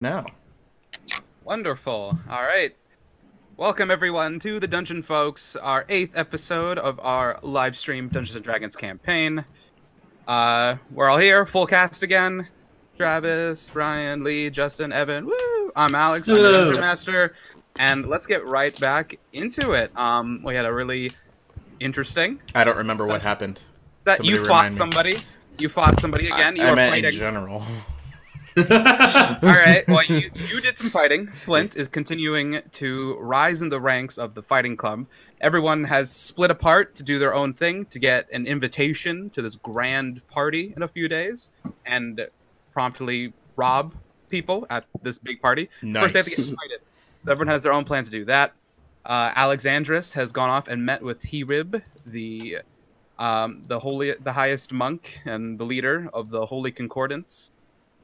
No. Wonderful. All right. Welcome everyone to the Dungeon Folks, our 8th episode of our live stream Dungeons and Dragons campaign. We're all here, full cast again. Travis, Ryan, Lee, Justin, Evan. Woo! I'm Alex. I'm your Dungeon Master, and let's get right back into it. We had a really interesting. I don't remember what happened. That somebody you fought somebody. You fought somebody again. I meant fighting in general. Alright, well, you did some fighting. Flint is continuing to rise in the ranks of the fighting club. Everyone has split apart to do their own thing to get an invitation to this grand party in a few days and promptly rob people at this big party. Nice. First, they have to get invited. Everyone has their own plan to do that. Alexandris has gone off and met with Herib, the highest monk and the leader of the Holy Concordance.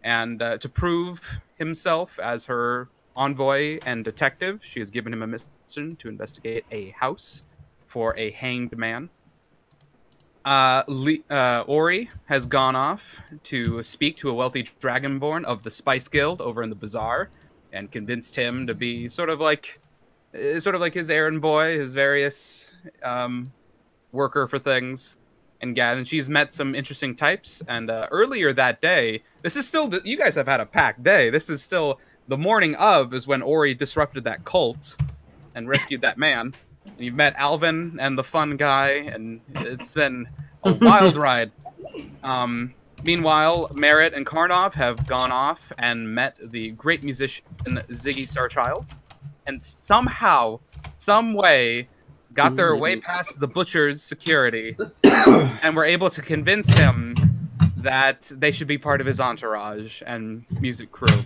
And to prove himself as her envoy and detective, she has given him a mission to investigate a house for a hanged man. Ori has gone off to speak to a wealthy dragonborn of the Spice Guild over in the bazaar, and convinced him to be sort of like his errand boy, his various worker for things. And she's met some interesting types. And earlier that day, this is still you guys have had a packed day. This is still the morning of is when Ori disrupted that cult and rescued that man. And you've met Alvin and the fun guy, and it's been a wild ride. Meanwhile, Merritt and Karnov have gone off and met the great musician Ziggy Starchild, and somehow, some way, got their way past the butcher's security and were able to convince him that they should be part of his entourage and music crew.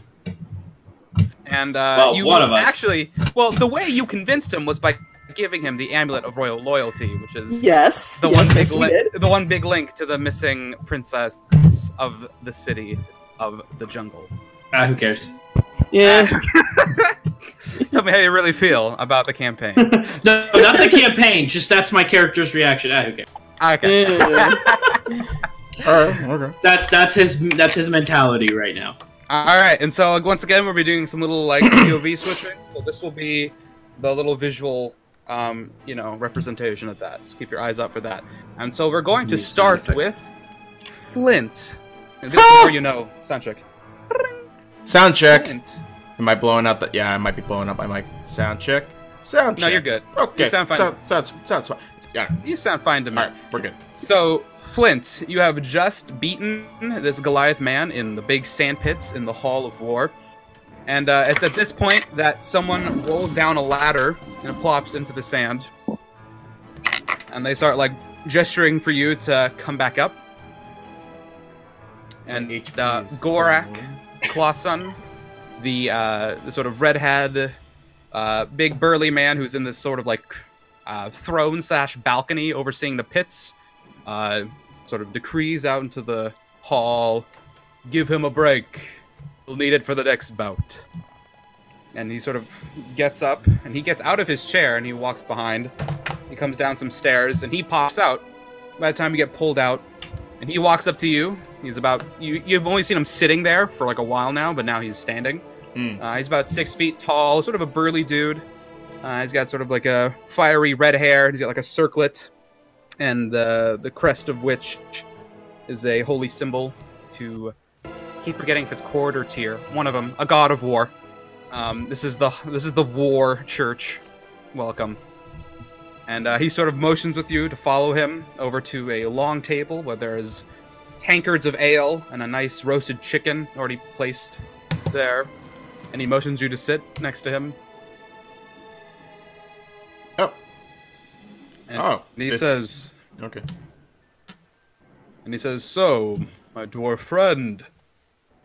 And the way you convinced him was by giving him the Amulet of Royal Loyalty, which is the one big link to the missing princess of the city of the jungle. Who cares? Yeah. Tell me how you really feel about the campaign. No, not the campaign. Just that's my character's reaction. Who cares? Okay. Alright, okay. That's his mentality right now. Alright, and so once again we'll be doing some little like POV switching. So this will be the little visual representation of that. So keep your eyes out for that. And so we're going to start with Flint. And this is where you know sound check. Sound check. Flint. Am I blowing out the? Yeah, I might be blowing up my mic. Sound check. Sound check. No, you're good. Okay. You sound fine. Sounds fine. Yeah. You sound fine to me. Alright, we're good. So, Flint, you have just beaten this Goliath man in the big sand pits in the Hall of War. And it's at this point that someone rolls down a ladder and it plops into the sand. And they start, like, gesturing for you to come back up. And Gorak Clawson, the sort of redhead, big burly man who's in this sort of like throne/balcony overseeing the pits, sort of decrees out into the hall, "Give him a break. We'll need it for the next bout." And he sort of gets up and he gets out of his chair and he walks behind. He comes down some stairs and he pops out. By the time you get pulled out, and he walks up to you. He's about you've only seen him sitting there for like a while now, but now he's standing. He's about 6 feet tall, sort of a burly dude. He's got sort of like a fiery red hair. He's got like a circlet, and the crest of which is a holy symbol to keep forgetting if it's Cord or Tyr. One of them, a god of war. This is the war church. Welcome. And he sort of motions with you to follow him over to a long table where there's tankards of ale and a nice roasted chicken already placed there. And he motions you to sit next to him. Oh. And he says... Okay. And he says, "So, my dwarf friend,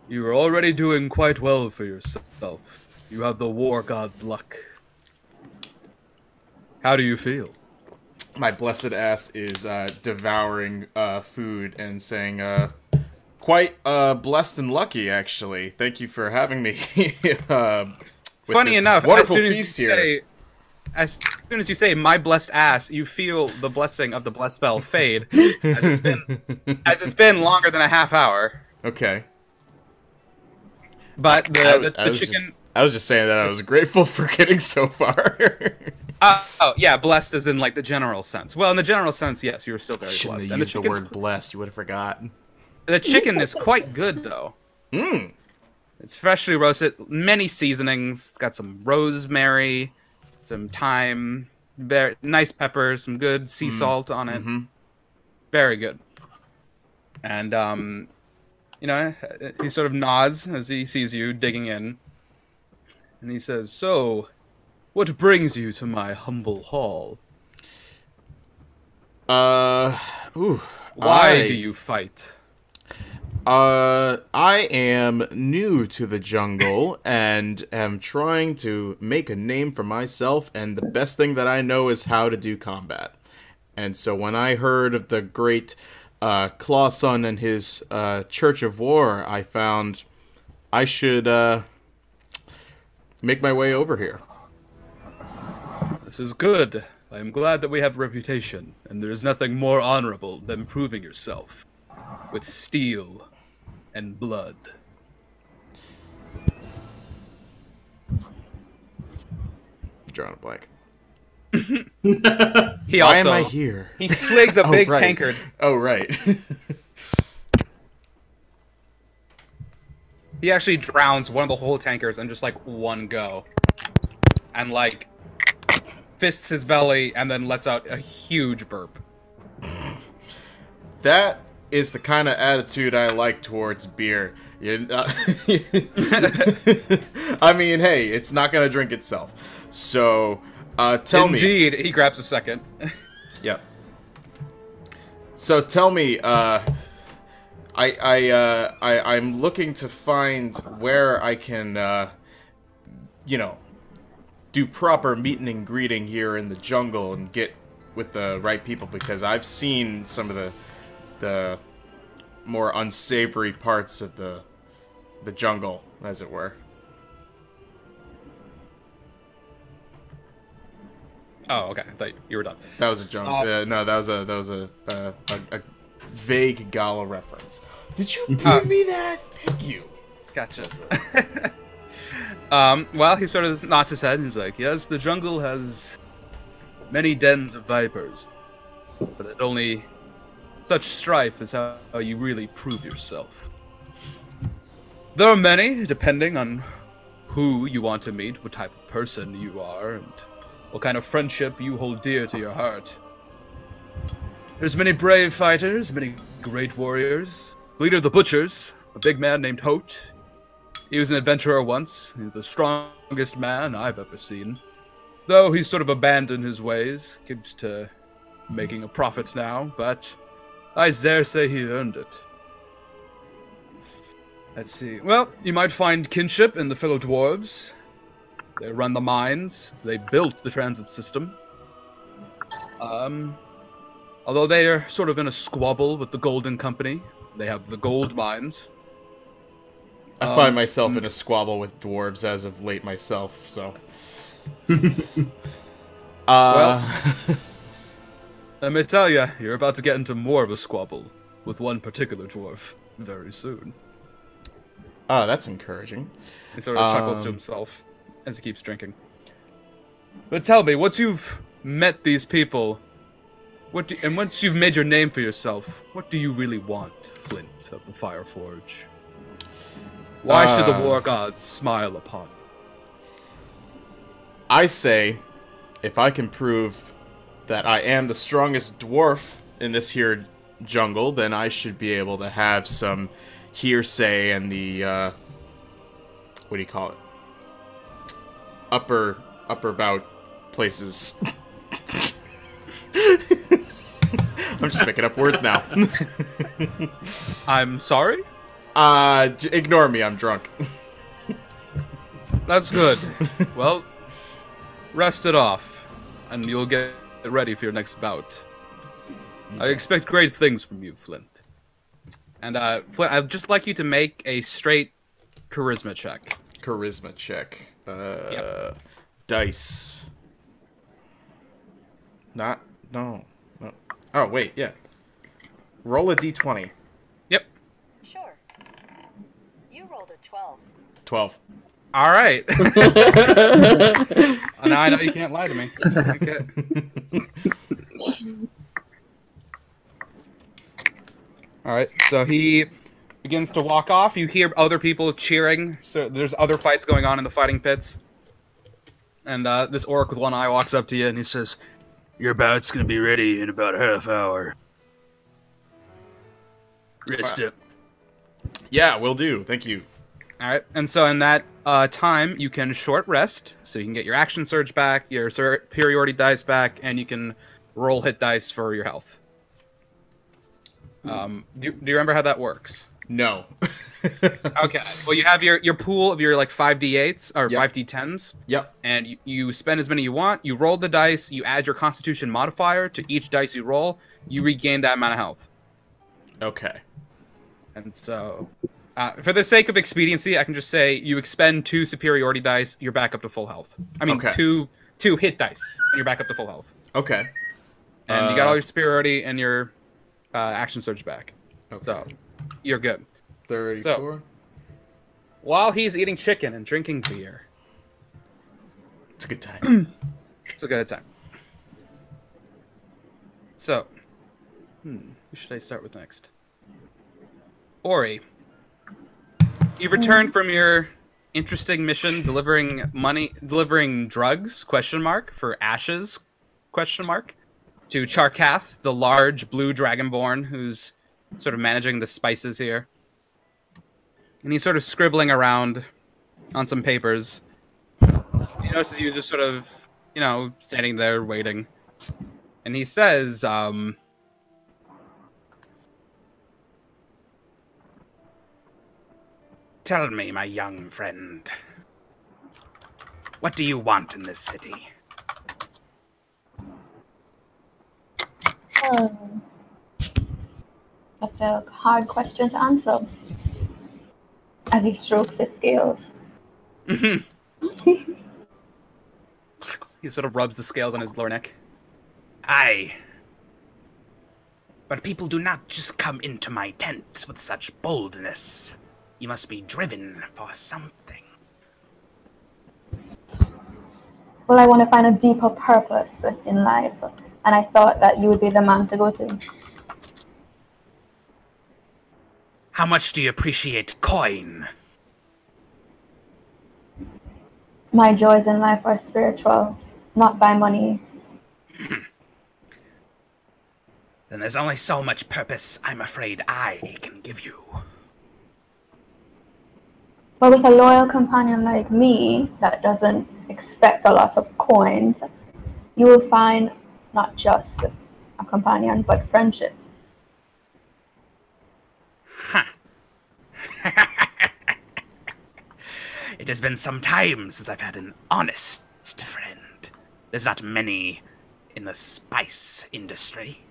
you are already doing quite well for yourself. You have the war god's luck. How do you feel?" My blessed ass is devouring food and saying, quite blessed and lucky, actually. Thank you for having me. Funny enough, wonderful feast here. As soon as you say "my blessed ass," you feel the blessing of the bless spell fade, as it's been longer than a half hour. Okay. But the chicken. I was just saying that I was grateful for getting so far. Oh yeah, blessed is in like the general sense. Well, in the general sense, yes, you were still very Shouldn't blessed. have And used the word blessed. You would have forgotten. the chicken is quite good though. Mmm. It's freshly roasted, many seasonings. It's got some rosemary, some thyme, very nice pepper, some good sea salt on it. Mm-hmm. Very good. And you know, he sort of nods as he sees you digging in, and he says, "So, what brings you to my humble hall? Ooh. Why do you fight?" I am new to the jungle and am trying to make a name for myself, and the best thing that I know is how to do combat. And so when I heard of the great Clawson and his Church of War, I found I should make my way over here. This is good. I am glad that we have a reputation, and there is nothing more honorable than proving yourself with steel and blood. Drawing a blank. He Why also am I here? he swigs a big right. tankard. Oh, right. He actually drowns one of the whole tankers in just like one go, and like fists his belly and then lets out a huge burp. That is the kind of attitude I like towards beer. I mean, hey, it's not gonna drink itself. So, tell me. Indeed, he grabs a second. Yep. So tell me, I'm looking to find where I can, you know, do proper meeting and greeting here in the jungle and get with the right people, because I've seen some of the more unsavory parts of the jungle, as it were. Oh, okay. I thought you were done. That was a jungle. No, that was a vague Gala reference. Did you give me that? Thank you. Gotcha. Well, he sort of nods his head and he's like, "Yes, the jungle has many dens of vipers, but it only such strife is how you really prove yourself. There are many, depending on who you want to meet, what type of person you are, and what kind of friendship you hold dear to your heart. There's many brave fighters, many great warriors. The leader of the butchers, a big man named Hote. He was an adventurer once. He's the strongest man I've ever seen. Though he's sort of abandoned his ways, keeps to making a profit now, but I dare say he earned it. Let's see. Well, you might find kinship in the fellow dwarves. They run the mines. They built the transit system. Although they are sort of in a squabble with the Golden Company. They have the gold mines. I find myself in a squabble with dwarves as of late myself, so... Well, let me tell you, you're about to get into more of a squabble with one particular dwarf very soon. Oh, that's encouraging. He sort of chuckles to himself as he keeps drinking. But tell me, once you've met these people, and once you've made your name for yourself, what do you really want, Flint of the Fireforge? Why should the war gods smile upon you? I say, if I can prove that I am the strongest dwarf in this here jungle, then I should be able to have some hearsay and the, what do you call it? Upper bout places. I'm just making up words now. I'm sorry? Ignore me, I'm drunk. That's good. Well, rest it off, and you'll get ready for your next bout. I expect great things from you, Flint. And, Flint, I'd just like you to make a straight charisma check. Charisma check. Yep. Dice. No. Oh, wait, yeah. Roll a d20. Yep. Sure. You rolled a 12. 12. All right. Now I know you can't lie to me. Okay. All right. So he begins to walk off. You hear other people cheering. So there's other fights going on in the fighting pits. And this orc with one eye walks up to you and he says, "Your bout's gonna be ready in about a half hour. Rest up." Yeah, will do. Thank you. All right, and so in that time, you can short rest, so you can get your action surge back, your superiority dice back, and you can roll hit dice for your health. Do you remember how that works? No. Okay, well, you have your pool of your like 5d8s or Yep. 5d10s. Yep. And you spend as many you want. You roll the dice. You add your Constitution modifier to each dice you roll. You regain that amount of health. Okay. And so, for the sake of expediency, I can just say you expend 2 superiority dice, you're back up to full health. I mean, Okay. two hit dice, and you're back up to full health. Okay. And you got all your superiority and your action surge back. Okay. So, you're good. 34. So, while he's eating chicken and drinking beer, It's a good time. it's a good time. So, who should I start with next? Ori, you've returned from your interesting mission delivering drugs, for ashes, to Charkath, the large blue dragonborn who's sort of managing the spices here. And he's sort of scribbling around on some papers. He notices you just sort of, standing there waiting. And he says, "Tell me, my young friend, what do you want in this city?" That's a hard question to answer. As he strokes his scales. He sort of rubs the scales on his lower neck. "Aye. But people do not just come into my tent with such boldness. You must be driven for something." Well, I want to find a deeper purpose in life, and I thought that you would be the man to go to. "How much do you appreciate coin?" My joys in life are spiritual, not by money. Then there's only so much purpose I'm afraid I can give you. But with a loyal companion like me that doesn't expect a lot of coins, you will find not just a companion, but friendship. Huh. It has been some time since I've had an honest friend. There's not many in the spice industry.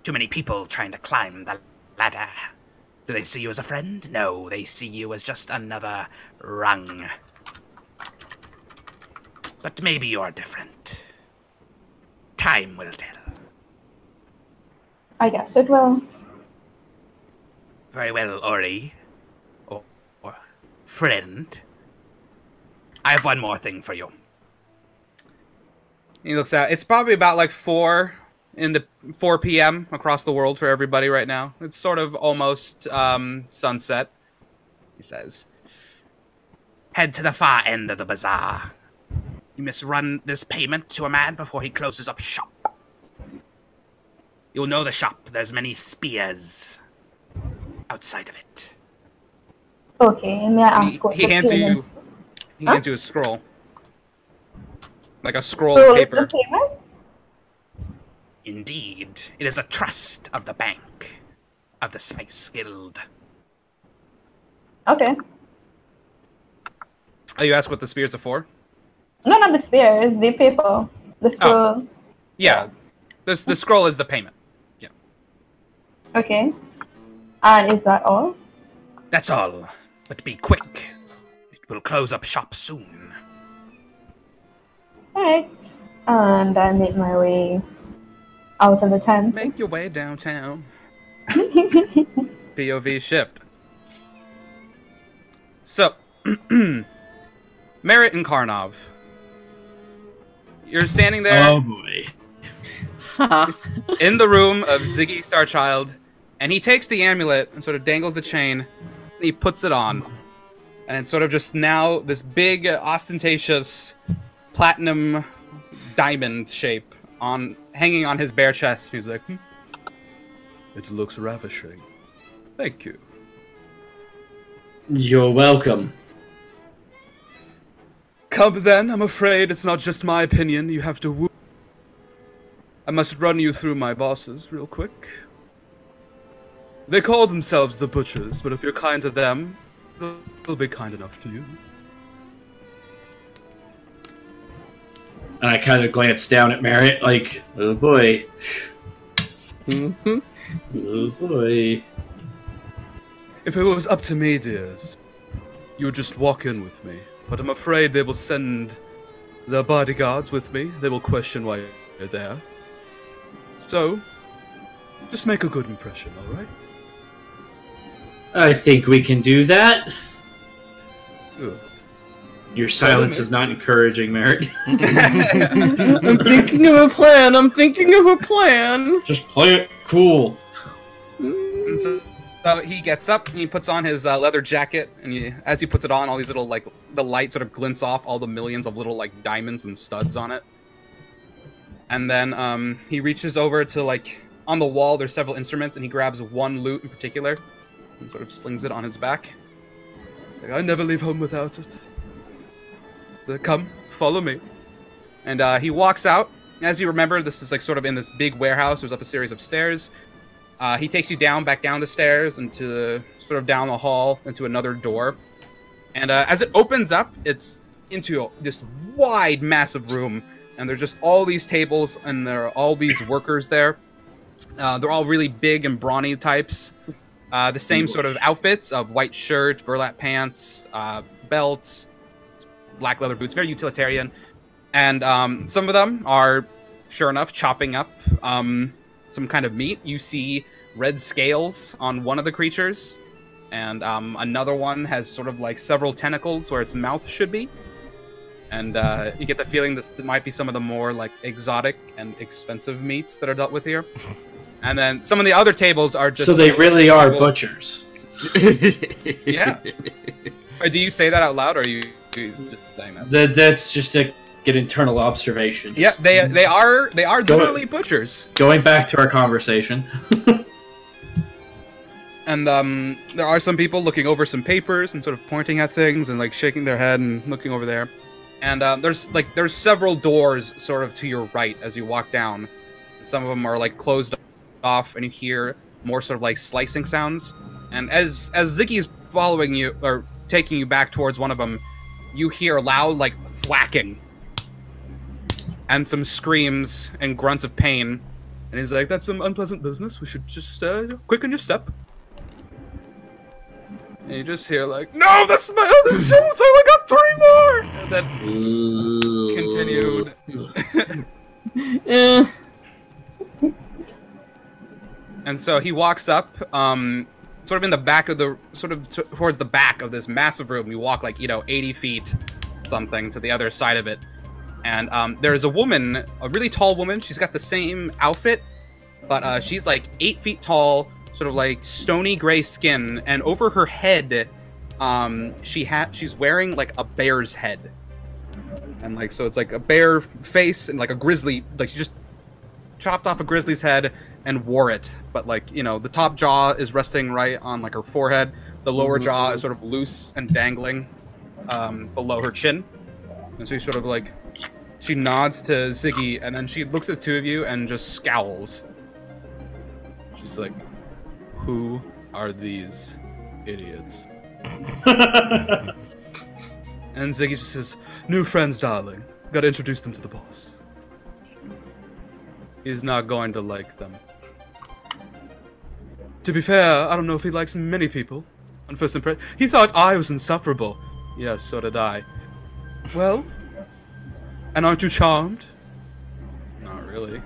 Too many people trying to climb the ladder. Do they see you as a friend? No, they see you as just another rung. But maybe you're different. Time will tell. I guess it will. Very well, Ori. Or friend. I have one more thing for you. He looks out. It's probably about like 4 p.m. across the world for everybody right now. It's sort of almost sunset. He says, "Head to the far end of the bazaar. You must run this payment to a man before he closes up shop. You'll know the shop. There's many spears outside of it." Okay, may I ask what He the hands payments- you a scroll. Like a scroll Scroll of with paper. the payment? Indeed, it is a trust of the bank of the Spice Guild. Okay. Oh, you asked what the spears are for? No, not the spears, the paper. The scroll. Yeah, the scroll is the payment. Yeah, Okay. And is that all? that's all. But be quick. It will close up shop soon. Alright. And I make my way out of the tent. Make your way downtown. POV shift. So, Merritt and Karnov. You're standing there. Oh boy. In the room of Ziggy Starchild, and he takes the amulet and sort of dangles the chain, and he puts it on. And it's sort of just now this big, ostentatious, platinum diamond shape hanging on his bare chest. He's like, It looks ravishing. Thank you. You're welcome. Come then, I'm afraid it's not just my opinion. You have to woo. I must run you through my bosses real quick. They call themselves the Butchers, but if you're kind to them, they'll be kind enough to you. And I kind of glance down at Merritt, like, oh boy. Mm-hmm. Oh boy. If it was up to me, dears, you would just walk in with me. But I'm afraid they will send their bodyguards with me. They will question why you're there. So, just make a good impression, alright? I think we can do that. Good. Your silence is not encouraging, Merritt. I'm thinking of a plan. I'm thinking of a plan. Just play it cool. And so he gets up and he puts on his leather jacket, and as he puts it on, all these little, like, the light sort of glints off all the millions of little, like, diamonds and studs on it. And then he reaches over to, like, on the wall there's several instruments, and he grabs one lute in particular and sort of slings it on his back. Like, I never leave home without it. So, come, follow me. And he walks out. As you remember, this is like sort of in this big warehouse. There's up a series of stairs. He takes you back down the stairs, into sort of down the hall, into another door. And as it opens up, it's into this wide, massive room. And there's just all these tables, and there are all these workers there. They're all really big and brawny types. The same sort of outfits of white shirt, burlap pants, belts, black leather boots, very utilitarian. And some of them are, sure enough, chopping up some kind of meat. You see red scales on one of the creatures, and another one has sort of like several tentacles where its mouth should be. And you get the feeling this might be some of the more like exotic and expensive meats that are dealt with here. And then some of the other tables are just... So they really are butchers. Yeah. Or do you say that out loud, or are you just saying that? That's just an internal observation. Yeah, they are literally butchers. Going back to our conversation. And there are some people looking over some papers and sort of pointing at things and like shaking their head and looking over there. And there's several doors sort of to your right as you walk down. Some of them are like closed off, and you hear more sort of like slicing sounds. And as Ziggy's following you or taking you back towards one of them, you hear loud like thwacking and some screams and grunts of pain. And he's like, "That's some unpleasant business. We should just quicken your step." And you just hear like, "No, that's my other tooth! I got 3 more!" And then continued. And so he walks up, sort of in the back of the, towards the back of this massive room. You walk like, 80 feet something to the other side of it. And there's a woman, a really tall woman. She's got the same outfit, but she's like 8 feet tall, sort of like stony gray skin, and over her head, she's wearing like a bear's head, and like so it's like a bear face and like a grizzly, like she just chopped off a grizzly's head and wore it, but like the top jaw is resting right on like her forehead, the lower jaw is sort of loose and dangling below her chin, and so sort of like she nods to Ziggy, and then she looks at the two of you and just scowls. She's like, "Who are these idiots?" And Ziggy just says, "New friends, darling. Gotta introduce them to the boss. He's not going to like them. To be fair, I don't know if he likes many people. On first impression, he thought I was insufferable. Yes, so did I. Well, and aren't you charmed? Not really.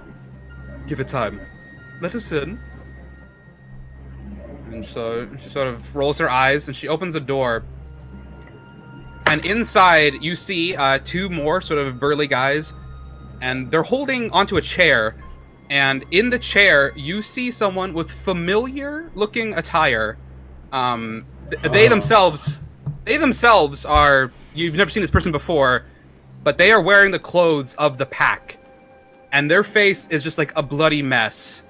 Give it time. Let us in." And so she sort of rolls her eyes, and she opens the door. And inside, you see two more sort of burly guys, and they're holding onto a chair. And in the chair, you see someone with familiar-looking attire. They themselves are, you've never seen this person before, but they are wearing the clothes of the pack. And their face is just like a bloody mess.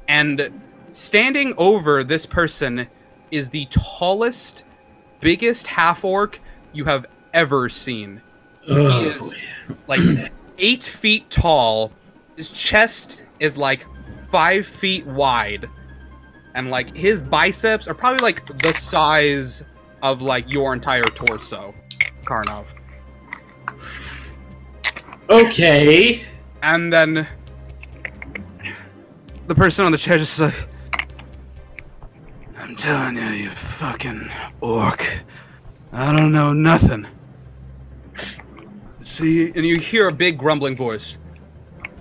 And standing over this person is the tallest, biggest half-orc you have ever seen. He is like 8 feet tall. His chest is like 5 feet wide. And like his biceps are probably like the size of like your entire torso, Karnov. Okay. And then the person on the chair just like, I'm telling you, you fucking orc. I don't know nothing. See, and you hear a big grumbling voice.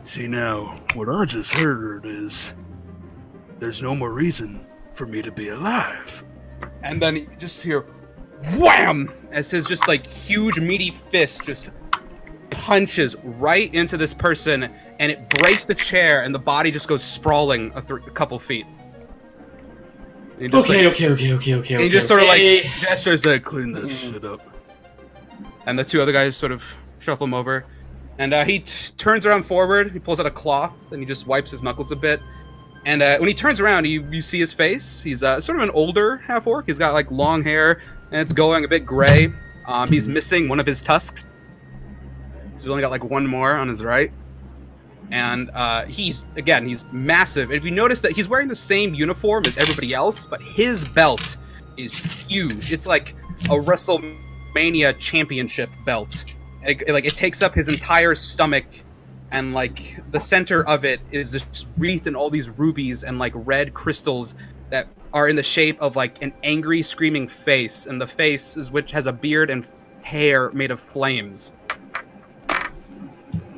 See now, what I just heard is there's no more reason for me to be alive. And then you just hear wham! As his just like huge meaty fist just punches right into this person, and it breaks the chair, and the body just goes sprawling a couple feet. Okay. And he just sort of like gestures to clean that shit up. And the two other guys sort of shuffle him over. And he turns around forward, he pulls out a cloth, and he just wipes his knuckles a bit. And when he turns around, you see his face. He's sort of an older half-orc. He's got like long hair, and it's going a bit gray. He's missing one of his tusks. So he's only got like one more on his right. And he's massive. And if you notice that he's wearing the same uniform as everybody else, but his belt is huge. It's like a WrestleMania championship belt. And it takes up his entire stomach, and like the center of it is just wreathed in all these rubies and like red crystals that are in the shape of like an angry screaming face, and the face is which has a beard and hair made of flames.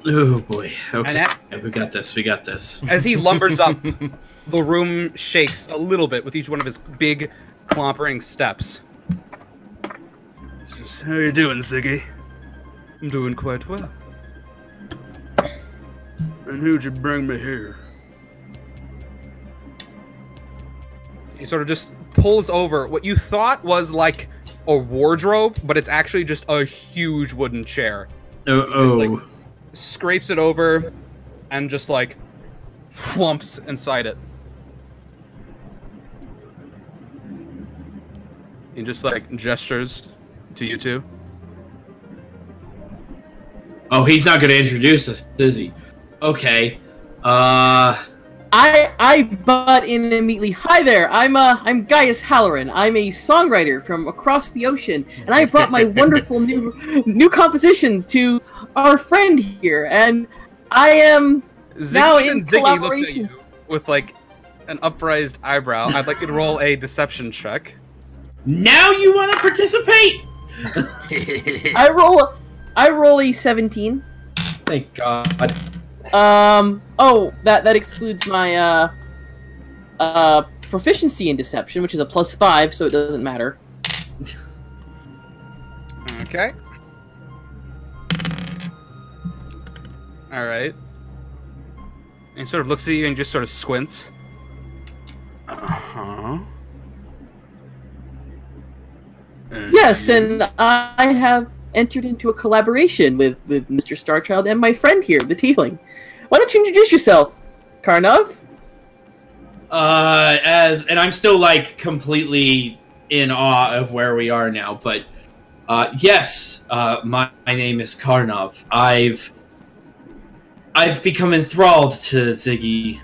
Oh boy. Okay. We got this. As he lumbers up, the room shakes a little bit with each one of his big clompering steps. How you doing, Ziggy? I'm doing quite well. And who'd you bring me here? He sort of just pulls over what you thought was like a wardrobe, but it's actually just a huge wooden chair. Just, like, scrapes it over and just like flumps inside it. He just like gestures to you two. Oh, he's not going to introduce us, is he? Okay. I butt in immediately. Hi there, I'm Gaius Halloran. I'm a songwriter from across the ocean, and I brought my wonderful new compositions to our friend here, and I am now in Ziggy collaboration. looks at you with like an upraised eyebrow. I'd like you to roll a deception check. Now you want to participate? I roll a 17. Thank God. Oh, that excludes my proficiency in deception, which is a +5, so it doesn't matter. Okay. All right. And he sort of looks at you and just sort of squints. Yes, and I have entered into a collaboration with Mr. Starchild and my friend here, the Tiefling. Why don't you introduce yourself, Karnov? And I'm still like completely in awe of where we are now, but yes, my name is Karnov. I've become enthralled to Ziggy.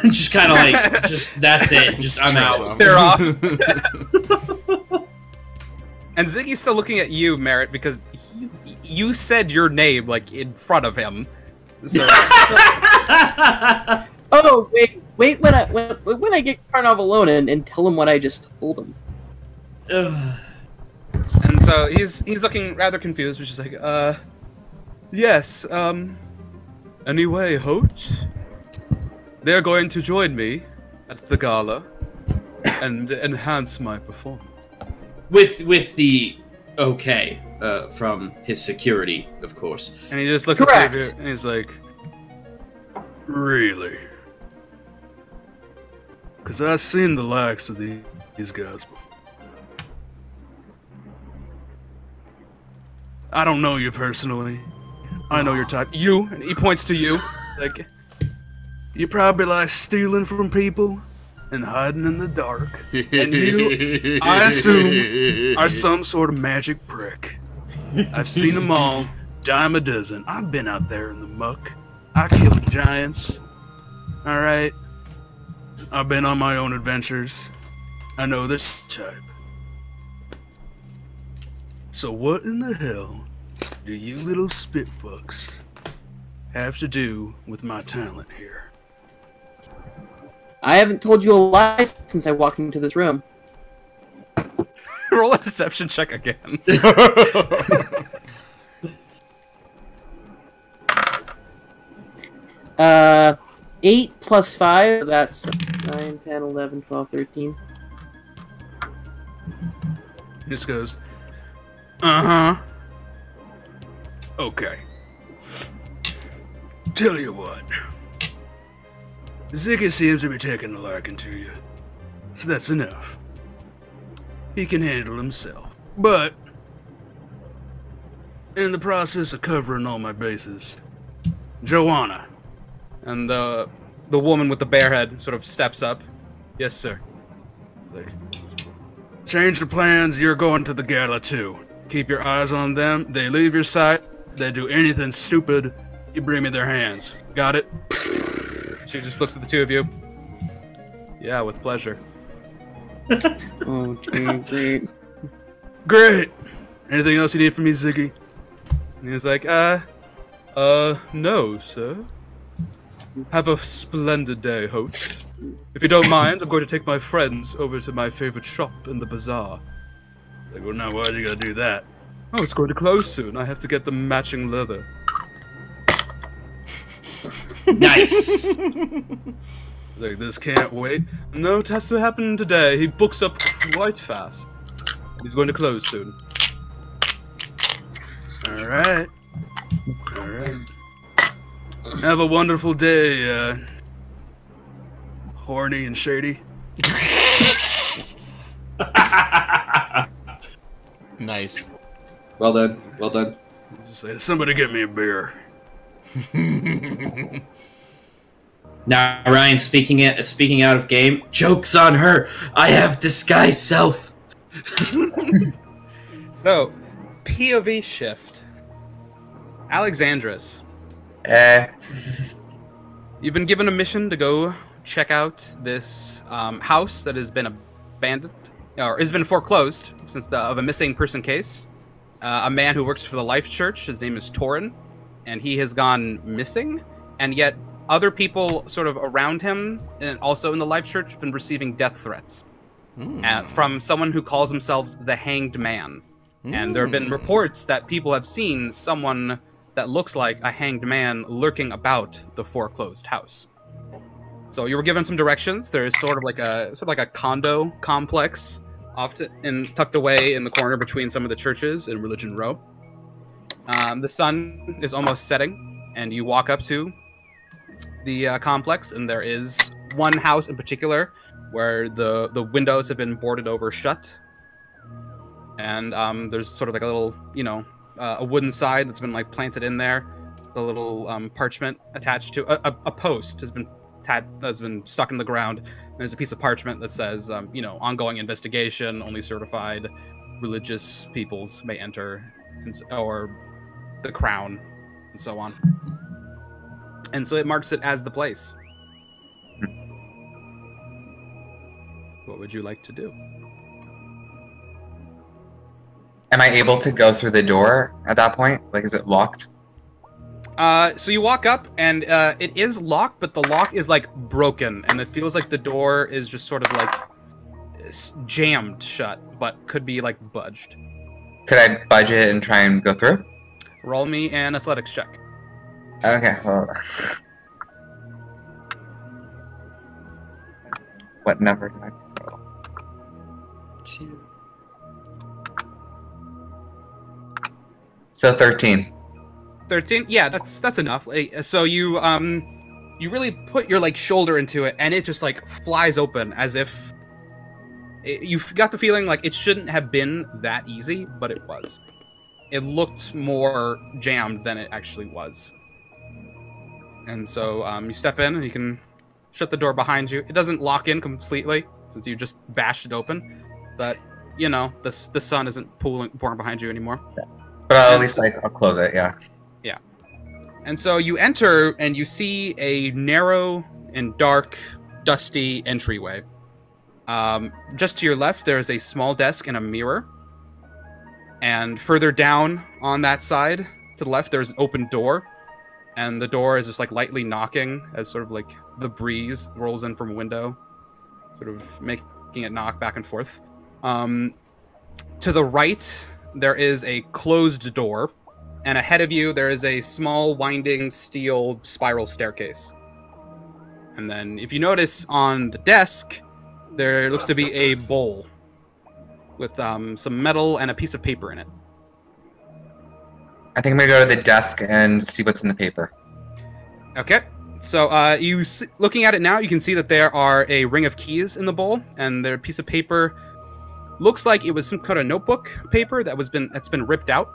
Just kind of like, just that's it. Just I'm out. They're off. And Ziggy's still looking at you, Merritt, because you said your name like in front of him. So. Oh wait! When I get Karnov alone and tell him what I just told him. And so he's looking rather confused, which is like, yes, anyway, Hote, they're going to join me at the gala, and enhance my performance. With the okay from his security, of course. And he just looks Correct. at you and he's like, Really? Because I've seen the likes of these guys before. I don't know you personally. I know your type. you, and he points to you, like, You probably like stealing from people and hiding in the dark. and you, I assume, are some sort of magic prick. I've seen them all, dime a dozen. I've been out there in the muck. I killed giants. Alright? I've been on my own adventures. I know this type. So what in the hell do you little spitfucks have to do with my talent here? I haven't told you a lie since I walked into this room. roll a deception check again. 8 plus 5, that's 9, 10, 11, 12, 13. He just goes, uh-huh. Okay. Tell you what. Ziggy seems to be taking a liking to you. So that's enough. He can handle himself. But, in the process of covering all my bases, Joanna. And the woman with the bear head sort of steps up. Yes, sir. Like, change the plans, you're going to the gala too. Keep your eyes on them, they leave your sight, they do anything stupid, you bring me their hands. Got it? She just looks at the two of you. Yeah, with pleasure. Okay, great. Great! Anything else you need from me, Ziggy? And he's like, no, sir. Have a splendid day, host. If you don't mind, I'm going to take my friends over to my favorite shop in the bazaar. Like, well, now why'd you gotta do that? Oh, it's going to close soon. I have to get the matching leather. Nice. Like, this can't wait. No, it has to happen today. He books up quite fast. He's going to close soon. Alright. Alright. Have a wonderful day, horny and shady. Nice. Well done. Well done. Just say, somebody get me a beer. Now, Ryan, speaking out of game, joke's on her. I have disguise self. So, POV shift. Alexandris, you've been given a mission to go check out this house that has been abandoned, or has been foreclosed since of a missing person case. A man who works for the Life Church, his name is Torin, and he has gone missing, and yet other people sort of around him, and also in the Life Church, have been receiving death threats from someone who calls themselves the Hanged Man. And there have been reports that people have seen someone that looks like a hanged man lurking about the foreclosed house. So you were given some directions. There is sort of like a condo complex tucked away in the corner between some of the churches in Religion Row. The sun is almost setting, and you walk up to the complex, and there is one house in particular where the windows have been boarded over shut. And there's sort of like a little, a wooden side that's been like planted in there. The little parchment attached to a post has been stuck in the ground. There's a piece of parchment that says, ongoing investigation. Only certified religious peoples may enter, or the crown, and so on. And so it marks it as the place. What would you like to do? Am I able to go through the door at that point? Like, is it locked? So you walk up, and it is locked, but the lock is, like, broken, and it feels like the door is just sort of, like, jammed shut, but could be, like, budged. Could I budge it and try and go through? Roll me an athletics check. Okay, hold on. What number do I roll? 2. So 13. 13. Yeah, that's enough. So you really put your like shoulder into it, and it just like flies open as if you got the feeling like it shouldn't have been that easy, but it was. It looked more jammed than it actually was. And so you step in, and you can shut the door behind you. It doesn't lock in completely since you just bashed it open, but you know the sun isn't pouring behind you anymore. But at least I'll close it. Yeah. Yeah. And so you enter, and you see a narrow and dark, dusty entryway. Just to your left, there is a small desk and a mirror. And further down on that side, to the left, there's an open door. And the door is just like lightly knocking as sort of like the breeze rolls in from a window, sort of making it knock back and forth. To the right, there is a closed door. And ahead of you, there is a small winding steel spiral staircase. And then if you notice on the desk, there looks to be a bowl with some metal and a piece of paper in it. I think I'm gonna go to the desk and see what's in the paper. Okay. So looking at it now, you can see that there are a ring of keys in the bowl, and their piece of paper looks like it was some kind of notebook paper that's been ripped out.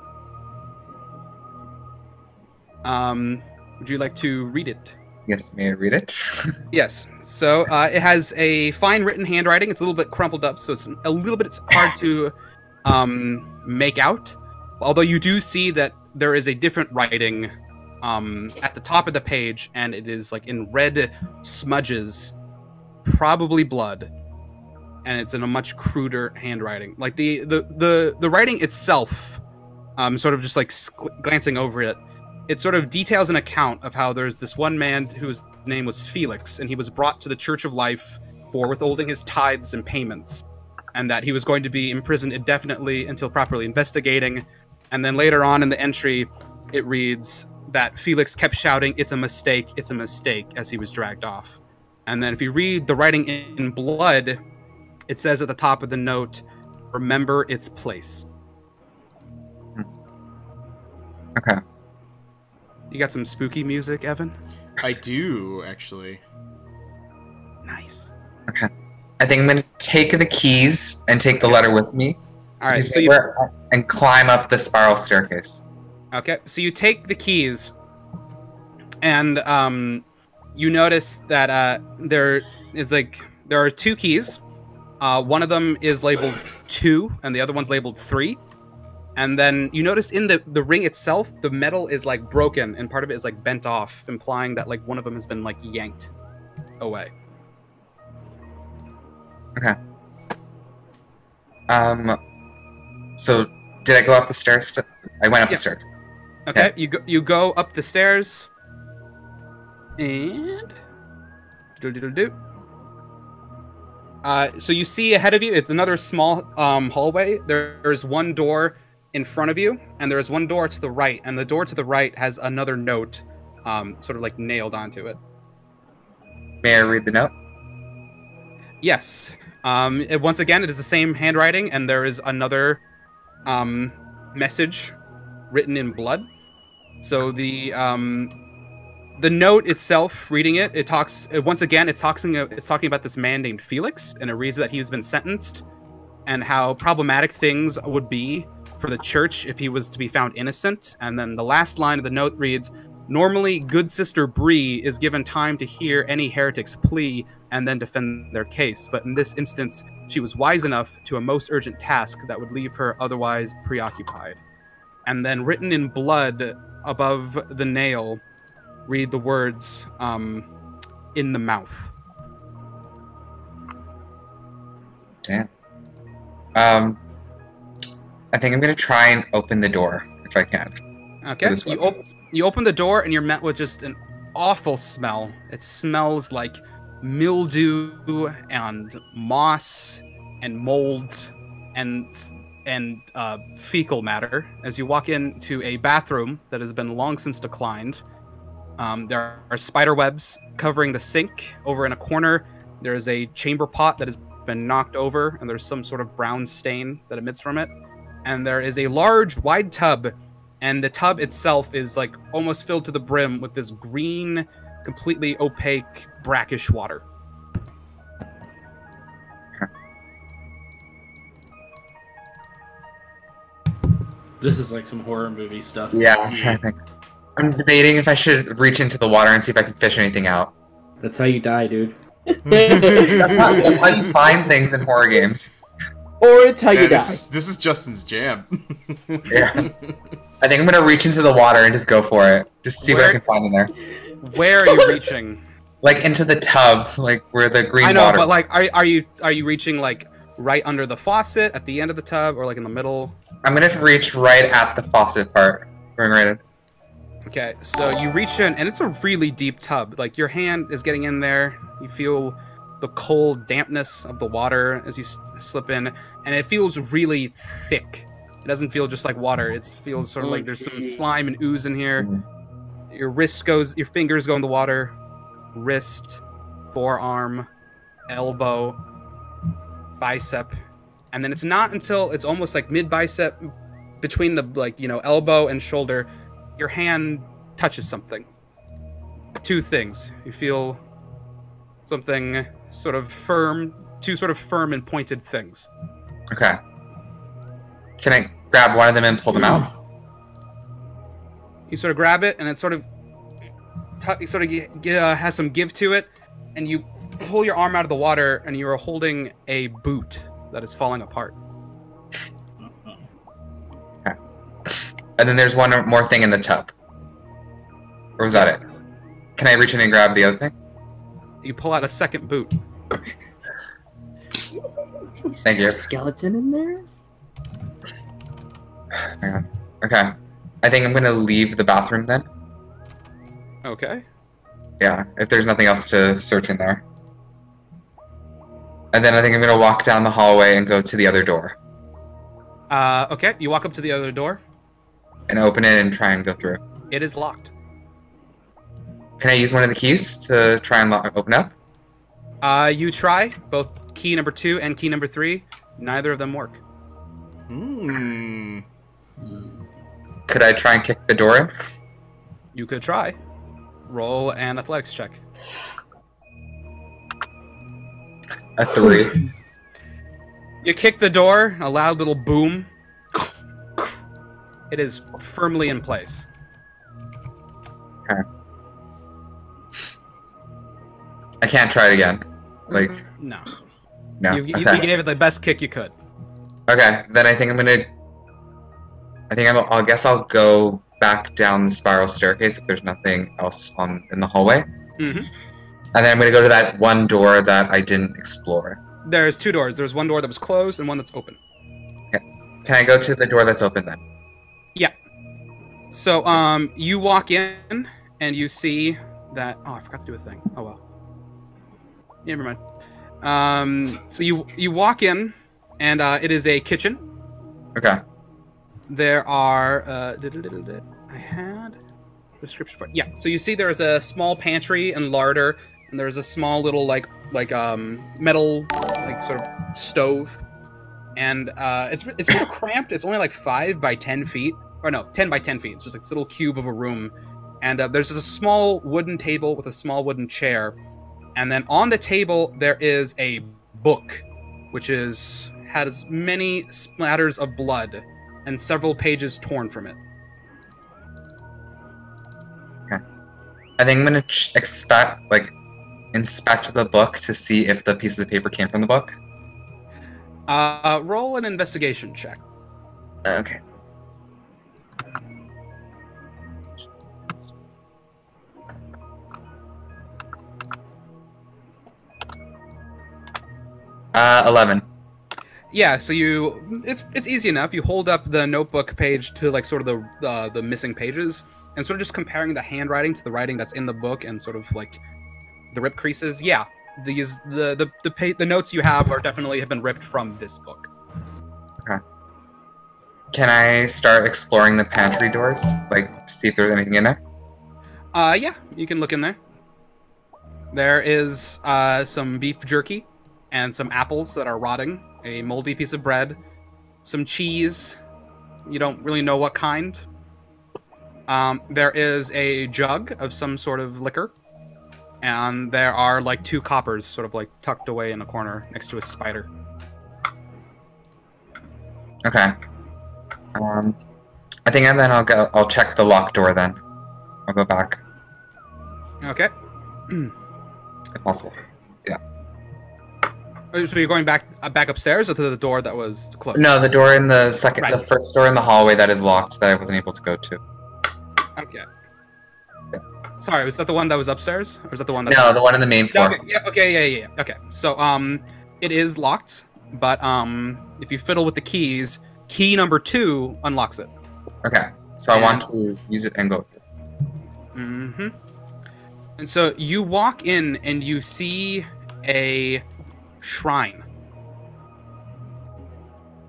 Would you like to read it? Yes, may I read it? Yes. So it has a fine written handwriting. It's a little bit crumpled up, so it's hard to make out. Although you do see that there is a different writing at the top of the page, and it is like in red smudges, probably blood, and it's in a much cruder handwriting. Like the writing itself, sort of just like glancing over it. It sort of details an account of how there's this one man whose name was Felix, and he was brought to the Church of Life for withholding his tithes and payments, and that he was going to be imprisoned indefinitely until properly investigating. And then later on in the entry, it reads that Felix kept shouting, it's a mistake," as he was dragged off. And then if you read the writing in blood, it says at the top of the note, "Remember its place." Okay. You got some spooky music, Evan? I do, actually. Nice. Okay. I think I'm gonna take the keys and take the letter with me. All right, so and climb up the spiral staircase. Okay, so you take the keys, and you notice that there are 2 keys. One of them is labeled 2, and the other one's labeled 3. And then you notice in the ring itself, the metal is like broken, and part of it is like bent off, implying that like one of them has been like yanked away. Okay. So did I go up the stairs? I went up the stairs. Okay, you go up the stairs, and so you see ahead of you, it's another small hallway. There's one door in front of you, and there's one door to the right, and the door to the right has another note sort of like nailed onto it. May I read the note? Yes. Once again, it is the same handwriting, and there is another message written in blood. So the note itself, reading it, it's talking about this man named Felix, and it reads that he's been sentenced, and how problematic things would be for the church if he was to be found innocent. And then the last line of the note reads, "Normally, good Sister Bree is given time to hear any heretic's plea and then defend their case, but in this instance, she was wise enough to a most urgent task that would leave her otherwise preoccupied." And then written in blood above the nail, read the words, "in the mouth." Damn. I think I'm gonna try and open the door if I can. Okay. You open the door, and you're met with just an awful smell. It smells like mildew and moss and mold and fecal matter. As you walk into a bathroom that has been long since declined, there are spider webs covering the sink. Over in a corner, there is a chamber pot that is been knocked over, and there's some sort of brown stain that emits from it. And there is a large, wide tub, and the tub itself is like almost filled to the brim with this green, completely opaque, brackish water. This is like some horror movie stuff. Yeah, I'm trying to think. I'm debating if I should reach into the water and see if I can fish anything out. That's how you die, dude. That's how you find things in horror games. Or it's how you die. This is Justin's jam. Yeah. I think I'm gonna reach into the water and just go for it. Just see what I can find in there. Where are you reaching? Like into the tub, like where the green I know, water. but like, are you reaching like right under the faucet, at the end of the tub, or like in the middle? I'm gonna reach right at the faucet part. Going right in. Okay, so you reach in, and it's a really deep tub. Like, your hand is getting in there. You feel the cold dampness of the water as you slip in, and it feels really thick. It doesn't feel just like water. It feels sort of like there's some slime and ooze in here. Your fingers go in the water. Wrist, forearm, elbow, bicep. And then it's not until it's almost like mid-bicep, between the, like, you know, elbow and shoulder, your hand touches something. Two things. You feel something sort of firm, two sort of firm and pointed things. Okay. Can I grab one of them and pull them out? You sort of grab it, and it sort of has some give to it, and you pull your arm out of the water, and you are holding a boot that is falling apart. Okay. And then there's one more thing in the tub. Or was that it? Can I reach in and grab the other thing? You pull out a second boot. Thank you. A skeleton in there? Hang on. Okay. I think I'm gonna leave the bathroom then. Okay. Yeah, if there's nothing else to search in there. And then I think I'm gonna walk down the hallway and go to the other door. Okay, you walk up to the other door. And open it and try and go through. It is locked. Can I use one of the keys to try and open up? You try, both key number 2 and key number 3. Neither of them work. Hmm. Could I try and kick the door in? You could try. Roll an athletics check. A 3. You kick the door, a loud little boom. It is firmly in place. Okay. I can't try it again. Like, No. no. You Okay. gave it the best kick you could. Okay, then I think I'm gonna. I guess I'll go back down the spiral staircase if there's nothing else in the hallway. Mm-hmm. And then I'm gonna go to that one door that I didn't explore. There's 2 doors. There's one door that was closed and one that's open. Can I go to the door that's open then? Yeah. So, you walk in and you see that. Oh, I forgot to do a thing. Oh well. Yeah, never mind. So you walk in, and it is a kitchen. Okay. There are. I had a description for it. Yeah. So you see, there is a small pantry and larder, and there's a small little like metal like sort of stove, and it's a little cramped. It's only like 5 by 10 feet, or no, 10 by 10 feet. It's just like this little cube of a room, and there's just a small wooden table with a small wooden chair, and then on the table there is a book, which has many splatters of blood and several pages torn from it. Okay. I think I'm gonna inspect the book to see if the pieces of paper came from the book. Roll an investigation check. Okay. Uh, 11. Yeah, so it's easy enough. You hold up the notebook page to like sort of the missing pages, and sort of just comparing the handwriting to the writing that's in the book, and sort of like the rip creases. Yeah, the notes you have have been ripped from this book. Okay. Can I start exploring the pantry doors, like to see if there's anything in there? Yeah, you can look in there. There is some beef jerky and some apples that are rotting, a moldy piece of bread, some cheese. You don't really know what kind. There is a jug of some sort of liquor, and there are like 2 coppers sort of like tucked away in a corner next to a spider. Okay. I think and then I'll check the locked door then. I'll go back. Okay. If possible. Yeah. So you're going back upstairs or to the door that was closed? No, the door in the Right. the first door in the hallway that is locked that I wasn't able to go to. Okay. Yeah. Sorry, was that the one that was upstairs? Or was that the one that No, the one in the main floor. Okay, yeah, okay, yeah. Okay. So it is locked, but if you fiddle with the keys, key number 2 unlocks it. Okay. So I want to use it and go. Mm-hmm. And so you walk in and you see a shrine.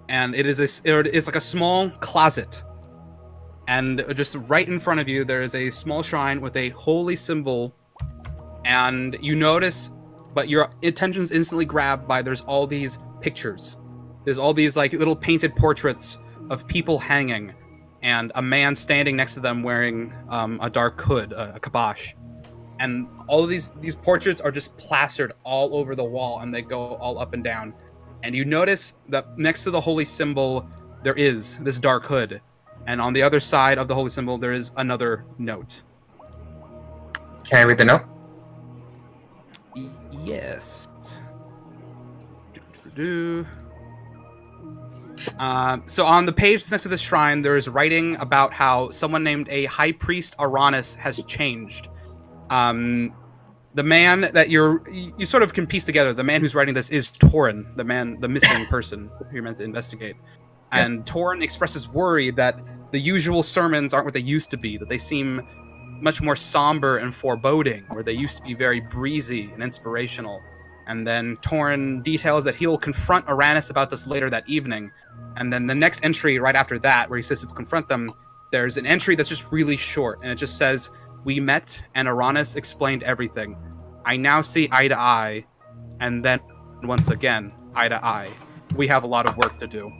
And it's like a small closet. And just right in front of you, there is a small shrine with a holy symbol. And you notice, but your attention's instantly grabbed by there's all these pictures. There's all these like little painted portraits of people hanging, and a man standing next to them wearing a dark hood, a kabash. And all of these portraits are just plastered all over the wall, and they go all up and down. And you notice that next to the holy symbol, there is this dark hood. And on the other side of the holy symbol, there is another note. Can I read the note? Yes. So on the page next to the shrine, there is writing about how someone named a High Priest Aranis has changed. The man that you sort of can piece together, the man who's writing this is Torin, the missing person who you're meant to investigate. And Torin expresses worry that the usual sermons aren't what they used to be, that they seem much more somber and foreboding, where they used to be very breezy and inspirational. And then Torin details that he'll confront Aranis about this later that evening. And then the next entry right after that, where he says to confront them, there's an entry that's just really short, and it just says, "We met, and Aranis explained everything. I now see eye to eye, and then once again, eye to eye. We have a lot of work to do."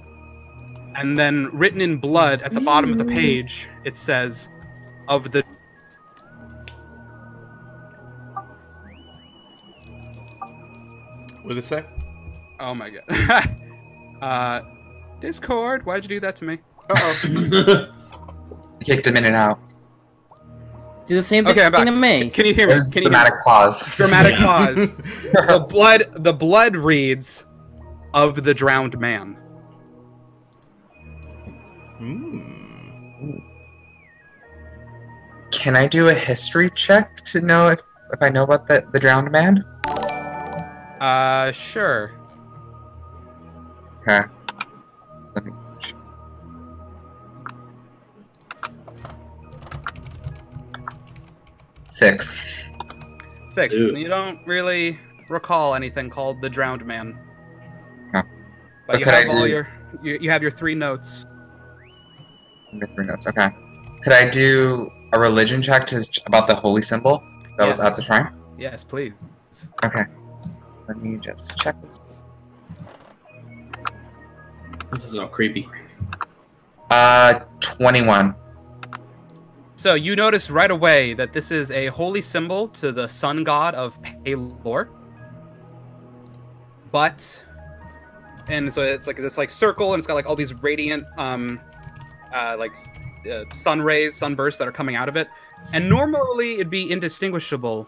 And then written in blood at the bottom of the page, it says, "Of the..." What does it say? Oh my god. Discord, why'd you do that to me? Uh-oh. Kicked him in and out. Do the same thing Okay, I'm back. to me. Can you hear It me? was Can you hear me? dramatic pause. Dramatic pause. The blood reads, "Of the drowned man." Can I do a history check to know if I know about the drowned man? Sure. Okay. Let me. 6. 6. Ew. You don't really recall anything called the drowned man. No. But you could I have all do- you have your 3 notes. Number 3 notes. Okay. Could I do a religion check about the holy symbol that was Yes. at the shrine? Yes, please. Okay. Let me just check this. This is all creepy. 21. So you notice right away that this is a holy symbol to the sun god of Pelor. And so it's like this like circle, and it's got like all these radiant sun rays, sunbursts that are coming out of it. And normally it'd be indistinguishable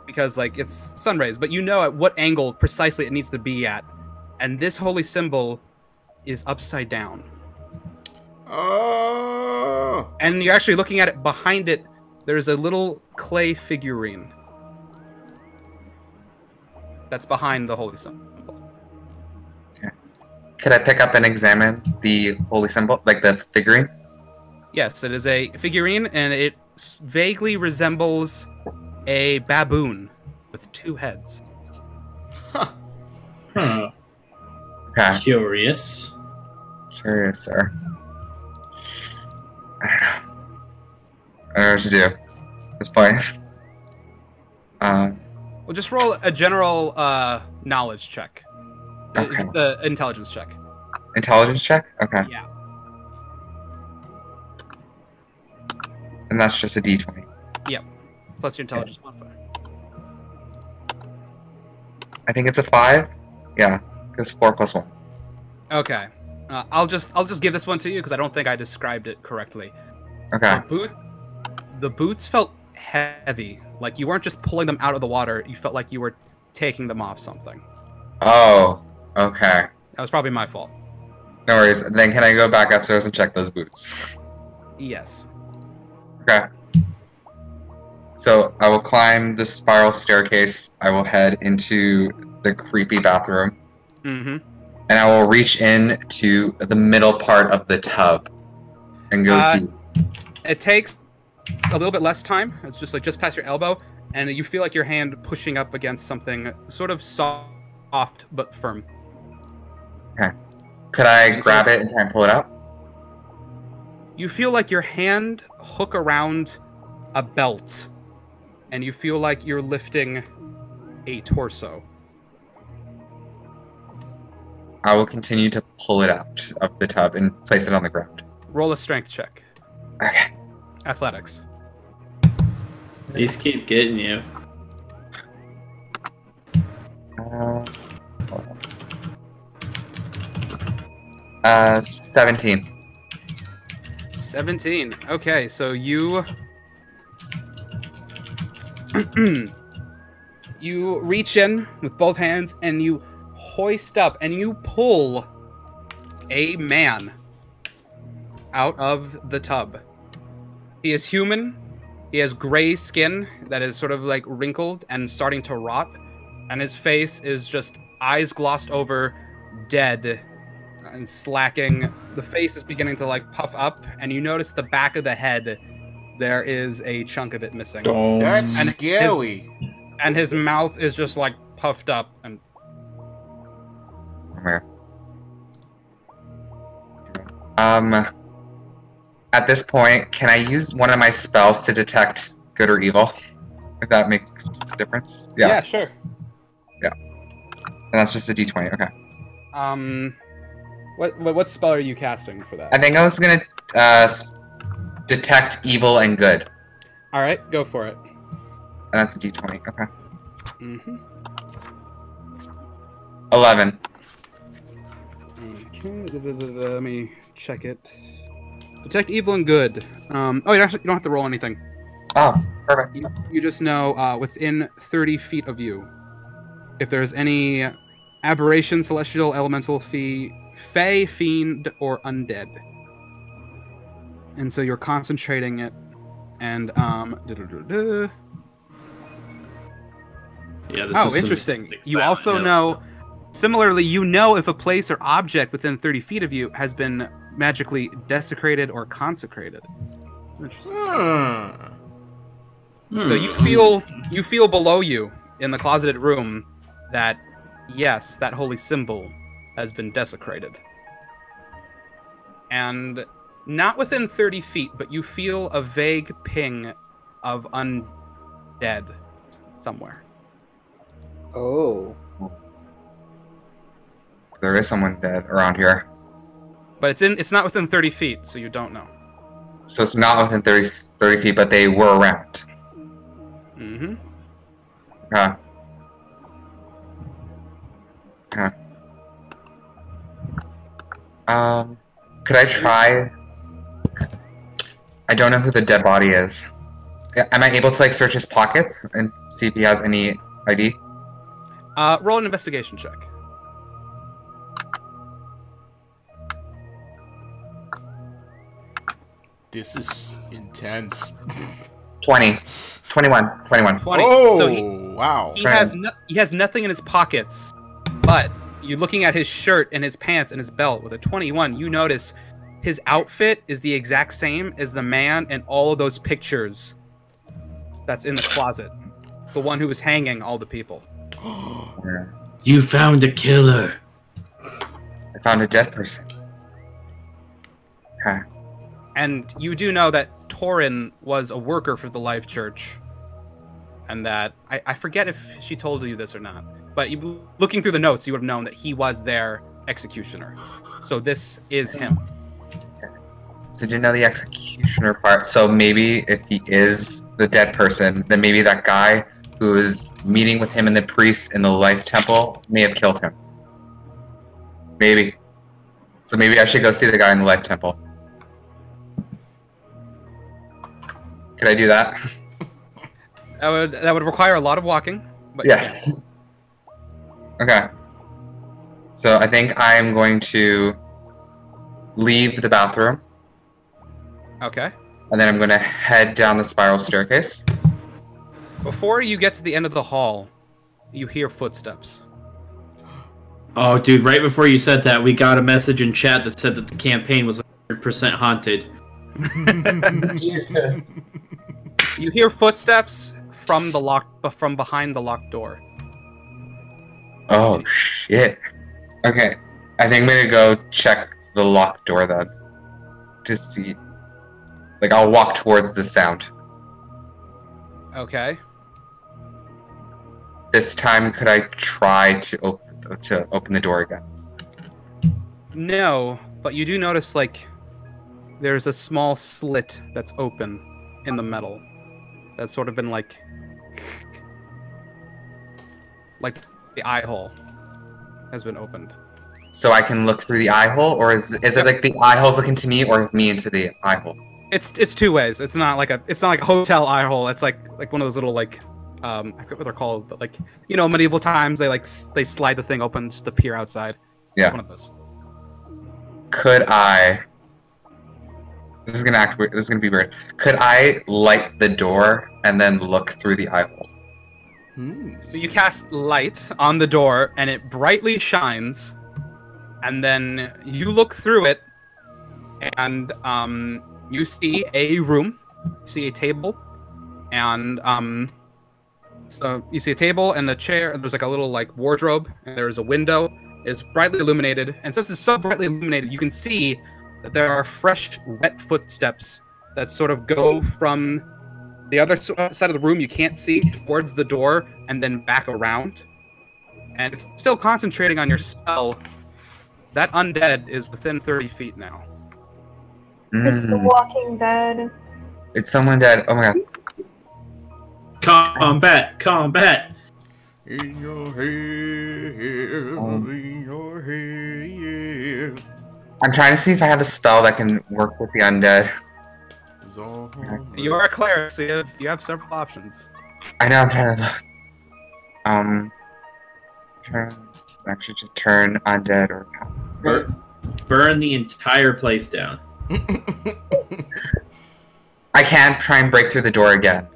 because like it's sun rays, but you know at what angle precisely it needs to be at. And this holy symbol is upside down. Oh. And you're actually looking at it behind it. There's a little clay figurine that's behind the holy symbol. Could I pick up and examine the holy symbol, like the figurine? Yes, it is a figurine, and it vaguely resembles a baboon with 2 heads. Huh. Okay. Curious. Curious, sir. I don't know. I don't know what to do at this point. Well, just roll a general knowledge check. Okay. The intelligence check. Intelligence check? Okay. Yeah. And that's just a d20. Yep. Plus your intelligence modifier. I think it's a 5? Yeah, because 4 plus 1. Okay. I'll just give this one to you because I don't think I described it correctly. Okay. The boots felt heavy. Like you weren't just pulling them out of the water. You felt like you were taking them off something. Oh, okay. That was probably my fault. No worries. Then can I go back upstairs and check those boots? Yes. Okay. So I will climb the spiral staircase. I will head into the creepy bathroom. Mm-hmm. And I will reach in to the middle part of the tub and go deep. It takes a little bit less time. It's just like just past your elbow, and you feel like your hand pushing up against something sort of soft but firm. Okay. Could I grab it and try and pull it out? You feel like your hand hook around a belt, and you feel like you're lifting a torso. I will continue to pull it out of the tub and place it on the ground. Roll a strength check. Okay. Athletics. These keep getting you. 17. 17. Okay, so you you reach in with both hands and you hoist up and you pull a man out of the tub. He is human. He has gray skin that is sort of like wrinkled and starting to rot, and his face is just eyes glossed over, dead and slacking. The face is beginning to like puff up, and you notice the back of the head, there is a chunk of it missing. That's And scary. And his mouth is just like puffed up and Where? At this point, can I use one of my spells to detect good or evil? If that makes a difference? yeah, sure. And that's just a d20, okay. What spell are you casting for that? I think I was gonna detect evil and good. All right, go for it. And that's a d20, okay. Mm-hmm. 11. Okay, let me check it. Detect evil and good. Oh, you don't have to roll anything. Oh, perfect. You just know within 30 feet of you, if there's any aberration, celestial, elemental, fey, fiend, or undead. And so you're concentrating it, and Yeah, this oh, is some interesting. big You sound, also yeah. know, similarly, you know if a place or object within 30 feet of you has been magically desecrated or consecrated. That's interesting. So you feel below you in the closeted room that, yes, that holy symbol has been desecrated. And not within 30 feet, but you feel a vague ping of undead somewhere. Oh. There is someone dead around here. But it's not within 30 feet, so you don't know. So it's not within 30 feet, but they were around. Mm-hmm. Okay. Okay. Could I try? I don't know who the dead body is. Am I able to like search his pockets and see if he has any ID? Roll an investigation check. This is intense. 20. 21. 21. 20. Oh, So wow. he has nothing in his pockets, but you looking at his shirt and his pants and his belt with a 21, you notice his outfit is the exact same as the man in all of those pictures that's in the closet. The one who was hanging all the people. You found a killer. I found a dead person. Okay. And you do know that Torin was a worker for the Life Church. And that, I forget if she told you this or not, but looking through the notes, you would have known that he was their executioner. So this is him. So didn't know the executioner part. So maybe if he is the dead person, then maybe that guy who was meeting with him and the priest in the life temple may have killed him. Maybe. So maybe I should go see the guy in the life temple. Could I do that? That would require a lot of walking. But Yes. Okay. So I think I'm going to leave the bathroom, Okay. and then I'm going to head down the spiral staircase. Before you get to the end of the hall, you hear footsteps. Oh, dude! Right before you said that, we got a message in chat that said that the campaign was 100% haunted. Jesus. You hear footsteps from behind the locked door. Oh, shit. Okay. I think I'm going to go check the locked door then. To see. Like, I'll walk towards the sound. Okay. This time, could I try to open the door again? No, but you do notice, like, there's a small slit that's open in the metal. That's sort of been, like the eye hole has been opened. So I can look through the eye hole, or is it like the eye hole's looking to me, or me into the eye hole? It's two ways. It's not like a hotel eye hole. It's like one of those little like I forget what they're called, but like, you know, medieval times they they slide the thing open just to peer outside. Yeah. It's one of those. Could I? This is gonna act weird. This is gonna be weird. Could I light the door and then look through the eye hole? So you cast light on the door and it brightly shines, and then you look through it and you see a room, you see a table, and so you see a table and a chair, and there's like a little like wardrobe, and there's a window. It's brightly illuminated, and since it's so brightly illuminated, you can see that there are fresh, wet footsteps that sort of go from the other side of the room you can't see towards the door, and then back around. And if you're still concentrating on your spell, that undead is within 30 feet now. It's the Walking Dead. It's someone dead. Oh my god. Combat! Combat! In your head, in your head. I'm trying to see if I have a spell that can work with the undead. You are a cleric, so you have several options. I know, I'm trying to... actually to turn undead or not. Burn the entire place down. I can't try and break through the door again.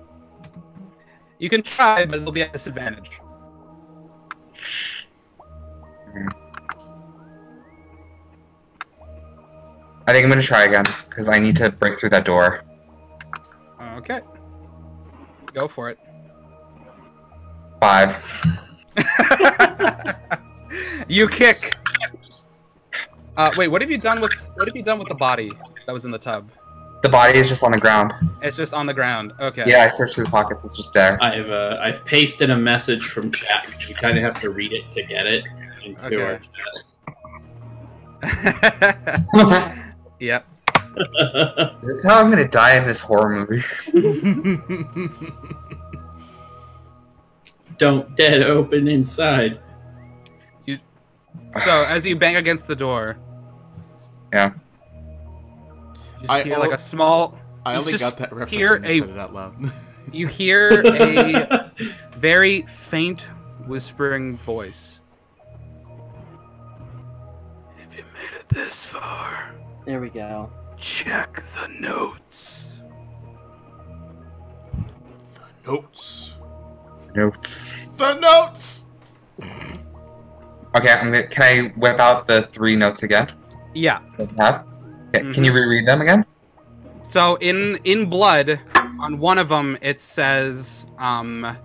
You can try, but it'll be at disadvantage. I think I'm gonna try again, because I need to break through that door. Okay. Go for it. 5. You kick. Wait, what have you done with the body that was in the tub? The body is just on the ground. It's just on the ground. Okay. Yeah, I searched through the pockets, it's just there. I've pasted a message from chat. You kind of have to read it to get it into our chat. Yep. This is how I'm gonna die in this horror movie. Don't dead open inside. So as you bang against the door, Yeah. you just hear like a small. I only just got that reference hear when you said it out loud. You hear a very faint whispering voice. If you made it this far, There we go. check the notes. Notes. Notes. The notes! Okay, can I whip out the 3 notes again? Yeah. That I have? Okay, Can you reread them again? So in blood, on one of them it says, the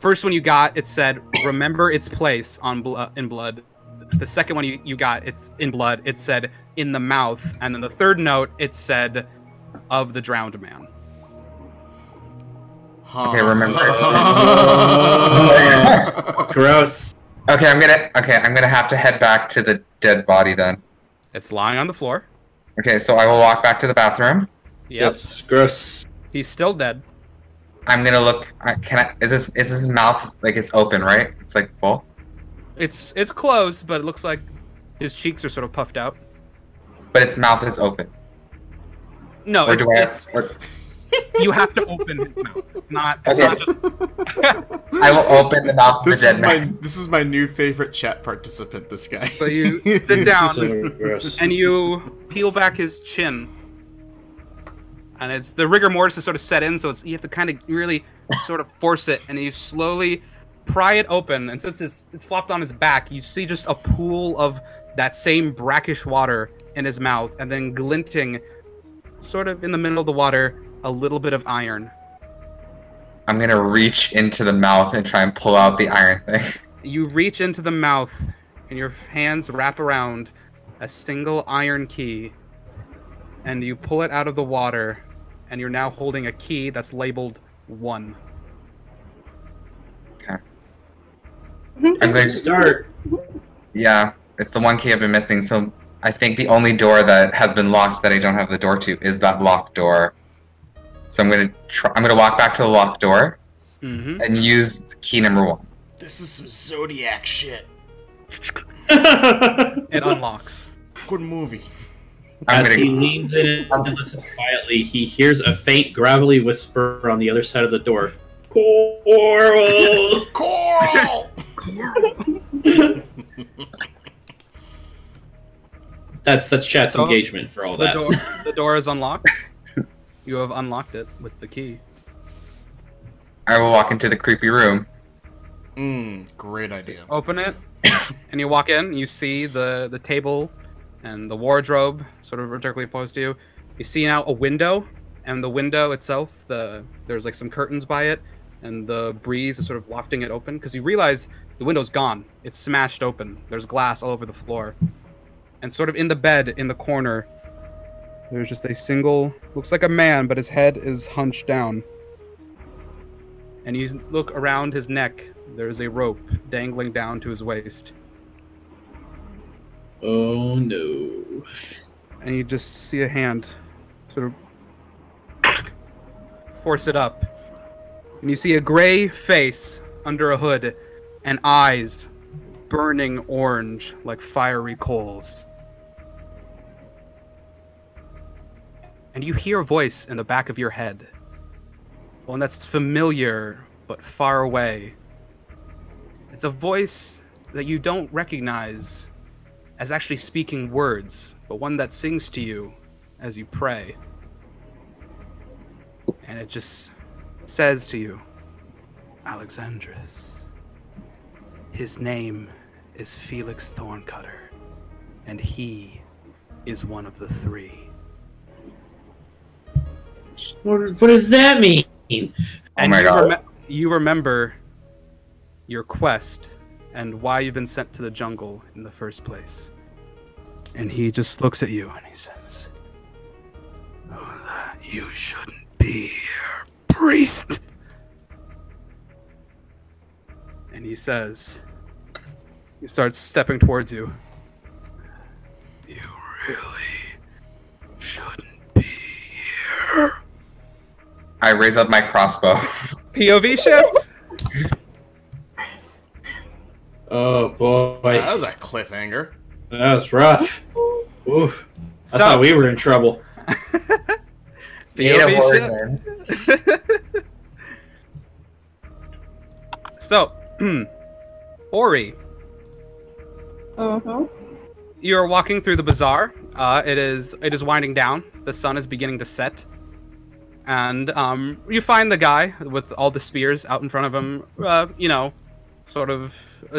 first one you got, it said, remember its place in blood. The second one you got, it's in blood, it said, in the mouth. And then the third note, it said, of the drowned man. Okay, remember. Gross. Okay, I'm gonna have to head back to the dead body then. It's lying on the floor. Okay, so I will walk back to the bathroom. Yep. That's gross. He's still dead. I'm gonna look. Is his mouth like it's open, right? It's like full. It's closed, but it looks like his cheeks are sort of puffed out. But its mouth is open. No, Or do I? You have to open his mouth. It's not just. I will open the mouth of the dead man. This is my new favorite chat participant. This guy. So you sit down So gross. and you peel back his chin, and it's the rigor mortis is sort of set in, so you have to kind of really sort of force it, and you slowly pry it open. And since it's flopped on his back, you see just a pool of that same brackish water in his mouth, and then glinting, sort of in the middle of the water, a little bit of iron. I'm gonna reach into the mouth and try and pull out the iron thing. You reach into the mouth, and your hands wrap around a single iron key, and you pull it out of the water, and you're now holding a key that's labeled 1. Okay. Mhm. I'm going Start. Yeah, it's the one key I've been missing. So I think the only door that has been locked that I don't have the door to is that locked door. So I'm gonna walk back to the locked door Mm-hmm. and use key number 1. This is some Zodiac shit. It unlocks. Good movie. I'm As he gonna leans in and listens quietly, he hears a faint, gravelly whisper on the other side of the door. Coral! Coral. That's chat's So, engagement for all The that. door is unlocked. You have unlocked it with the key. I will walk into the creepy room. Great idea. Open it, and you walk in. You see the table and the wardrobe sort of vertically opposed to you. You see now a window, and the window itself, there's like some curtains by it, and the breeze is sort of wafting it open, because you realize the window's gone. It's smashed open. There's glass all over the floor. And sort of in the bed, in the corner, there's just a single, looks like a man, but his head is hunched down. And you look around his neck, there's a rope dangling down to his waist. Oh no. And you just see a hand sort of force it up. And you see a gray face under a hood and eyes burning orange like fiery coals. And you hear a voice in the back of your head. One that's familiar but far away. It's a voice that you don't recognize as actually speaking words, but one that sings to you as you pray. And it just says to you, Alexandris, his name is Felix Thorncutter, and he is one of the 3. What does that mean? And my God. You remember your quest and why you've been sent to the jungle in the first place. And he just looks at you and he says, "Oh, that you shouldn't be here, priest." And he says, he starts stepping towards you. "You really shouldn't be here." I raise up my crossbow. POV shift. Oh boy. That was a cliffhanger. That was rough. Oof. I So- thought we were in trouble. Beta POV shift. origins. So, Ori, Mm-hmm. you're walking through the bazaar. It is winding down. The sun is beginning to set, and you find the guy with all the spears out in front of him. Sort of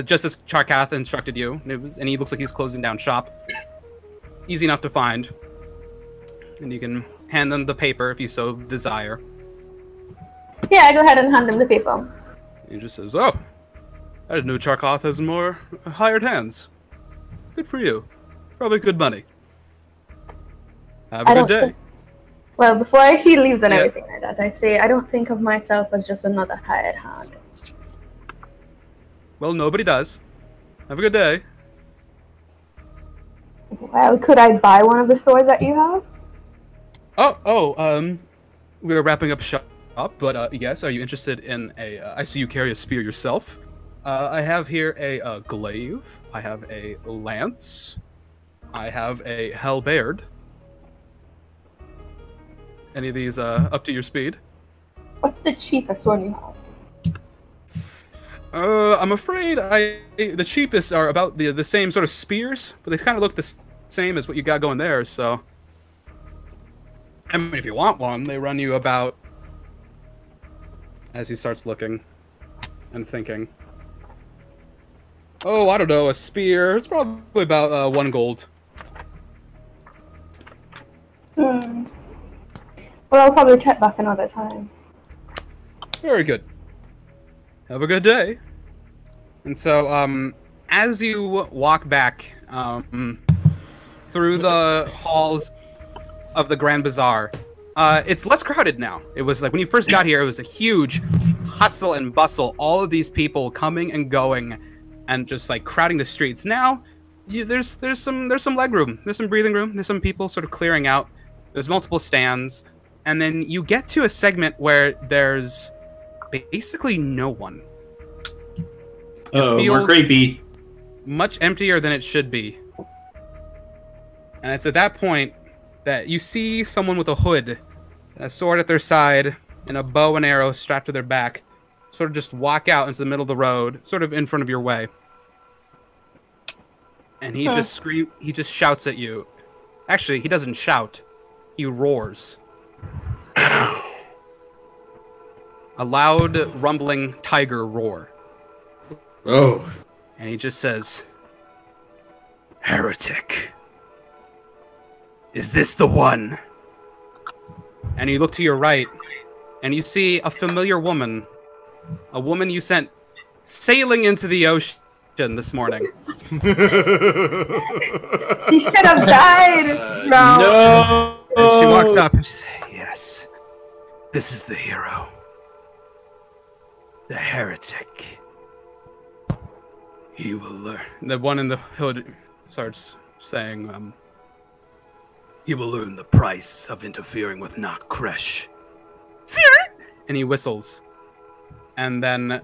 just as Charkath instructed you, and he looks like he's closing down shop. Easy enough to find, and you can hand them the paper if you so desire. Yeah, I go ahead and hand him the paper. He just says, "Oh, I didn't know Charkath has more hired hands. Good for you. Probably good money. Have a I good don't day." Well, before he leaves and Yeah. everything like that, I say I don't think of myself as just another hired hand. Well, nobody does. Have a good day. Well, could I buy one of the swords that you have? We're wrapping up shop, but yes, are you interested in a? I see you carry a spear yourself. I have here a glaive. I have a lance. I have a halberd. Any of these up to your speed? What's the cheapest one you have? I'm afraid the cheapest are about the same sort of spears, but they kind of look the same as what you got going there. So, I mean, if you want one, they run you about. As he starts looking and thinking. Oh, I don't know, a spear. It's probably about 1 gold. Hmm. Well, I'll probably check back another time. Very good. Have a good day. And so, as you walk back through the halls of the Grand Bazaar, it's less crowded now. It was like when you first got here, it was a huge hustle and bustle. All of these people coming and going, and just like crowding the streets. Now, there's some leg room. There's some breathing room. There's some people sort of clearing out. There's multiple stands, and then you get to a segment where there's basically no one. Oh, It more feels creepy. much emptier than it should be. And it's at that point that you see someone with a hood, and a sword at their side, and a bow and arrow strapped to their back, sort of just walk out into the middle of the road, sort of in front of your way. And he he just shouts at you. Actually, he doesn't shout. He roars. A loud, rumbling tiger roar. Oh. And he just says, "Heretic. Is this the one?" And you look to your right, and you see a familiar woman. A woman you sent sailing into the ocean this morning. He should have died. No. No. And she walks up and she says, "Yes, this is the hero. The heretic. He will learn." The one in the hood starts saying, "He will learn the price of interfering with Nakresh. Fear it!" And he whistles. And then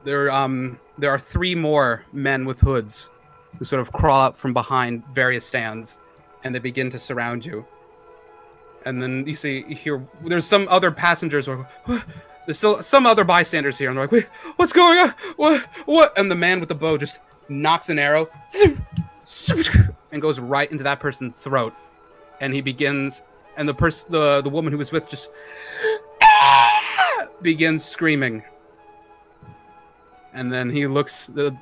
there are 3 more men with hoods who sort of crawl up from behind various stands, and they begin to surround you. And then you hear there's some other passengers or there's still some other bystanders here, and they're like, "Wait, what's going on? What?" And the man with the bow just knocks an arrow and goes right into that person's throat. And he begins, and the woman who was with just begins screaming. And then he looks, the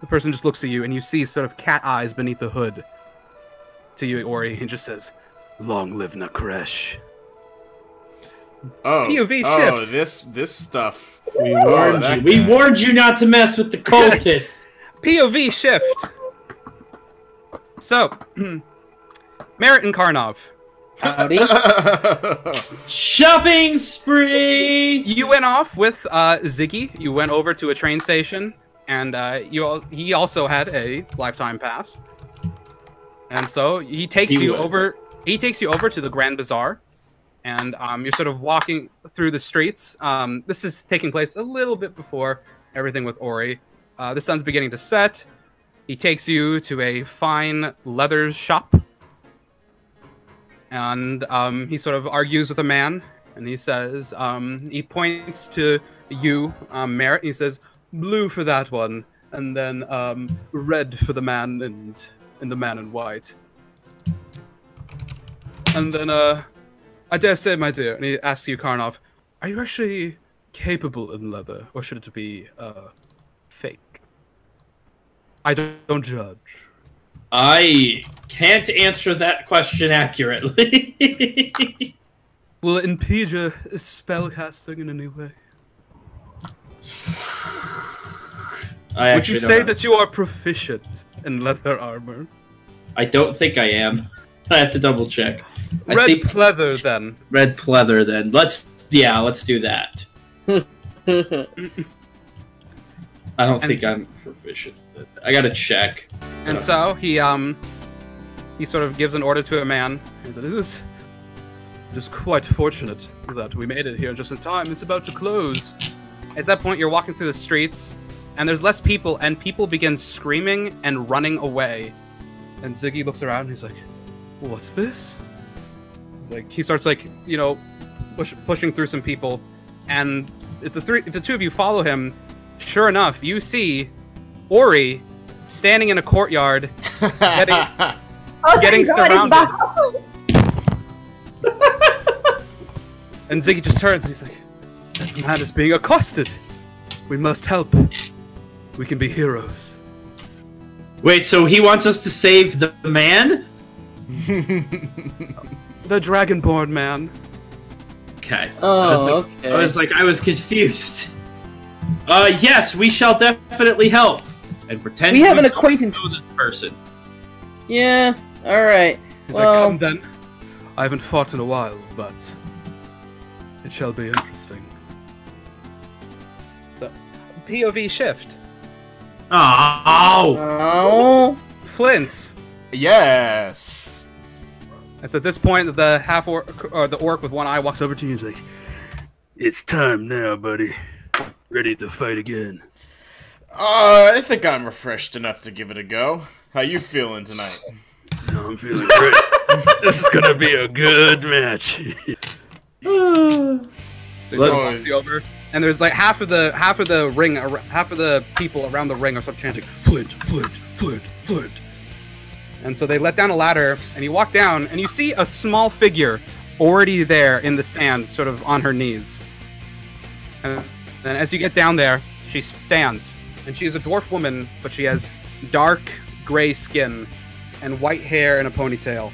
person just looks at you, and you see sort of cat eyes beneath the hood to you, Ori, and just says, "Long live Nakresh." Oh, POV oh, shift. this stuff. We warned that you. We guy. warned you not to mess with the cultists. POV shift. So, Merritt and Karnov. Howdy. Shopping spree. You went off with Ziggy. You went over to a train station, and he also had a lifetime pass. And so he takes you over. He takes you over to the Grand Bazaar, and you're sort of walking through the streets. This is taking place a little bit before everything with Ori. The sun's beginning to set. He takes you to a fine leather shop. And he sort of argues with a man, and he says, he points to you, Merritt, and he says, "Blue for that one, and then red for the man and the man in white." And then, "I dare say, my dear," and he asks you, Karnov, "are you actually capable in leather, or should it be fake? I don't judge." I can't answer that question accurately. Will it impede your spellcasting in any way? Would you say that you are proficient in leather armor? I don't think I am. I have to double check. Red pleather, then. Red pleather, then. Let's do that. I don't think I'm proficient. I gotta check. And so he sort of gives an order to a man. He said, It is quite fortunate that we made it here just in time. It's about to close. At that point, you're walking through the streets, and there's less people, and people begin screaming and running away. And Ziggy looks around, and he's like, "What's this?" He starts pushing through some people, and if the two of you follow him, sure enough, you see Ori standing in a courtyard, getting surrounded. And Ziggy just turns and he's like, "That man is being accosted. We must help. We can be heroes." Wait, so he wants us to save the man? The Dragonborn man. Okay. Okay. I was confused. Yes, we shall definitely help. And pretend we have an acquaintance. Know this person. Yeah. All right. He's like, "Come then. I haven't fought in a while, but it shall be interesting." So, POV shift. Oh. Flint. Yes. And so at this point, the half-orc, or the orc with one eye, walks over to you. He's like, "It's time now, buddy. Ready to fight again." I think I'm refreshed enough to give it a go. How you feeling tonight? No, I'm feeling great. This is gonna be a good match. There's always over, and there's like half of the people around the ring are sort of chanting, "Flint, Flint, Flint, Flint." And so they let down a ladder, and you walk down, and you see a small figure already there in the sand, sort of on her knees. And then as you get down there, she stands, and she is a dwarf woman, but she has dark gray skin and white hair and a ponytail.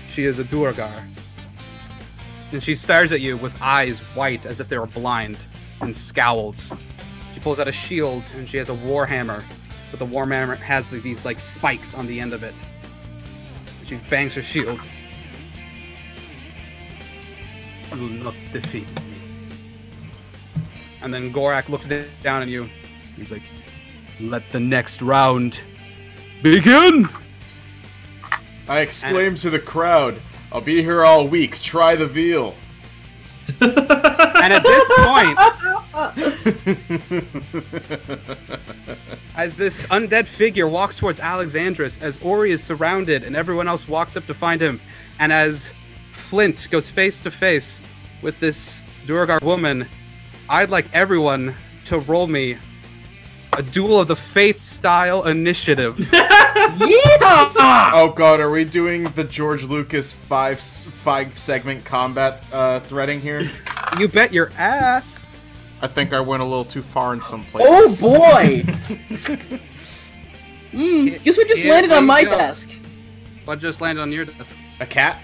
She is a Duergar. And she stares at you with eyes white as if they were blind, and scowls. She pulls out a shield, and she has a warhammer, but the warhammer has these like spikes on the end of it. And she bangs her shield. "You will not defeat me." And then Gorak looks down at you. He's like, "Let the next round begin!" I exclaim to the crowd, "I'll be here all week. Try the veal." And at this point, as this undead figure walks towards Alexandros, as Ori is surrounded and everyone else walks up to find him, and as Flint goes face to face with this Duergar woman, I'd like everyone to roll me a Duel of the Fates style initiative. Yeah! Oh god, are we doing the George Lucas five segment combat threading here? You bet your ass. I think I went a little too far in some Oh places. boy! Guess what just Here landed on we my go. desk? What just landed on your desk? A cat?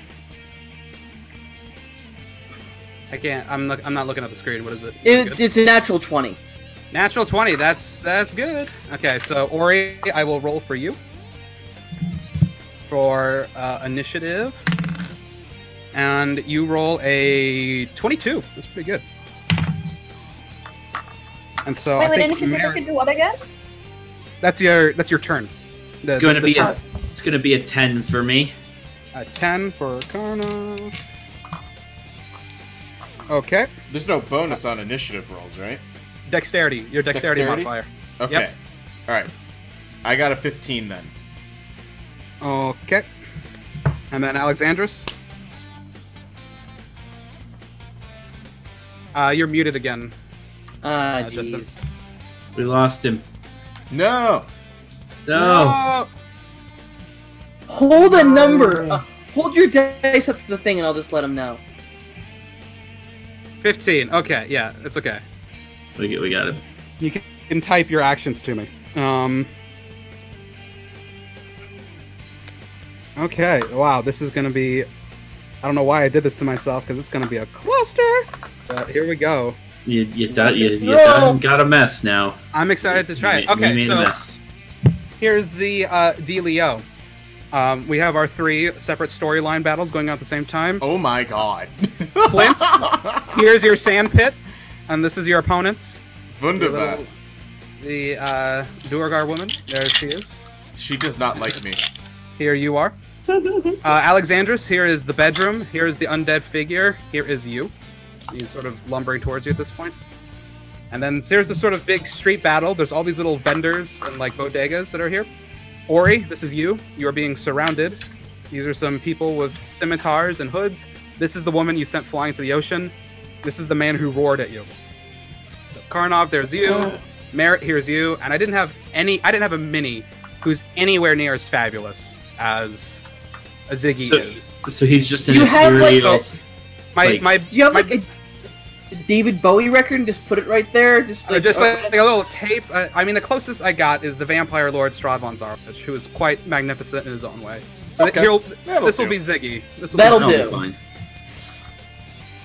I can't. I'm not looking at the screen. What is it? It's a natural 20. Natural 20. That's good. Okay, so Ori, I will roll for you for initiative, and you roll a 22. That's pretty good. And so Wait, I with think initiative, I could do what again? that's your turn. It's gonna be a 10 for me. a 10 for Karna. Okay. There's no bonus on initiative rolls, right? Dexterity. Your dexterity modifier. Okay. Yep. Alright. I got a 15 then. Okay. And then Alexandros. You're muted again. Jeez. Just We lost him. No! No. Hold a number. Hold your dice up to the thing, and I'll just let him know. 15. Okay, yeah, it's okay. We got him. You can type your actions to me. Okay, wow, this is gonna be... I don't know why I did this to myself, because it's gonna be a cluster! But here we go. You done got a mess now. I'm excited to try it. Okay, we made so a mess. here's the dealio. We have our 3 separate storyline battles going on at the same time. Oh my god. Flint, here's your sand pit, and this is your opponent. Wunderbar. The Duergar woman. There she is. She does not like me. Here you are. Alexandros, here is the bedroom. Here is the undead figure. Here is you. He's sort of lumbering towards you at this point. And then here's the sort of big street battle. There's all these little vendors and like bodegas that are here. Ori, this is you. You are being surrounded. These are some people with scimitars and hoods. This is the woman you sent flying to the ocean. This is the man who roared at you. So Karnov, there's you. Merritt, here's you. And I didn't have a mini who's anywhere near as fabulous as a Ziggy is. So he's just Do you have, like, Do you have like a David Bowie record and just put it right there? Just like a little tape. I mean, the closest I got is the Vampire Lord Stradvon Zarvich, who is quite magnificent in his own way. So Okay. this will be Ziggy. That'll That'll do. be fine.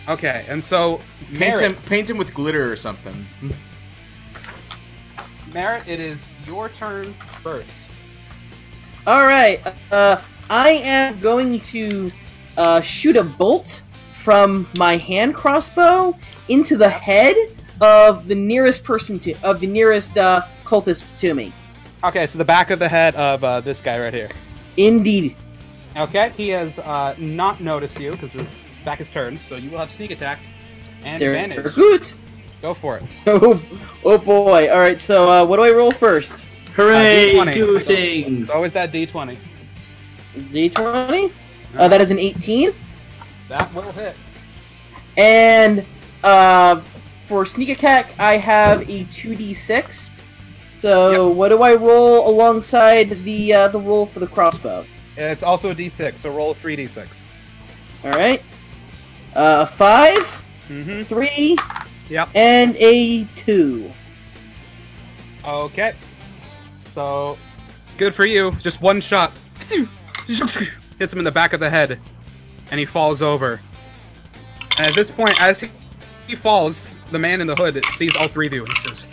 Okay, and so Paint him with glitter or something. Merritt, it is your turn first. All right. I am going to shoot a bolt from my hand crossbow into the head of the nearest cultist to me. Okay, so the back of the head of this guy right here. Indeed. Okay, he has not noticed you because his back is turned, so you will have sneak attack and Very advantage. good. Go for it. Oh boy. All right. So what do I roll first? Hooray! D20. Do So- things. It's always that D20. D20. That is an 18. That will hit. And for sneak attack, I have a 2d6. So what do I roll alongside the roll for the crossbow? It's also a D6, so roll 3D6. All right. 5, Mm-hmm. 3, Yep. and a 2. Okay. So, good for you. Just one shot. Hits him in the back of the head, and he falls over. And at this point, as he falls, the man in the hood sees all 3 of you and says,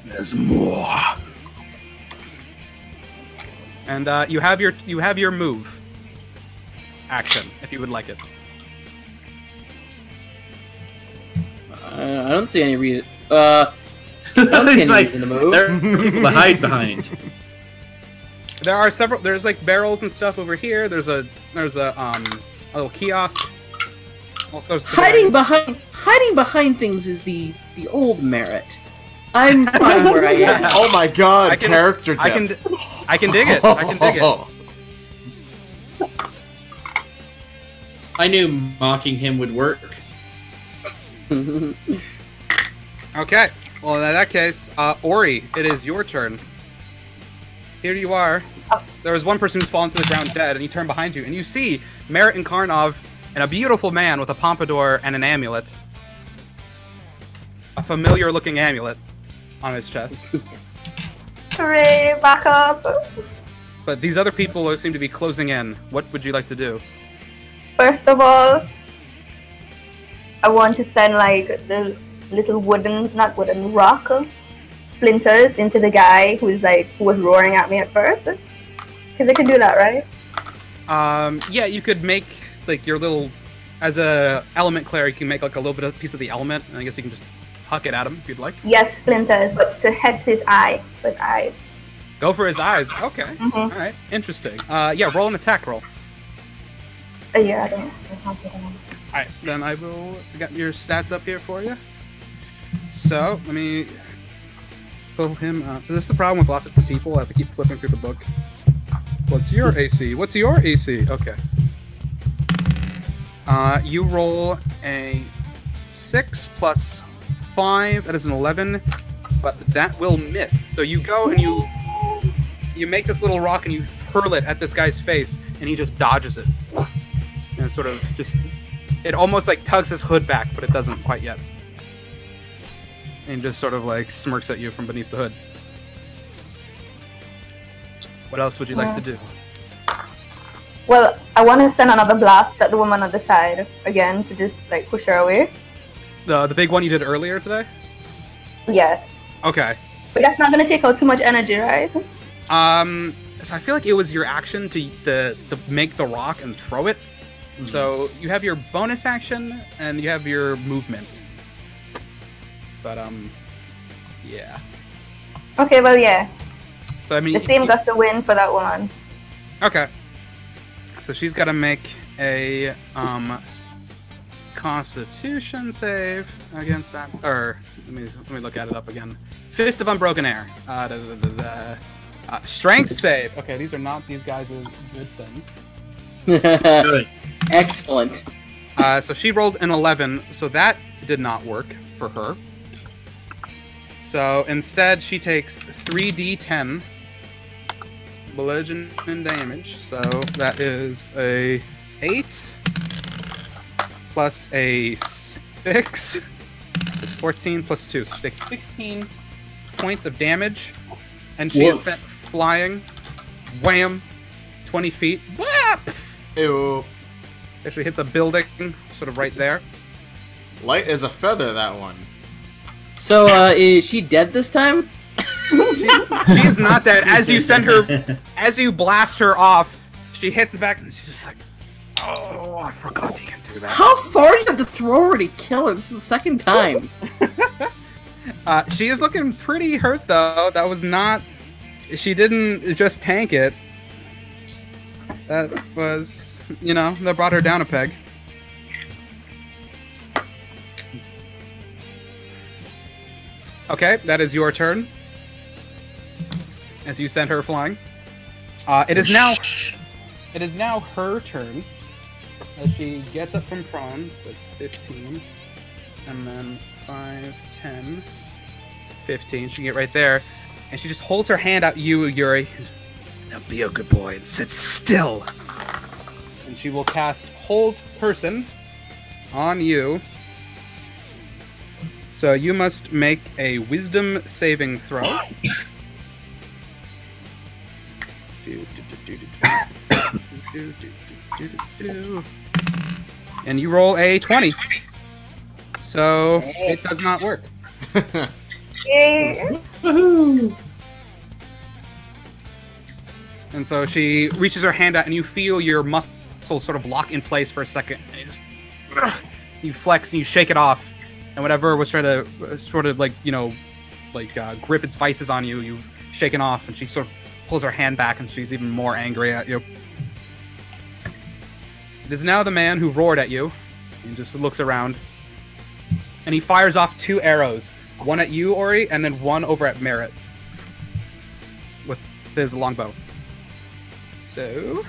There's more. and you have your move action if you would like it. I don't see any reason. I don't see It's any like, reason to move. there are people to hide behind. There are several. There's like barrels and stuff over here. There's a little kiosk. Also, Hiding behind things is the old merit. I'm fine where I am. Oh my god, I can- character depth. I can dig it. I can dig it. I knew mocking him would work. Okay. Well, in that case, Ori, it is your turn. Here you are. There was one person who's fallen to the ground dead, and you turn behind you, and you see Merritt and Karnov and a beautiful man with a pompadour and an amulet. A familiar-looking amulet on his chest. Hooray, back up. But these other people seem to be closing in. What would you like to do? First of all, I want to send like the little not wooden, rock splinters into the guy who was roaring at me at first. Because I can do that, right? Yeah, you could make like your little, as a element cleric, you can make like a little bit of piece of the element, and I guess you can just huck it at him if you'd like. Yes, splinters, but to head to his eye, for his eyes. Go for his eyes. Okay. Mhm. All right. Interesting. Yeah, roll an attack roll. Yeah, I don't have to. Alright, then I will get your stats up here for you. So, let me pull him up. This is the problem with lots of people. I have to keep flipping through the book. What's your AC? What's your AC? Okay. You roll a 6 plus 5. That is an 11. But that will miss. So you go and you make this little rock and you hurl it at this guy's face, and he just dodges it. And sort of just... It almost like tugs his hood back, but it doesn't quite yet. And just sort of like smirks at you from beneath the hood. What else would you like to do? Well, I want to send another blast at the woman on the side again to just like push her away. The big one you did earlier today? Yes. Okay. But that's not going to take out too much energy, right? So I feel like it was your action to make the rock and throw it. So you have your bonus action and you have your movement. But yeah. Okay, well, yeah. So I mean, The same got the win for that one. Okay. So she's got to make a Constitution save against that. Or let me look at it up again. Fist of Unbroken Air. Strength save. Okay, these are not these guys' good things. Good. Excellent. So she rolled an 11, so that did not work for her. So instead, she takes 3d10 bludgeoning damage. So that is a 8 plus a 6. It's 14 plus 2. So she takes 16 points of damage, and she is sent flying. Wham! 20 feet. Whap! Ew. Actually hits a building, sort of right there. Light as a feather, that one. So, is she dead this time? She is not dead. As you send her, as you blast her off, she hits the back, and she's just like, "Oh, I forgot you can do that." How far do you have to throw her to kill her? This is the second time. She is looking pretty hurt, though. That was not... She didn't just tank it. That was, you know, that brought her down a peg. Okay, that is your turn. As you send her flying. It is now her turn. As she gets up from prone, so that's 15. And then 5, 10, 15. She can get right there. And she just holds her hand out at you, Yuri. Now be a good boy and sit still. And she will cast Hold Person on you. So you must make a Wisdom saving throw. And you roll a 20. So it does not work. Yay! And so she reaches her hand out, and you feel your muscles sort of lock in place for a second. And you flex and you shake it off. And whatever was trying to sort of like, you know, like grip its vices on you, you've shaken off, and she sort of pulls her hand back, and she's even more angry at you. It is now the man who roared at you. He just looks around. And he fires off 2 arrows. One at you, Ori, and then one over at Merritt. With his longbow. So...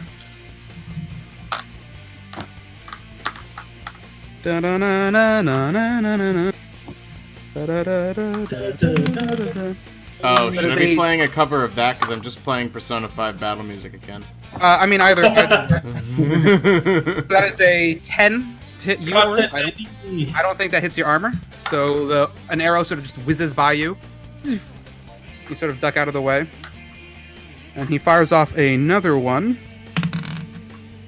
Oh, should I be playing a cover of that? Because I'm just playing Persona 5 battle music again. I mean, either. That is a 10 to hit you. I don't think that hits your armor. So an arrow sort of just whizzes by you. You sort of duck out of the way. And he fires off another one.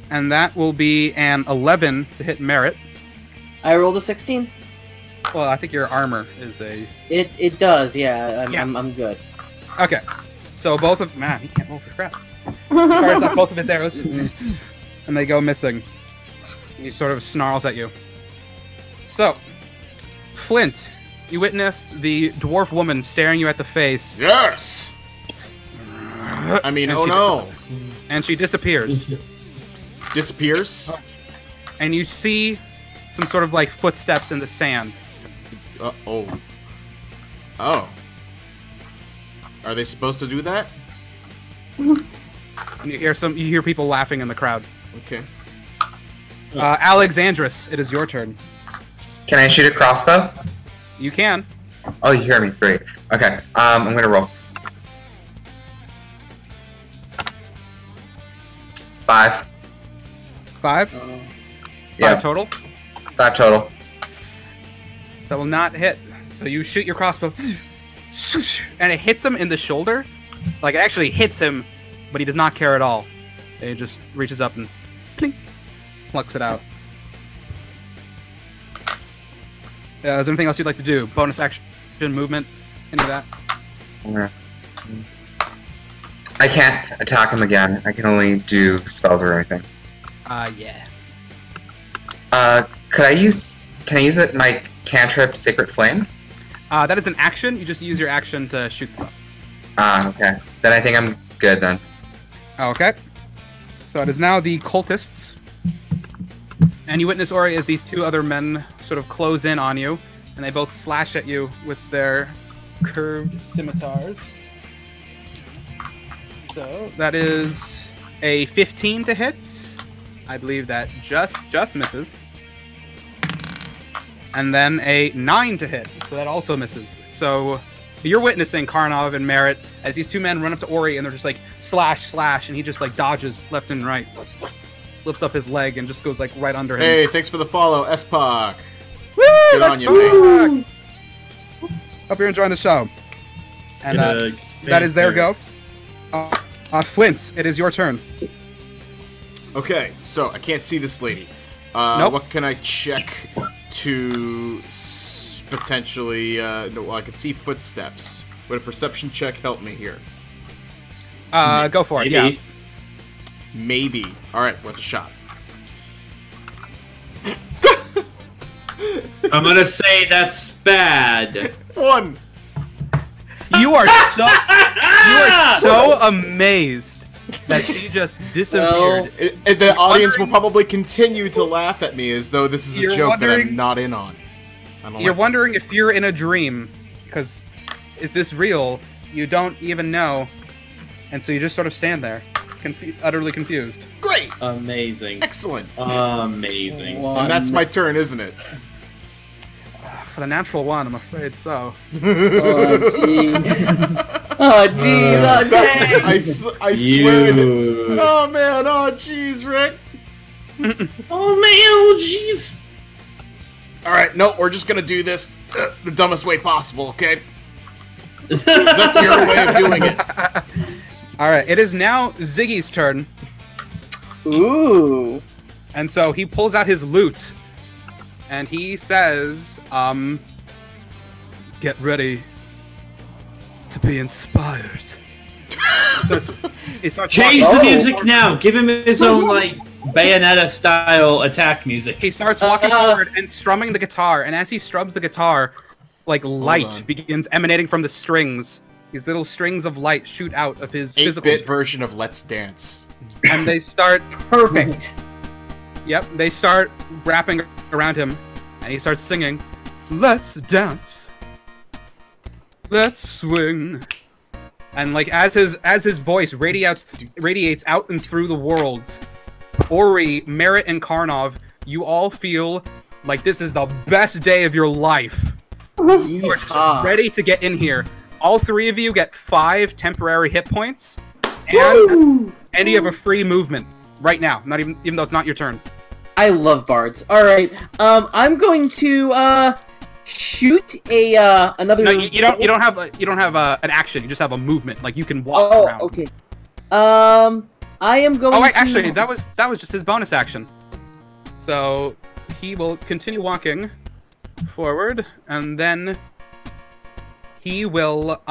And that will be an 11 to hit Merritt. I rolled a 16. Well, I think your armor is a... It does, yeah. Yeah. I'm good. Okay. So both of... Man, he can't roll for crap. He fires off both of his arrows. And they go missing. He sort of snarls at you. So, Flint, you witness the dwarf woman staring you at the face. Yes! I mean, oh no! And she disappears. Disappears? And you see some sort of like footsteps in the sand. Oh. Oh. Are they supposed to do that? And you hear people laughing in the crowd. Okay. Alexandris, it is your turn. Can I shoot a crossbow? You can. Oh, you hear me. Great. Okay. I'm gonna roll. 5. 5? Yeah. 5 total? 5 total. So that will not hit. So you shoot your crossbow, and it hits him in the shoulder. Like, it actually hits him, but he does not care at all. He just reaches up and clink, plucks it out. Is there anything else you'd like to do? Bonus action, movement, any of that? Okay. I can't attack him again. I can only do spells or anything. Yeah. Can I use it my cantrip Sacred Flame? That is an action. You just use your action to shoot them. Okay. Then I think I'm good then. Okay. So it is now the cultists. And you witness, Ori, as these two other men sort of close in on you, and they both slash at you with their curved scimitars. So that is a 15 to hit. I believe that just misses. And then a 9 to hit, so that also misses. So you're witnessing Karnov and Merritt as these two men run up to Ori and they're just like slash, slash, and he just like dodges left and right. Lifts up his leg and just goes like right under him. Hey, thanks for the follow, S-Pac. Woo! Good on you, mate. Hope you're enjoying the show. And that is their go. Flint, it is your turn. Okay, so I can't see this lady. Nope. What can I check to potentially... well, I can see footsteps. Would a perception check help me here? Go for it, yeah. Maybe. Alright, worth a shot. I'm gonna say that's bad. 1! You are so amazed that she just disappeared. And the audience will probably continue to laugh at me as though this is a joke that I'm not in on. You're wondering if you're in a dream, because is this real? You don't even know, and so you just sort of stand there, utterly confused. Great! Amazing. Excellent! Amazing. And that's my turn, isn't it? For the natural one, I'm afraid so. Oh, jeez. Oh, jeez. Oh, dang. I swear. Oh, man. Oh, jeez, Rick. Oh, man. Oh, jeez. Alright, no, we're just gonna do this the dumbest way possible, okay? 'Cause that's your way of doing it. Alright, it is now Ziggy's turn. Ooh. And so he pulls out his lute. And he says, get ready to be inspired. He starts Change walking the music now. Give him his own, like, Bayonetta-style attack music. He starts walking forward and strumming the guitar. And as he strums the guitar, like, light begins emanating from the strings. These little strings of light shoot out of his physical 8-bit version of Let's Dance. And they start... Perfect. Yep, they start wrapping around him, and he starts singing, "Let's dance, let's swing," and like as his voice radiates out and through the world, Ori, Merritt, and Karnov, you all feel like this is the best day of your life. You are just ready to get in here. All three of you get 5 temporary hit points, and you have a free movement right now. Not even though it's not your turn. I love bards. All right, I'm going to shoot another. No, you don't have an action. You just have a movement. Like you can walk around. Oh, okay. I am going. Oh, wait, to... actually, that was just his bonus action. So he will continue walking forward, and then he will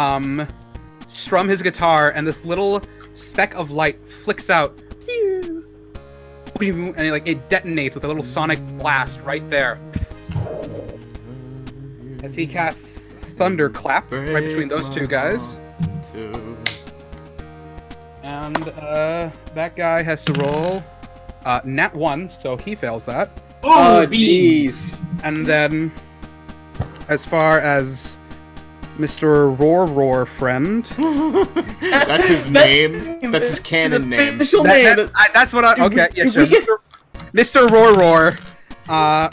strum his guitar, and this little speck of light flicks out. And it detonates with a little sonic blast right there. As he casts Thunderclap right between those two guys. And that guy has to roll nat 1, so he fails that. Oh, jeez. And then, as far as Mr. Roar friend. That's his name. That's his canon name. Official name. That's what I. Okay, yeah, sure. Mr. Roar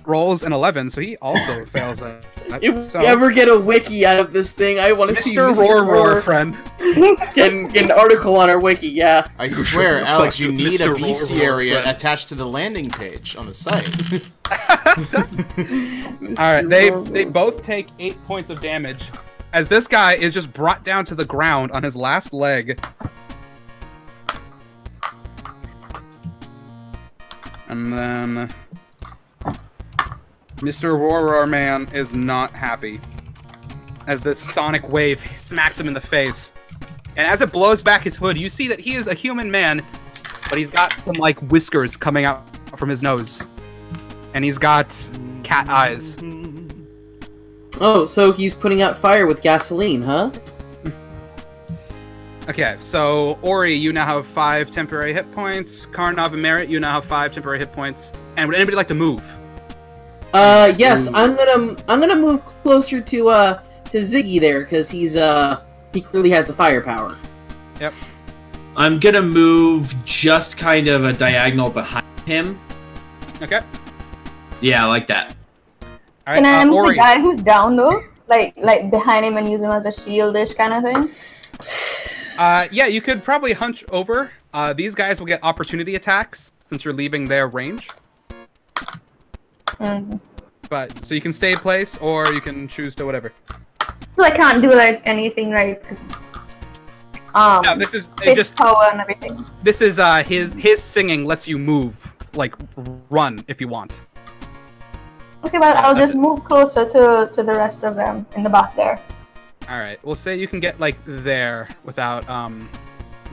rolls an 11, so he also fails that. If we ever get a wiki out of this thing, I want to see Mr. Roar friend. Get an article on our wiki, yeah. I swear, Alex, you need a Mr. bestiary Roar attached to the landing page on the site. Alright, they both take 8 points of damage. As this guy is just brought down to the ground on his last leg. And then Mr. Roar Man is not happy as this sonic wave smacks him in the face. And as it blows back his hood, you see that he is a human man, but he's got some like whiskers coming out from his nose, and he's got cat eyes. Oh, so he's putting out fire with gasoline, huh? Okay, so Ori, you now have 5 temporary hit points. Karnov and Merritt, you now have 5 temporary hit points. And would anybody like to move? Yes, I'm gonna move closer to Ziggy there, because he clearly has the firepower. Yep. I'm gonna move just kind of a diagonal behind him. Okay. Yeah, like that. All right, Can I move Ori. the guy who's down though? Like behind him and use him as a shield-ish kind of thing? Yeah, you could probably hunch over. These guys will get opportunity attacks since you're leaving their range. But so you can stay in place, or you can choose to whatever. So I can't do like anything like No, this is fist power and everything. This is his singing lets you move, like run if you want. Okay, well I'll just move closer to the rest of them in the back there. All right, we'll say you can get like there without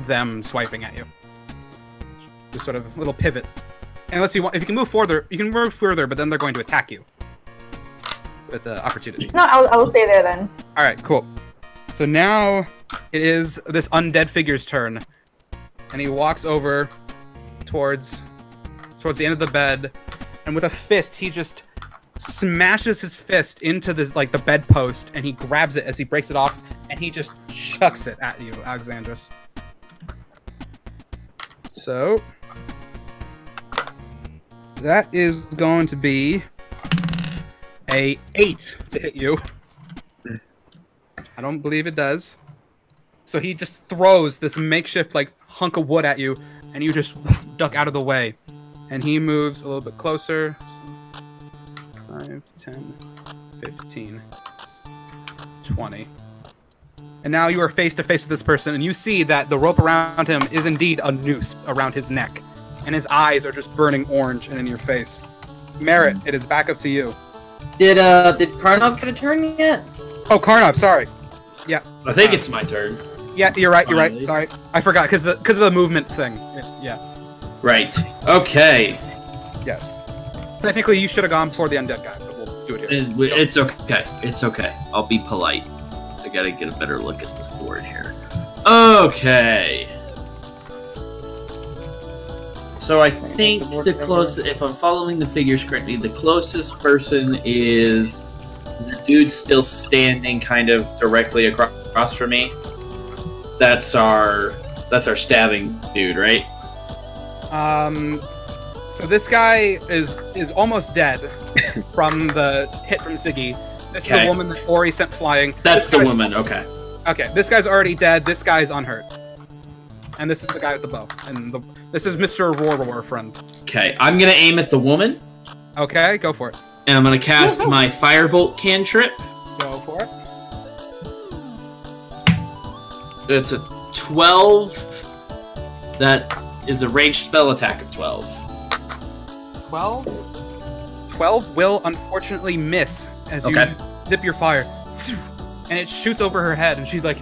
them swiping at you. Just sort of a little pivot. Unless you want, if you can move further, you can move further, but then they're going to attack you with the opportunity. No, I'll stay there then. All right, cool. So now it is this undead figure's turn, and he walks over towards the end of the bed, and with a fist, he just smashes his fist into this like the bedpost, and he grabs it as he breaks it off, and he just chucks it at you, Alexandros. So that is going to be a 8 to hit you. I don't believe it does. So he just throws this makeshift like hunk of wood at you, and you just duck out of the way. And he moves a little bit closer. 5, 10, 15, 20. And now you are face to face with this person, and you see that the rope around him is indeed a noose around his neck. And his eyes are just burning orange and in your face. Merritt, it is back up to you. Did Karnov get a turn yet? Oh, Karnov, sorry. Yeah. I think it's my turn. Yeah, you're right, Finally. Sorry. I forgot, because of the movement thing. Yeah. Right. Okay. Yes. Technically, you should have gone before the undead guy, but we'll do it here. It's okay. It's okay. I'll be polite. I gotta get a better look at this board here. Okay. So I think the closest, if I'm following the figures correctly, the closest person is the dude still standing kind of directly across from me. That's our stabbing dude, right? So this guy is almost dead from the hit from Ziggy. This is the woman that Ori sent flying. That's the woman, okay. Okay, this guy's already dead, this guy's unhurt. And this is the guy with the bow. And this is Mr. Roar, friend. Okay, I'm gonna aim at the woman. Okay, go for it. And I'm gonna cast my Firebolt cantrip. Go for it. So it's a 12. That is a ranged spell attack of 12. 12? 12 will unfortunately miss as you dip your fire. And it shoots over her head, and she like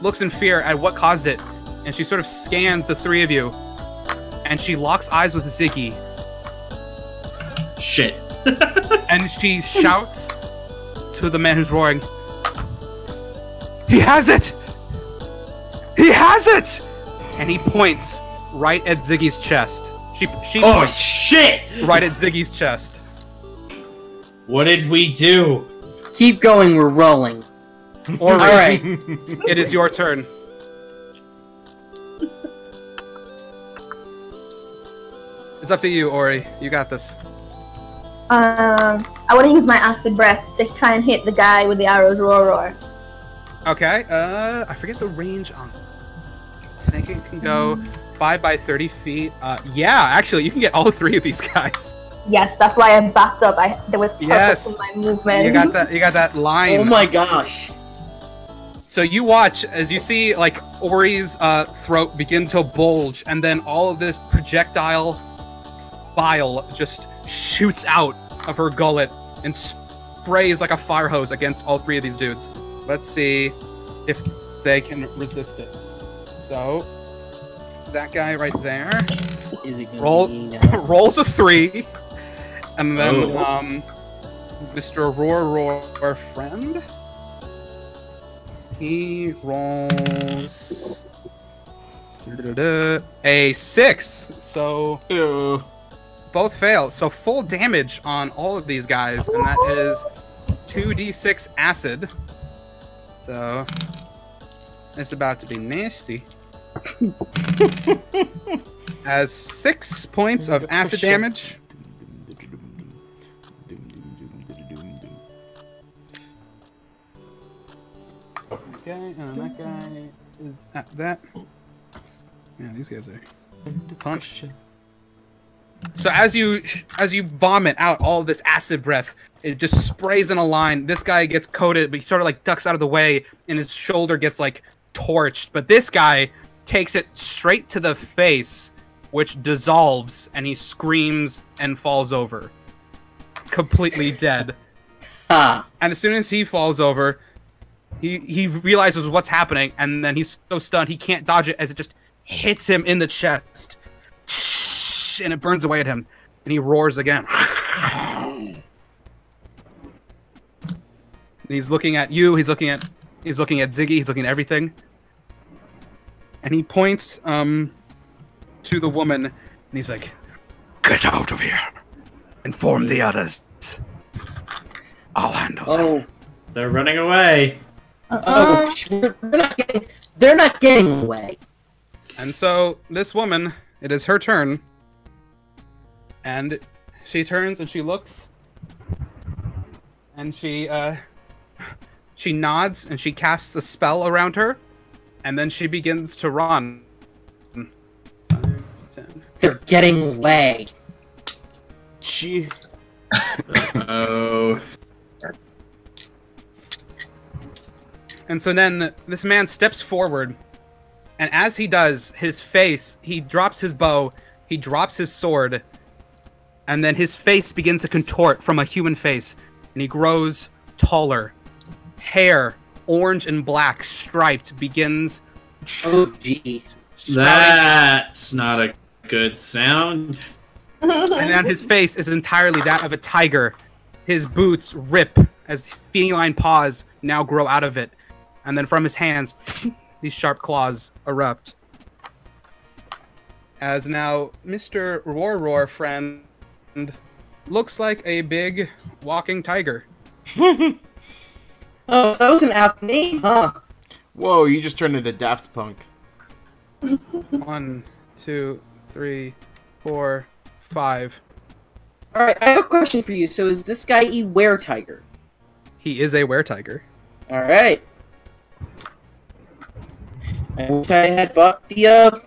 looks in fear at what caused it. And she sort of scans the three of you, and she locks eyes with Ziggy. Shit. And she shouts to the man who's roaring, "He has it! He has it!" And he points right at Ziggy's chest. She points shit! Right at Ziggy's chest. What did we do? Keep going, we're rolling. Alright. It is your turn. It's up to you, Ori. You got this. I want to use my acid breath to try and hit the guy with the arrows. Roar. Okay. I forget the range on. I think it can go 5 by 30 feet. Yeah, actually, you can get all three of these guys. Yes, that's why I backed up. There was purpose in my movement. You got that. You got that line. Oh my gosh. So you watch as you see like Ori's throat begin to bulge, and then all of this projectile bile just shoots out of her gullet and sprays like a fire hose against all three of these dudes. Let's see if they can resist it. So that guy right there Is it gonna be now? rolls a 3, and then Oh. Mr. Roar friend, he rolls a 6. So Ew. both fail. So full damage on all of these guys, and that is 2d6 acid. So it's about to be nasty. Has 6 points of acid damage. Okay, and that guy is at that. Yeah, these guys are punched. So as you vomit out all this acid breath, it just sprays in a line. This guy gets coated, but he sort of like ducks out of the way, and his shoulder gets like torched. But this guy takes it straight to the face, which dissolves, and he screams and falls over, completely dead. Ha! And as soon as he falls over, he realizes what's happening, and then he's so stunned he can't dodge it as it just hits him in the chest, and it burns away at him, and he roars again. And he's looking at you. He's looking at Ziggy. He's looking at everything, and he points to the woman, and he's like, "Get out of here! Inform the others. I'll handle them." Oh, They're running away. oh, they're not getting away. And so this woman, it is her turn, and she turns and she looks, and she nods and she casts a spell around her, and then she begins to run. 5, 10. They're getting away. She. Oh. And so then this man steps forward, and as he does, his face, he drops his bow, he drops his sword, and then his face begins to contort from a human face, and he grows taller. Hair, orange and black, striped, begins Oh, gee. sprouting, That's not a good sound. and then his face is entirely that of a tiger. His boots rip as feline paws now grow out of it, and then from his hands, these sharp claws erupt. As now Mr. Roar friend looks like a big walking tiger. Oh, that was an apt name, huh? Whoa, you just turned into Daft Punk. 1, 2, 3, 4, 5. Alright, I have a question for you. So is this guy a were-tiger? He is a were-tiger. Alright. I wish I had bought the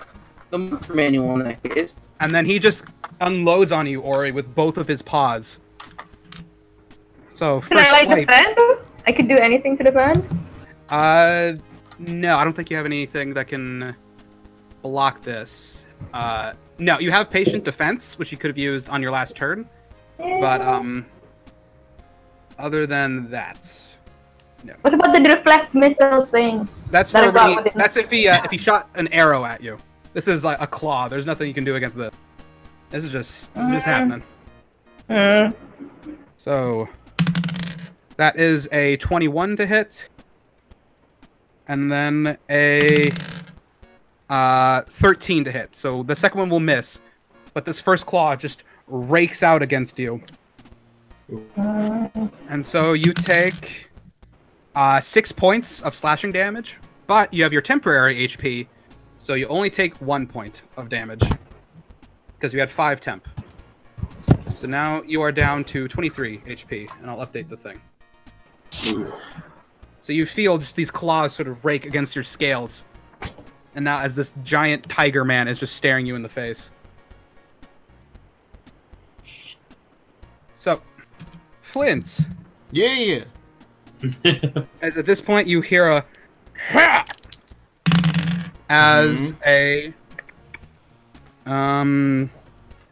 monster manual in that case. And then he just unloads on you, Ori, with both of his paws. So, Can I first like swipe. defend? I could do anything to defend? No, I don't think you have anything that can block this. No, you have patient defense, which you could have used on your last turn. But, other than that, no. What about the deflect missiles thing? That's That I for brought when with he, it. that's if he shot an arrow at you. This is like a claw. There's nothing you can do against this. This is just happening. Hmm. So that is a 21 to hit, and then a 13 to hit. So the second one will miss, but this first claw just rakes out against you, and so you take 6 points of slashing damage. But you have your temporary HP, so you only take 1 point of damage because you had 5 temp. So now you are down to 23 HP, and I'll update the thing. So you feel just these claws sort of rake against your scales. And now as this giant tiger man is just staring you in the face. So, Flint, Yeah. at this point you hear a "Ha!" as a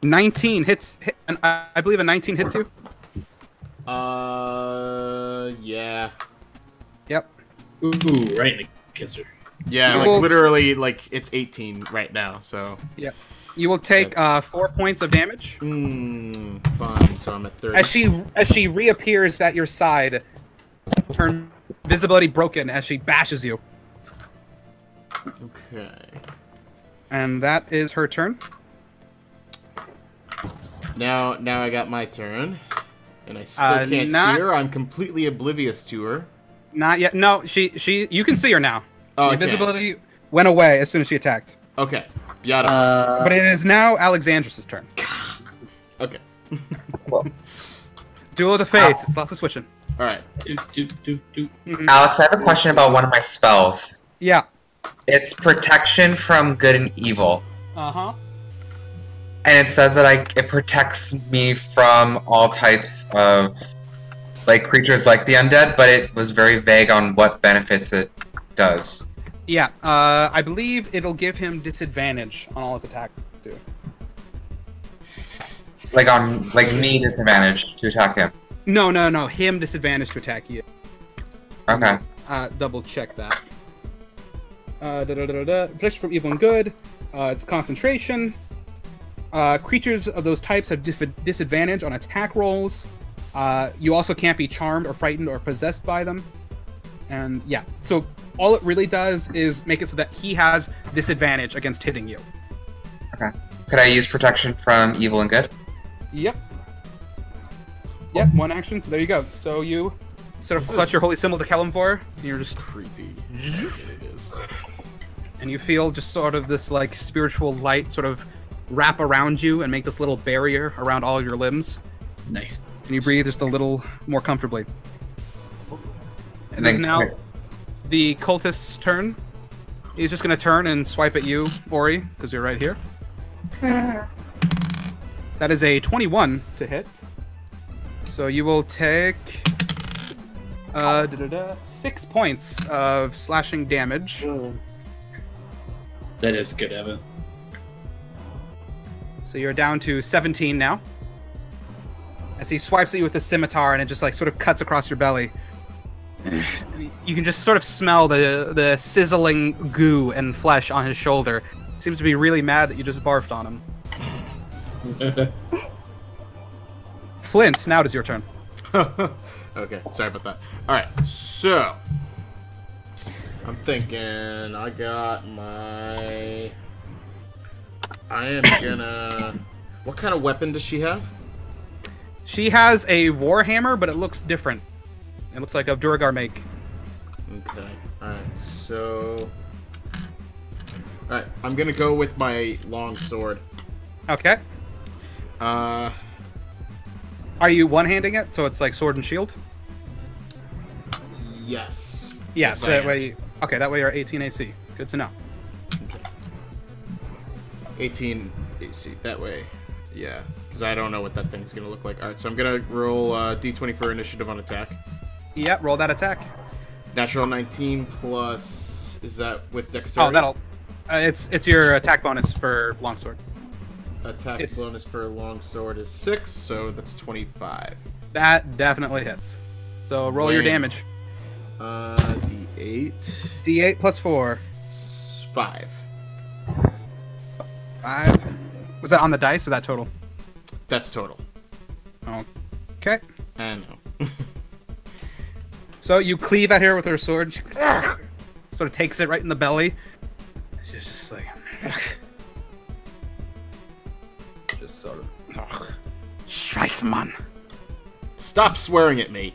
19 hits, and I believe a 19 hits you. Yeah. Yep. Ooh, right in the kisser. Yeah, like literally, like it's 18 right now. So yeah, you will take 4 points of damage. Fine. So I'm at 30. As she reappears at your side, her visibility broken as she bashes you. Okay. And that is her turn. Now I got my turn, and I still can't see her. I'm completely oblivious to her. Not yet. No, you can see her now. Oh, the visibility went away as soon as she attacked. Okay. Beautiful. But it is now Alexandra's turn. Okay. Well. Duel of the Fates. It's lots of switching. All right. Alex, I have a question about one of my spells. Yeah. It's protection from good and evil. Uh-huh. And it says that it protects me from all types of like creatures like the undead, but it was very vague on what benefits it does. Yeah, I believe it'll give him disadvantage on all his attacks too. Like me disadvantage to attack him. No, him disadvantage to attack you. Okay. Double check that. Protection from evil and good. It's concentration. Creatures of those types have disadvantage on attack rolls. You also can't be charmed or frightened or possessed by them. And yeah, so all it really does is make it so that he has disadvantage against hitting you. Okay. Could I use protection from evil and good? Yep. Yep, one action, so there you go. So you sort of clutch your holy symbol to Kalimvor, and you're just creepy. It is. And you feel just sort of this like spiritual light sort of wrap around you and make this little barrier around all your limbs. Nice. And you breathe just a little more comfortably. And it's now the cultist's turn. He's just going to turn and swipe at you, Ori, because you're right here. That is a 21 to hit. So you will take 6 points of slashing damage. That is good, Evan. So you're down to 17 now. As he swipes at you with the scimitar and it just like sort of cuts across your belly. You can just sort of smell the sizzling goo and flesh on his shoulder. Seems to be really mad that you just barfed on him. Flint, now it is your turn. Okay, sorry about that. Alright, so I'm thinking I am gonna... What kind of weapon does she have? She has a warhammer, but it looks different. It looks like a Durgar make. Okay, alright, so... Alright, I'm gonna go with my long sword. Okay. Are you one-handing it, so it's like sword and shield? Yes. Yes, that way... Okay, that way you're 18 AC. Good to know. Okay. 18 AC, that way. Yeah, because I don't know what that thing's gonna look like. Alright, so I'm gonna roll D20 for initiative on attack. Yeah, roll that attack. Natural 19 plus... Is that with dexterity? Oh, that'll... it's your attack bonus for longsword. Attack bonus for longsword is 6, so that's 25. That definitely hits. So roll your damage. D8. D8 plus 4. 5. 5. Was that on the dice or that total? That's total. Okay. I know. So you cleave at her with her sword. She sort of takes it right in the belly. She's just like... just sort of... Scheißmann. Stop swearing at me.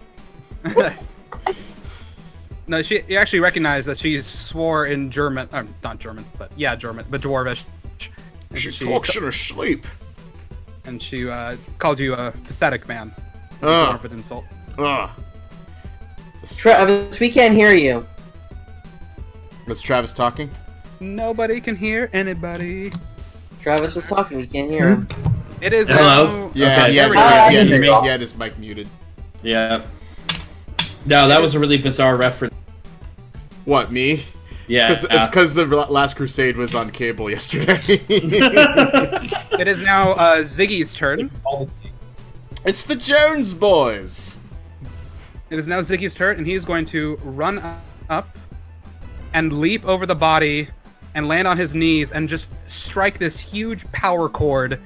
No, you actually recognize that she swore in German. Not German, but yeah, German, but Dwarvish. She talks in her sleep. And she called you a pathetic man. Dwarven insult. Travis, we can't hear you. Was Travis talking? Nobody can hear anybody. Travis was talking, we can't hear him. It is Hello? now... Yeah, Okay. yeah, his mic muted. Yeah. No, that was a really bizarre reference. What, me? Yeah. It's because the Last Crusade was on cable yesterday. It is now Ziggy's turn. It's the Jones boys. It is now Ziggy's turn, and he is going to run up and leap over the body and land on his knees and just strike this huge power chord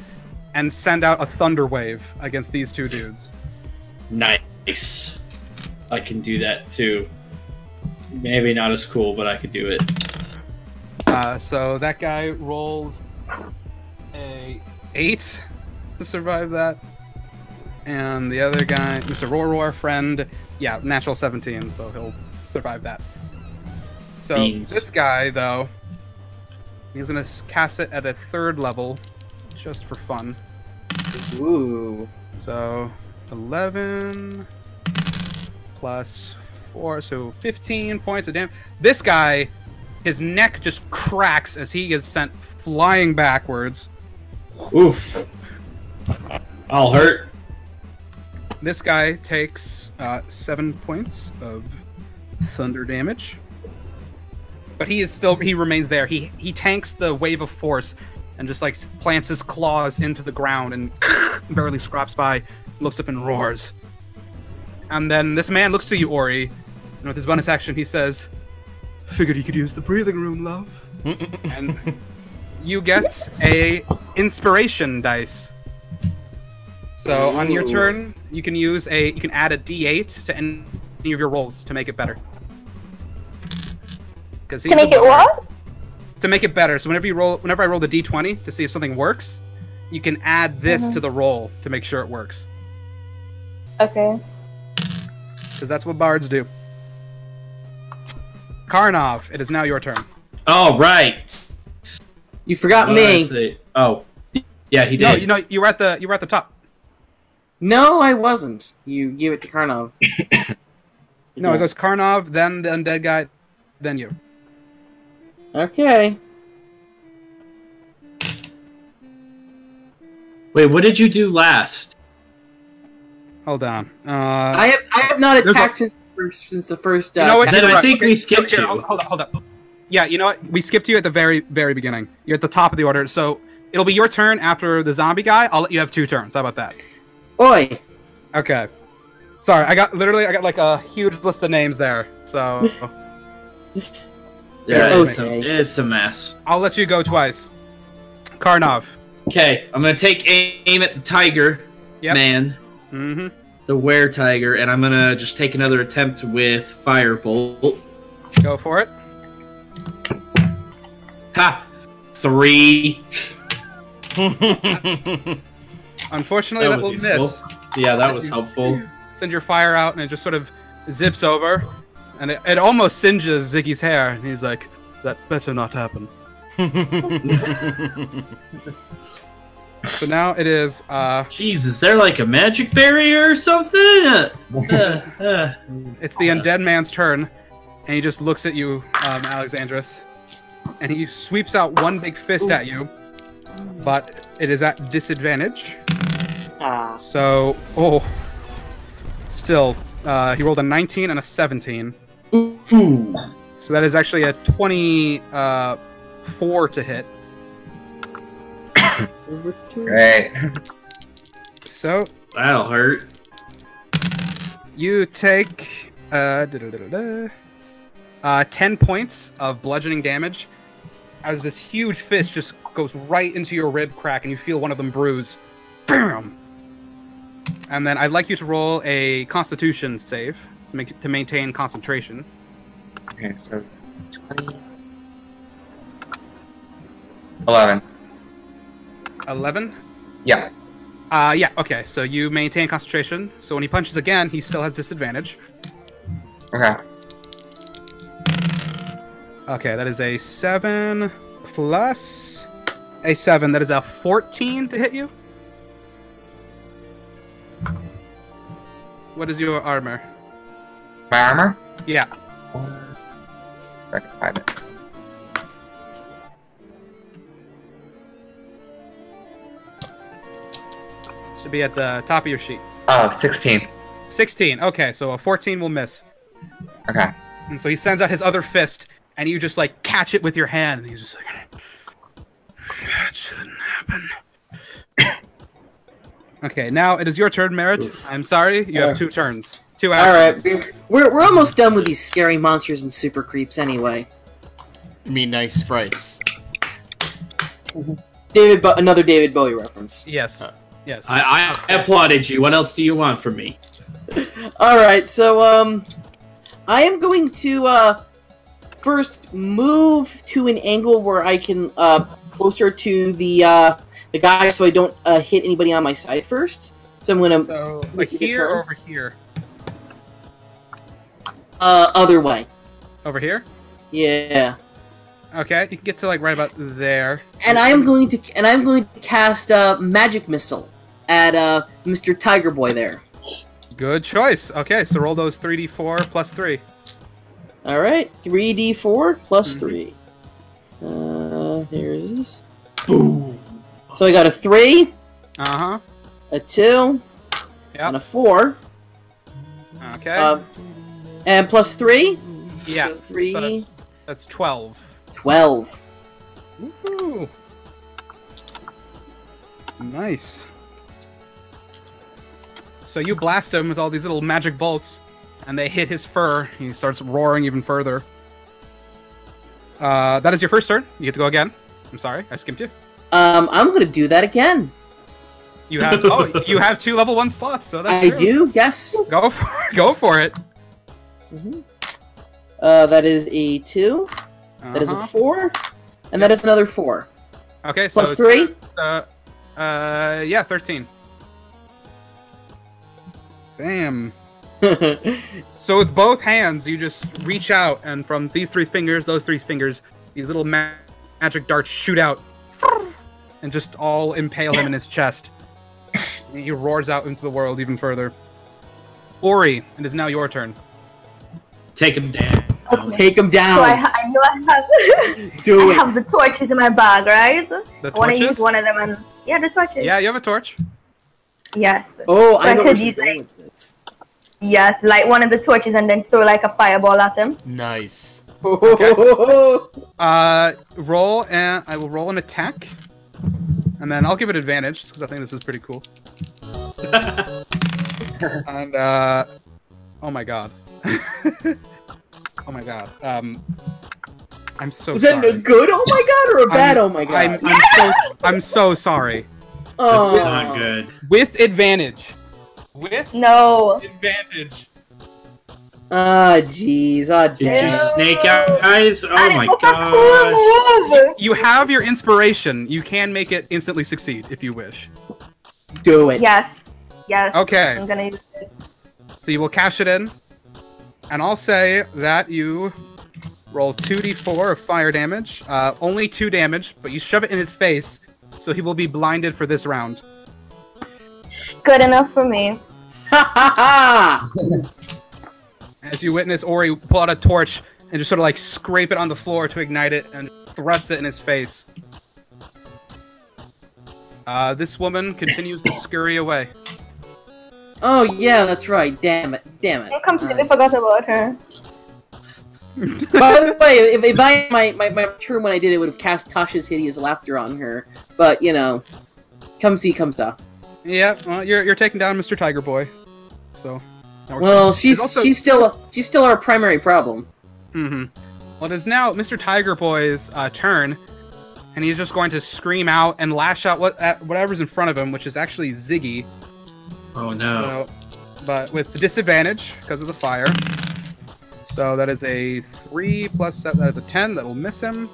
and send out a thunder wave against these two dudes. Nice. I can do that too. Maybe not as cool, but I could do it. So that guy rolls a 8 to survive that. And the other guy, Mr. Roar friend, yeah, natural 17, so he'll survive that. So Beans. this guy, though, he's going to cast it at a 3rd level, just for fun. Ooh. So 11 plus 4, so 15 points of damage. This guy, his neck just cracks as he is sent flying backwards. Oof. I'll hurt. This guy takes 7 points of thunder damage. But he remains there. He tanks the wave of force and just like plants his claws into the ground and barely scraps by, looks up and roars. And then this man looks to you, Ori, and with his bonus action he says, "Figured you could use the breathing room, love." And you get a inspiration dice. So on your turn, you can add a D8 to any of your rolls to make it better. To make it what? To make it better. So whenever I roll the D20 to see if something works, you can add this to the roll to make sure it works. Okay. Because that's what bards do. Karnov, it is now your turn. All right. You forgot What did I me. say? Oh, yeah, he did. No, you were at the top. No, I wasn't. You gave it to Karnov. No, it goes Karnov, then the undead guy, then you. Okay. Wait, what did you do last? Hold on. I have not there's attacked since the first. You know what? Then You're I right. think we skipped Here, you. Hold up. Yeah, you know what? We skipped you at the very, very beginning. You're at the top of the order, so it'll be your turn after the zombie guy. I'll let you have 2 turns. How about that? Oi. Okay. Sorry, I got like a huge list of names there. So Yeah, Okay. it's a mess. I'll let you go twice. Karnov. Okay, I'm gonna take aim at the tiger man, Mm-hmm. the were-tiger, and I'm gonna just take another attempt with firebolt. Go for it. Ha! 3. Unfortunately, that will useful. miss. Yeah, that was helpful. Send your fire out, and it just sort of zips over, and it almost singes Ziggy's hair. And he's like, "That better not happen." So now it is. Jeez, is there like a magic barrier or something? It's the undead man's turn, and he just looks at you, Alexandros, and he sweeps out one big fist at you, but it is at disadvantage. So, still, he rolled a 19 and a 17. Ooh. So that is actually a 24 to hit. Great. So That'll hurt. you take 10 points of bludgeoning damage as this huge fist just goes right into your rib crack, and you feel one of them bruise. Bam! And then I'd like you to roll a Constitution save to maintain concentration. Okay, so 20. 11. 11? Yeah. Yeah, okay, so you maintain concentration. So when he punches again, he still has disadvantage. Okay. Okay, that is a 7 plus a 7. That is a 14 to hit you. What is your armor? My armor? Yeah. If I can find it. Should be at the top of your sheet. Oh, 16. 16. Okay, so a 14 will miss. Okay. And so he sends out his other fist, and you just like catch it with your hand, and he's just like, "That shouldn't happen." Okay, now it is your turn, Merritt. I'm sorry, you have 2 turns. 2 Alright, actions. we're almost done with these scary monsters and super creeps anyway. You mean nice sprites. Another David Bowie reference. Yes. Yes. I applauded you. What else do you want from me? Alright, so, I am going to, first move to an angle where I can, closer to the guy so I don't, hit anybody on my side first. So I'm gonna... So, like here or over here? Other way. Over here? Yeah. Okay, you can get to like right about there. And I'm going to cast a magic missile at Mr. Tiger Boy there. Good choice. Okay, so roll those 3d4 plus 3. All right, 3d4 plus 3. There's this. Boom. So I got a 3. Uh-huh. A 2. Yep. And a 4. Okay. And plus 3. Yeah. So 3. So that's 12. 12. Woohoo! Nice. So you blast him with all these little magic bolts, and they hit his fur. He starts roaring even further. That is your first turn. You get to go again. I'm sorry, I skipped you. I'm gonna do that again. You have you have 2 level 1 slots, so that's I true. do. Yes. Go for it. That is a 2. That is a 4, and that is another 4. Okay, so plus 3. Yeah, 13. Bam. So with both hands, you just reach out, and from these 3 fingers, those 3 fingers, these little magic darts shoot out, and just all impale him in his chest. And he roars out into the world even further. Ori, it is now your turn. Take him down. Take him down. So I know I have. Do I it. have the torches in my bag, right? The I want to torches? use one of them, and yeah, the torches. Yeah, you have a torch. Yes. Oh, So I know where could she's use, going like, with this. yes, light one of the torches and then throw like a fireball at him. Nice. Roll, and I will roll an attack. And then I'll give it advantage, because I think this is pretty cool. And, oh my god. Oh my god. I'm so Was sorry. that a good oh my god or a bad oh my god? I'm so sorry. Oh. That's not good. With advantage. With No. advantage. Ah, jeez. Ah, Did you damn. snake eyes? Oh And my it's such a god. cool move. You have your inspiration. You can make it instantly succeed if you wish. Do it. Yes. Yes. Okay. I'm gonna use it. So you will cash it in. And I'll say that you roll 2d4 of fire damage. Only 2 damage, but you shove it in his face, so he will be blinded for this round. Good enough for me. Ha ha ha! As you witness Ori pull out a torch and just sort of like scrape it on the floor to ignite it and thrust it in his face. This woman continues to scurry away. Oh yeah, that's right. Damn it. Damn it. I completely Alright. forgot about her. By the way, if I my turn when I did it would have cast Tasha's hideous laughter on her, but you know, come see, come saw. Yeah, well, you're taking down Mr. Tiger Boy. So. now we're- Well, also- she's still our primary problem. Mm-hmm. Well, it is now Mr. Tiger Boy's turn, and he's just going to scream out and lash out at whatever's in front of him, which is actually Ziggy. Oh no. So, but with disadvantage because of the fire. So that is a 3 plus 7. That is a 10. That will miss him.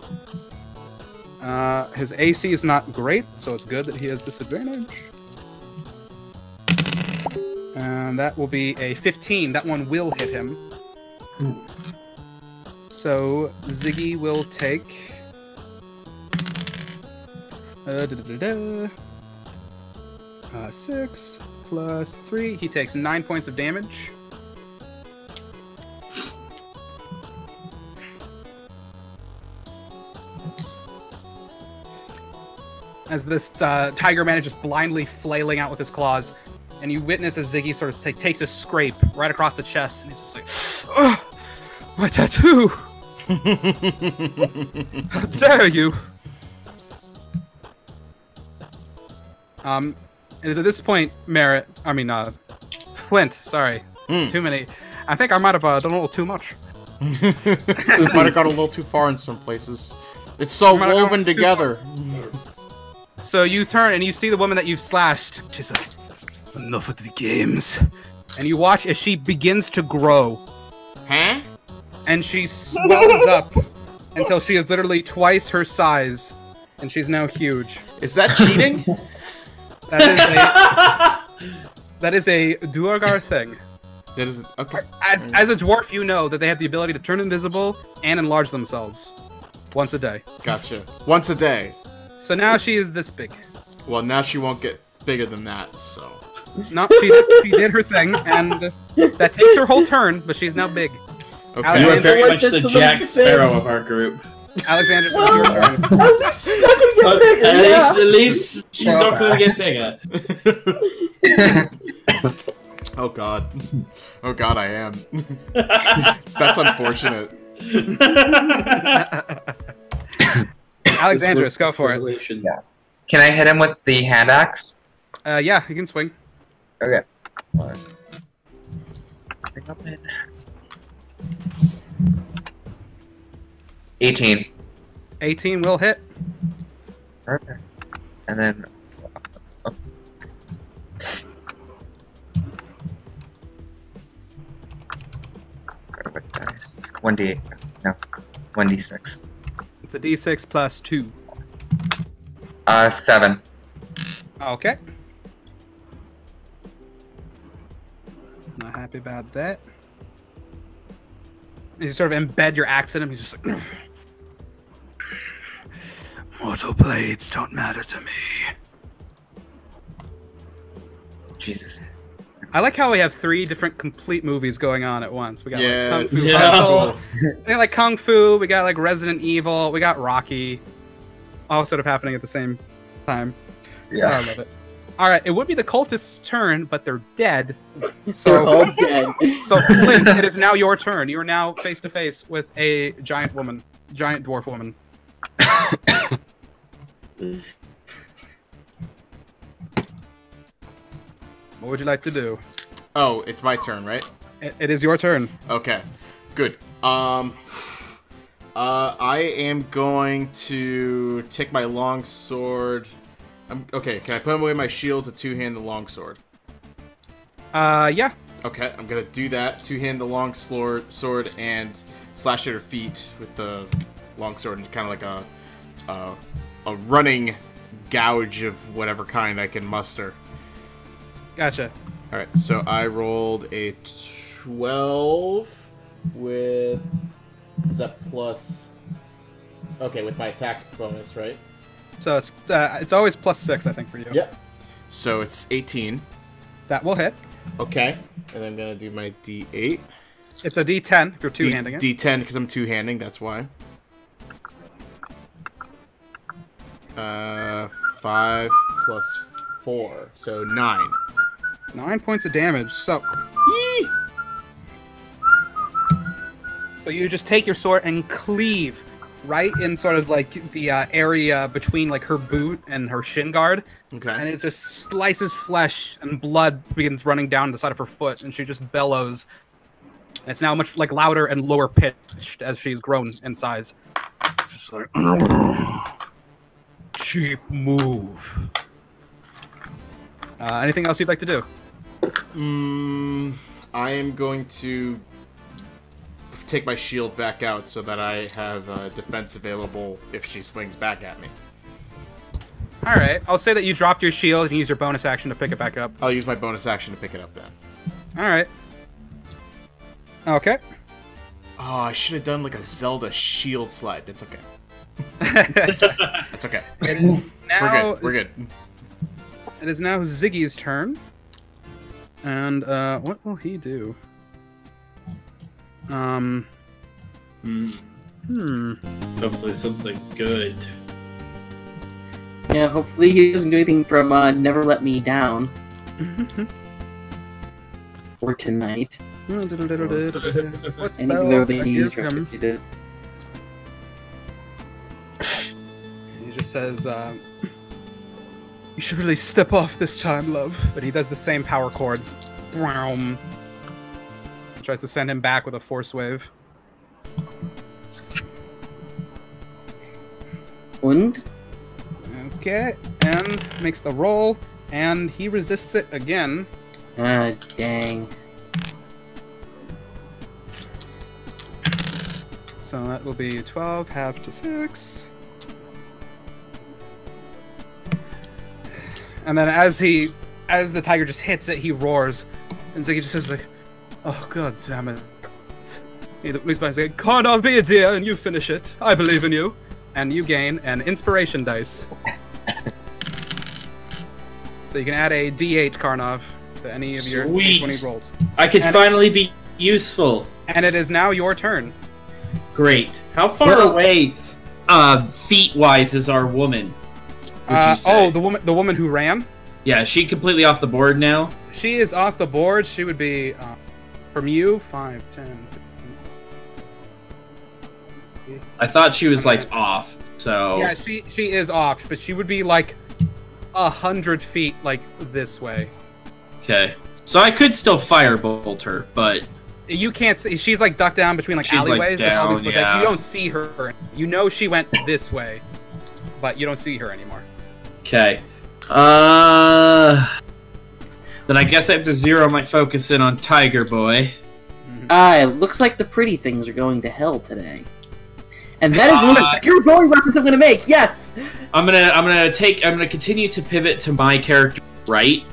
His AC is not great, so it's good that he has disadvantage. And that will be a 15. That one will hit him. So Ziggy will take 6 plus 3. He takes 9 points of damage. As this tiger man is just blindly flailing out with his claws, and you witness as Ziggy sort of takes a scrape right across the chest, and he's just like, "Oh, my tattoo! How dare you!" It is at this point, Flint, sorry. Too many. I think I might have done a little too much. Might have gone a little too far in some places. It's so woven together. So you turn and you see the woman that you've slashed. She's like, enough of the games. And you watch as she begins to grow. Huh? And she swells up until she is literally twice her size. And she's now huge. Is that cheating? That is a Duergar thing. That is okay. As a dwarf, you know that they have the ability to turn invisible and enlarge themselves once a day. Gotcha. Once a day. So now she is this big. Well, now she won't get bigger than that. So. No, she did her thing, and that takes her whole turn. But she's now big. Okay. You are very much the Jack Sparrow of our group. Alexander, it's your turn. At least she's not gonna get bigger. At least she's not gonna get bigger. Oh god. Oh god, I am. That's unfortunate. Alexandra, go for it. Yeah. Can I hit him with the hand axe? Yeah, you can swing. Okay. Stick up it. 18. 18 will hit. Okay. And then... Sorry, what dice? 1d8. No. 1d6. It's a d6 plus 2. 7. Okay. Not happy about that. You sort of embed your axe in him. He's just like... Mortal blades don't matter to me. Jesus. I like how we have 3 different complete movies going on at once. We got like Kung Fu Hustle, we got like Kung Fu, we got like Resident Evil, we got Rocky, all sort of happening at the same time. Yeah. I love it. All right, it would be the cultist's turn, but they're dead. So they're all dead. So Flint, it is now your turn. You are now face to face with a giant dwarf woman. What would you like to do? Oh, it's my turn, right? It is your turn. Okay, good. I am going to take my long sword. Okay, can I put away my shield to two-hand the long sword? Yeah. Okay, I'm gonna do that. Two-hand the long sword and slash at her feet with the long sword, and kind of like a running gouge of whatever kind I can muster. Gotcha. All right, so I rolled a 12 with... Is that plus... Okay, with my attack bonus, right? So it's always +6, I think, for you. Yep. So it's 18. That will hit. Okay. And I'm going to do my D8. It's a D10 if you're two-handing it. D10 because I'm two-handing, that's why. 5 plus 4, so 9. 9 points of damage, so... Yee! So you just take your sword and cleave right in sort of like the area between like her boot and her shin guard. Okay. And it just slices flesh and blood begins running down the side of her foot and she just bellows. And it's now much like louder and lower pitched as she's grown in size. Just like, cheap move. Anything else you'd like to do? I am going to take my shield back out so that I have defense available if she swings back at me. Alright, I'll say that you dropped your shield and use your bonus action to pick it back up. I'll use my bonus action to pick it up then. Alright. Okay. Oh, I should have done like a Zelda shield slide. It's okay. It's okay. It is now, We're good. It is now Ziggy's turn. And what will he do? Hopefully something good. Yeah, hopefully he doesn't do anything from Never Let Me Down. Or Tonight. What Anything spells that I he's give him? represented. He just says, you should really step off this time, love. But he does the same power chord. Tries to send him back with a force wave. Und? Okay, and makes the roll, and he resists it again. Ah, dang. So that will be 12, half to 6. And then as the tiger just hits it, he roars. And so he just says like, "Oh god damn it." He looks back and says, "Karnov, be a dear, and you finish it. I believe in you." And you gain an inspiration dice. So you can add a D8, Karnov, to any of your Sweet. D20 rolls. I could finally be useful. And it is now your turn. Great. How far away, feet-wise, is our woman? The woman who ran? Yeah, is she completely off the board now? She is off the board. She would be, from you, 5, 10, 15. I thought she was, like, off, so... Yeah, she is off, but she would be, like, 100 feet, like, this way. Okay. So I could still firebolt her, but... You can't see. She's, like, ducked down between, like, She's, like, alleyways. There's all these down, bushes. yeah. You don't see her. You know she went this way, but you don't see her anymore. Okay. Then I guess I have to zero my focus in on Tiger Boy. It looks like the pretty things are going to hell today. And that is the most obscure going reference I'm gonna make, yes! I'm gonna continue to pivot to my character right.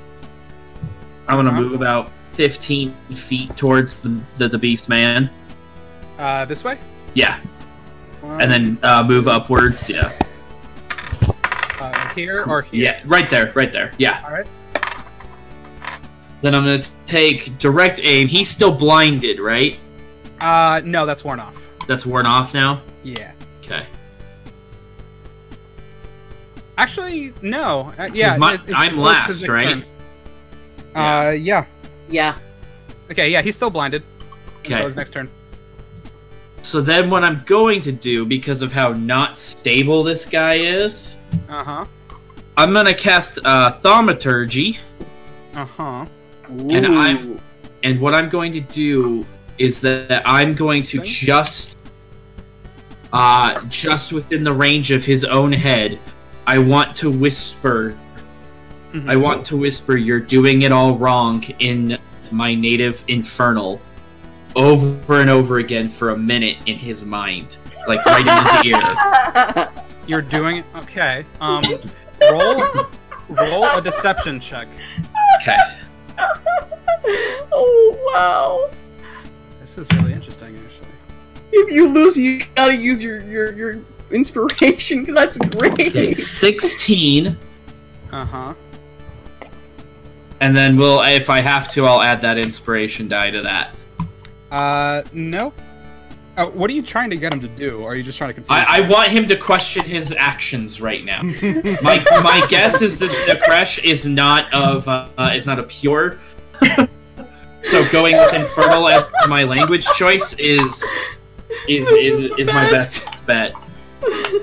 I'm gonna move about 15 feet towards the beast man. This way? Yeah. And then move upwards, yeah. Here or here? Yeah, right there, yeah. Alright. Then I'm gonna take direct aim. He's still blinded, right? No, that's worn off. That's worn off now? Yeah. Okay. Actually, no. Yeah, I'm close to last, his next right? turn. Yeah. Yeah. Okay, yeah, he's still blinded. Okay. Until his next turn. So then what I'm going to do, because of how not stable this guy is, Uh-huh. I'm gonna cast Thaumaturgy. Uh-huh. And what I'm going to do is that I'm going to just within the range of his own head, I want to whisper. I want to whisper, "You're doing it all wrong," in my native Infernal, over and over again for a minute in his mind, like right in his ear. You're doing it? Okay. Roll a deception check. Okay. Oh, wow. This is really interesting, actually. If you lose, you gotta use your inspiration, because that's great. Okay, 16. Uh-huh. And then if I have to, I'll add that inspiration die to that. No. What are you trying to get him to do? Or are you just trying to confuse I him? want him to question his actions right now. my guess is this Nefresh is not a pure. So going with Infernal as my language choice is my best bet.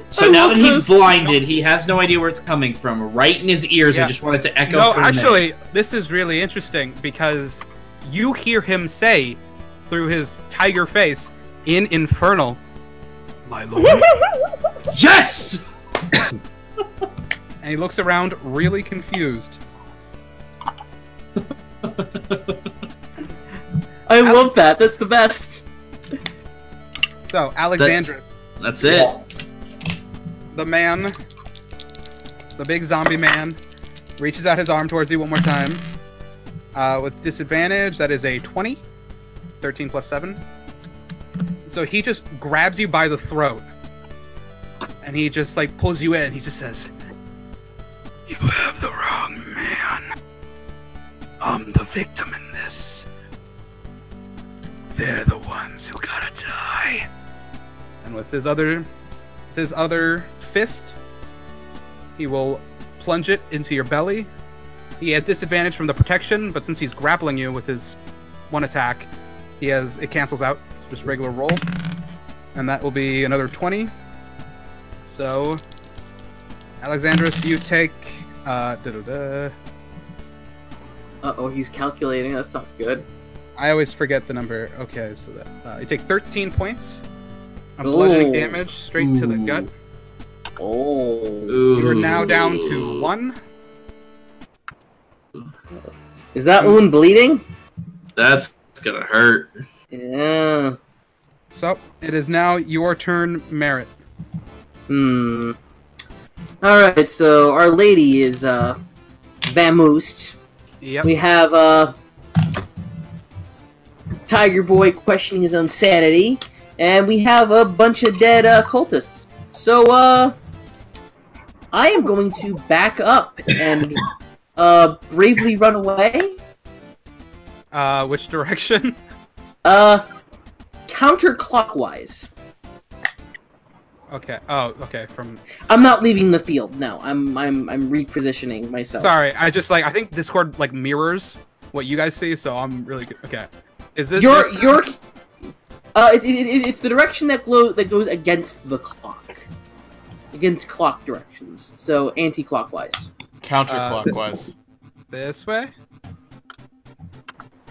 So now that he's blinded, he has no idea where it's coming from. Right in his ears, I just want it to echo. No, for a actually, minute. this is really interesting because you hear him say through his tiger face in Infernal, My lord. Yes! and he looks around really confused. I love that. That's the best. So, Alexandros, That's it. the man, the big zombie man, reaches out his arm towards you one more time. With disadvantage, that is a 20. 13 plus 7. So he just grabs you by the throat. And he just, like, pulls you in. He just says, You have the wrong man. I'm the victim in this. They're the ones who gotta die. and with his other fist, he will plunge it into your belly. He has disadvantage from the protection, but since he's grappling you with his one attack, it cancels out. Just regular roll. And that will be another 20. So, Alexandros, you take Uh-oh, he's calculating. That's not good. I always forget the number. Okay, so that you take 13 points of bludgeoning damage straight to the gut. Oh. You are now down to 1. Is that wound bleeding? That's gonna hurt. Yeah. So, it is now your turn, Merit. Alright, so our lady is, vamoosed. Yep. We have, Tiger Boy questioning his own sanity. And we have a bunch of dead, cultists. So, I am going to back up and, bravely run away. Which direction? Counterclockwise. Okay. Oh, okay. From. I'm not leaving the field. No, I'm repositioning myself. Sorry, I think Discord like mirrors what you guys see, so I'm really good. Okay. Is this it's the direction that goes against the clock, against clock directions. So anti-clockwise. Counterclockwise. This way?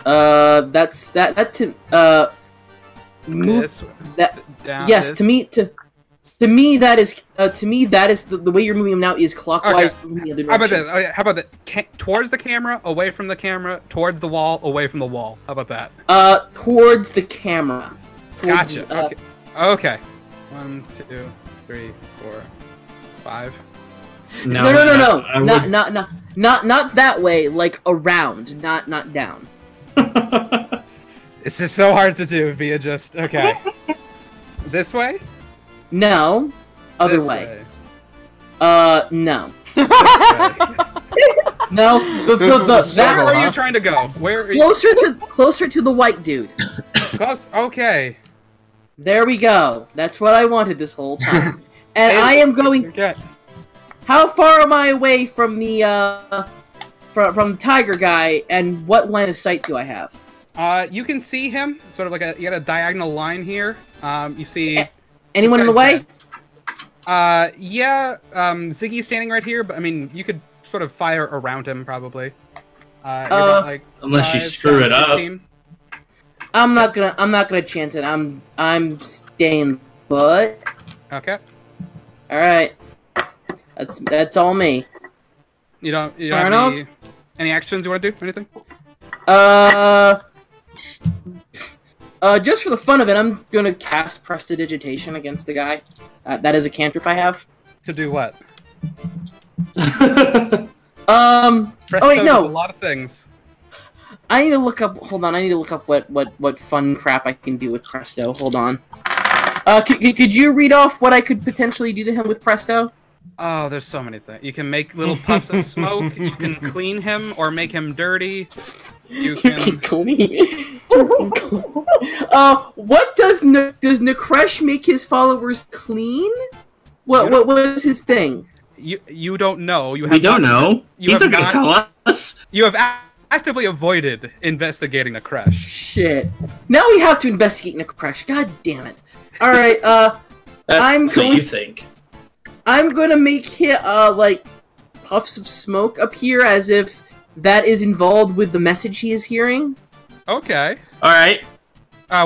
That's move This way. that. Down Yes, this. to me that is the way you're moving them now is clockwise. Okay. Moving the other How about direction. that? Okay, how about that? Towards the camera, away from the camera, towards the wall, away from the wall. How about that? Towards the camera. Towards, Gotcha. Okay. Okay. 1, 2, 3, 4, 5. No. Not that way. Like around, not down. This is so hard to do via just okay. This way? No. Other This way. No. This way. No. This is a Where struggle, are huh? you trying to go? Where? Are you... Closer to the white dude. Close. Okay. There we go. That's what I wanted this whole time. And Hey, I am going. Okay. How far am I away from the from the tiger guy? And what line of sight do I have? You can see him, sort of like you got a diagonal line here. You see. Anyone in the guy's way? dead. Yeah. Ziggy's standing right here, but I mean, you could sort of fire around him probably. You're about, like, Unless you 5, screw 7, it up. 15. I'm not gonna chance it. I'm staying put. Okay. All right. That's all me. You don't Fair have enough. any actions you want to do? Anything? Just for the fun of it, I'm gonna cast Prestidigitation against the guy. That is a cantrip I have. To do what? Oh Presto wait, no. does a lot of things. I need to look up. Hold on. I need to look up what fun crap I can do with Presto. Hold on. Could you read off what I could potentially do to him with Presto? Oh, there's so many things. You can make little puffs of smoke. You can clean him or make him dirty. You can. clean. What does Nekresh make his followers clean? What is his thing? You don't know. You have We don't not- know. You He's have not gonna tell us. You have actively avoided investigating the crash. Shit. Now we have to investigate Nekresh. God damn it. All right. That's what you think. I'm gonna make hit like puffs of smoke appear as if that is involved with the message he is hearing. Okay. All right.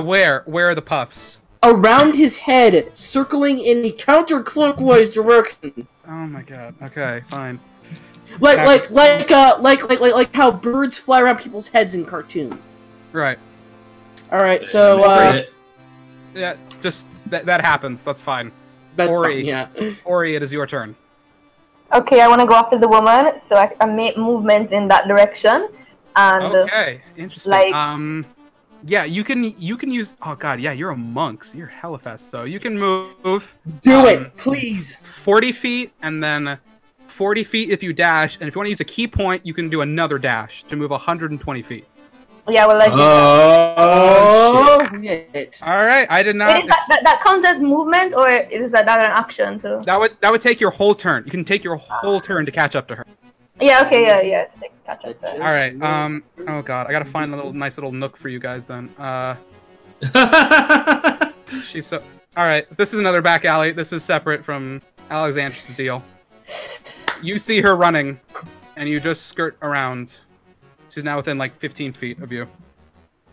Where are the puffs? Around his head, circling in a counterclockwise direction. Oh my god. Okay, fine. Like how birds fly around people's heads in cartoons. Right. All right, so Yeah, just that happens. That's fine. that's Ori. fine, yeah. Ori, it is your turn. Okay, I want to go after the woman, so I make movement in that direction. And Okay, interesting. like- Yeah, you can use. Oh god, yeah, you're a monk, so you're hella fast. So you can move. Do it, please. 40 feet, and then 40 feet if you dash, and if you want to use a key point, you can do another dash to move 120 feet. yeah, well, like Oh, shit. All right, I did not. wait, is that counts as movement, or is that an action too? That would take your whole turn. You can take your whole turn to catch up to her. Yeah. Okay. Yeah. Catch up to it. All right. Oh god, I gotta find a nice little nook for you guys then. She's so. All right, this is another back alley. This is separate from Alexandra's deal. You see her running, and you just skirt around. She's now within like 15 feet of you.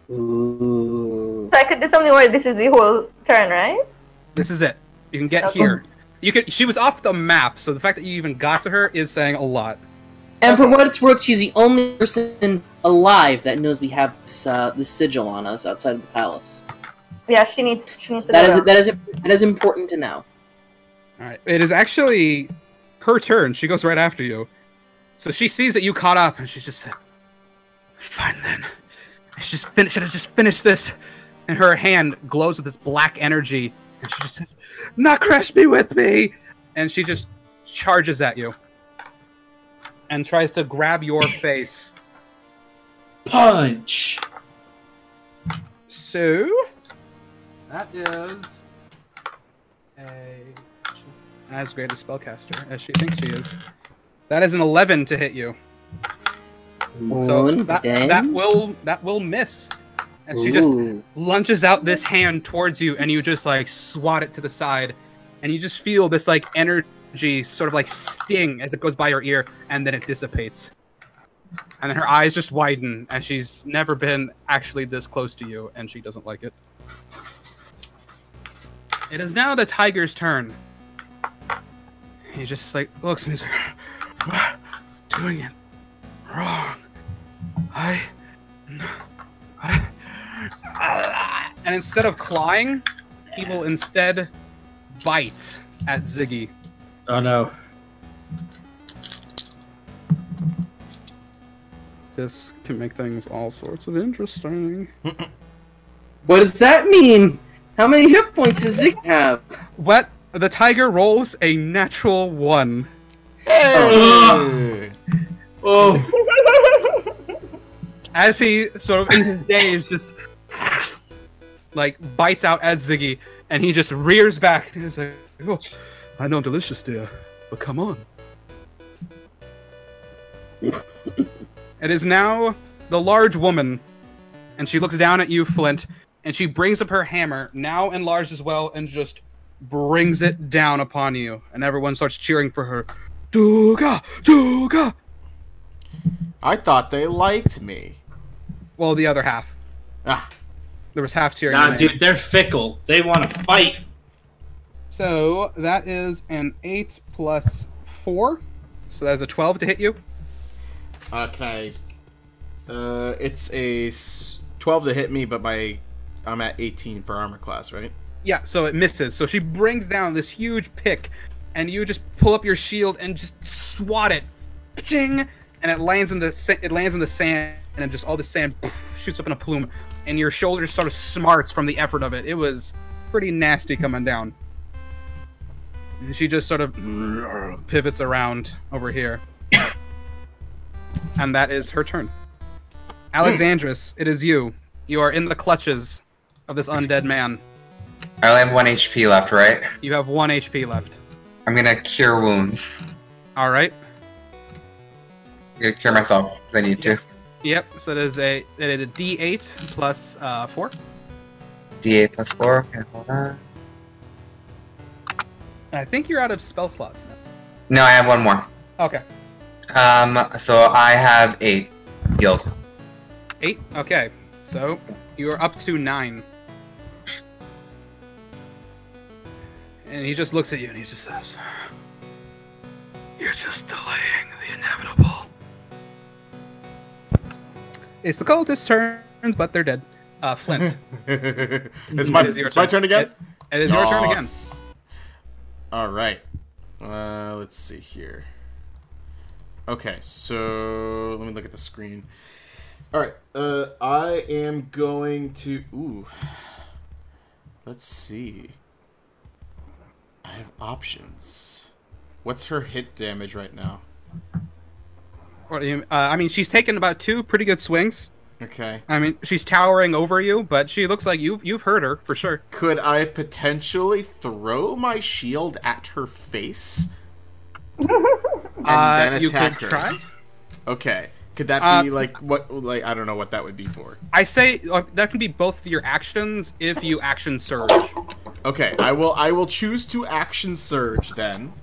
Ooh. So I could do something where this is the whole turn, right? This is it. You can get Okay. here. She was off the map, so the fact that you even got to her is saying a lot. And for what it's worth, she's the only person alive that knows we have this sigil on us outside of the palace. Yeah, she needs to That is important to know. All right, it is actually her turn. She goes right after you. So she sees that you caught up, and she just said, "Fine then. I should have just finished this." And her hand glows with this black energy, and she just says, "Not crush me with me!" And she just charges at you. And tries to grab your face. Punch! So, that is she's as great a spellcaster as she thinks she is. That is an 11 to hit you. So that will miss. And she just lunges out this hand towards you, and you just like swat it to the side, and you just feel this like energy sort of like sting as it goes by your ear, and then it dissipates. And then her eyes just widen, and she's never been actually this close to you, and she doesn't like it. It is now the tiger's turn. He just like looks and he's like, "What? Doing it wrong. And instead of clawing, he will instead bite at Ziggy. Oh no. This can make things all sorts of interesting. What does that mean? How many hit points does Zig have? What? The tiger rolls a natural 1. Hey! Oh. As he sort of in his daze just like bites out at Ziggy, and he just rears back and he's like, "Oh, I know I'm delicious, dear, but come on." It is now the large woman, and she looks down at you, Flint, and she brings up her hammer, now enlarged as well, and just brings it down upon you, and everyone starts cheering for her. Duga! Duga! I thought they liked me. Well, the other half. Ah. There was half cheering. Nah, dude, they're fickle. They want to fight. So that is an 8 plus 4. So that is a 12 to hit you. Can I... it's a 12 to hit me, but I'm at 18 for armor class, right? Yeah, so it misses. So she brings down this huge pick, and you just pull up your shield and just swat it. Ching! And it lands in the sand, and just all the sand shoots up in a plume, and your shoulder sort of smarts from the effort of it. It was pretty nasty coming down. And she just sort of pivots around over here. And that is her turn. Alexandris, it is you. You are in the clutches of this undead man. I only have 1 HP left, right? You have 1 HP left. I'm gonna cure wounds. Alright. I'm gonna cure myself, because I need to. Yep, so it is a D8 plus 4. D8 plus 4, okay, hold on. And I think you're out of spell slots now. No, I have one more. Okay. So I have 8 healed. 8? Okay. So, you are up to 9. And he just looks at you and he just says, "You're just delaying the inevitable." It's the cultist's turns, but they're dead. Flint. It's my turn again? It is your turn again. Alright. Let's see here. Okay, so let me look at the screen. Alright, I am going to... Ooh. Let's see. I have options. What's her hit damage right now? What do you, I mean, she's taken about 2 pretty good swings. Okay. I mean, she's towering over you, but she looks like you've hurt her, for sure. Could I potentially throw my shield at her face? And then you attack could her? try. Okay. Could that be, like, what, like, I don't know what that would be for. I say, that can be both of your actions if you action surge. Okay, I will choose to action surge, then.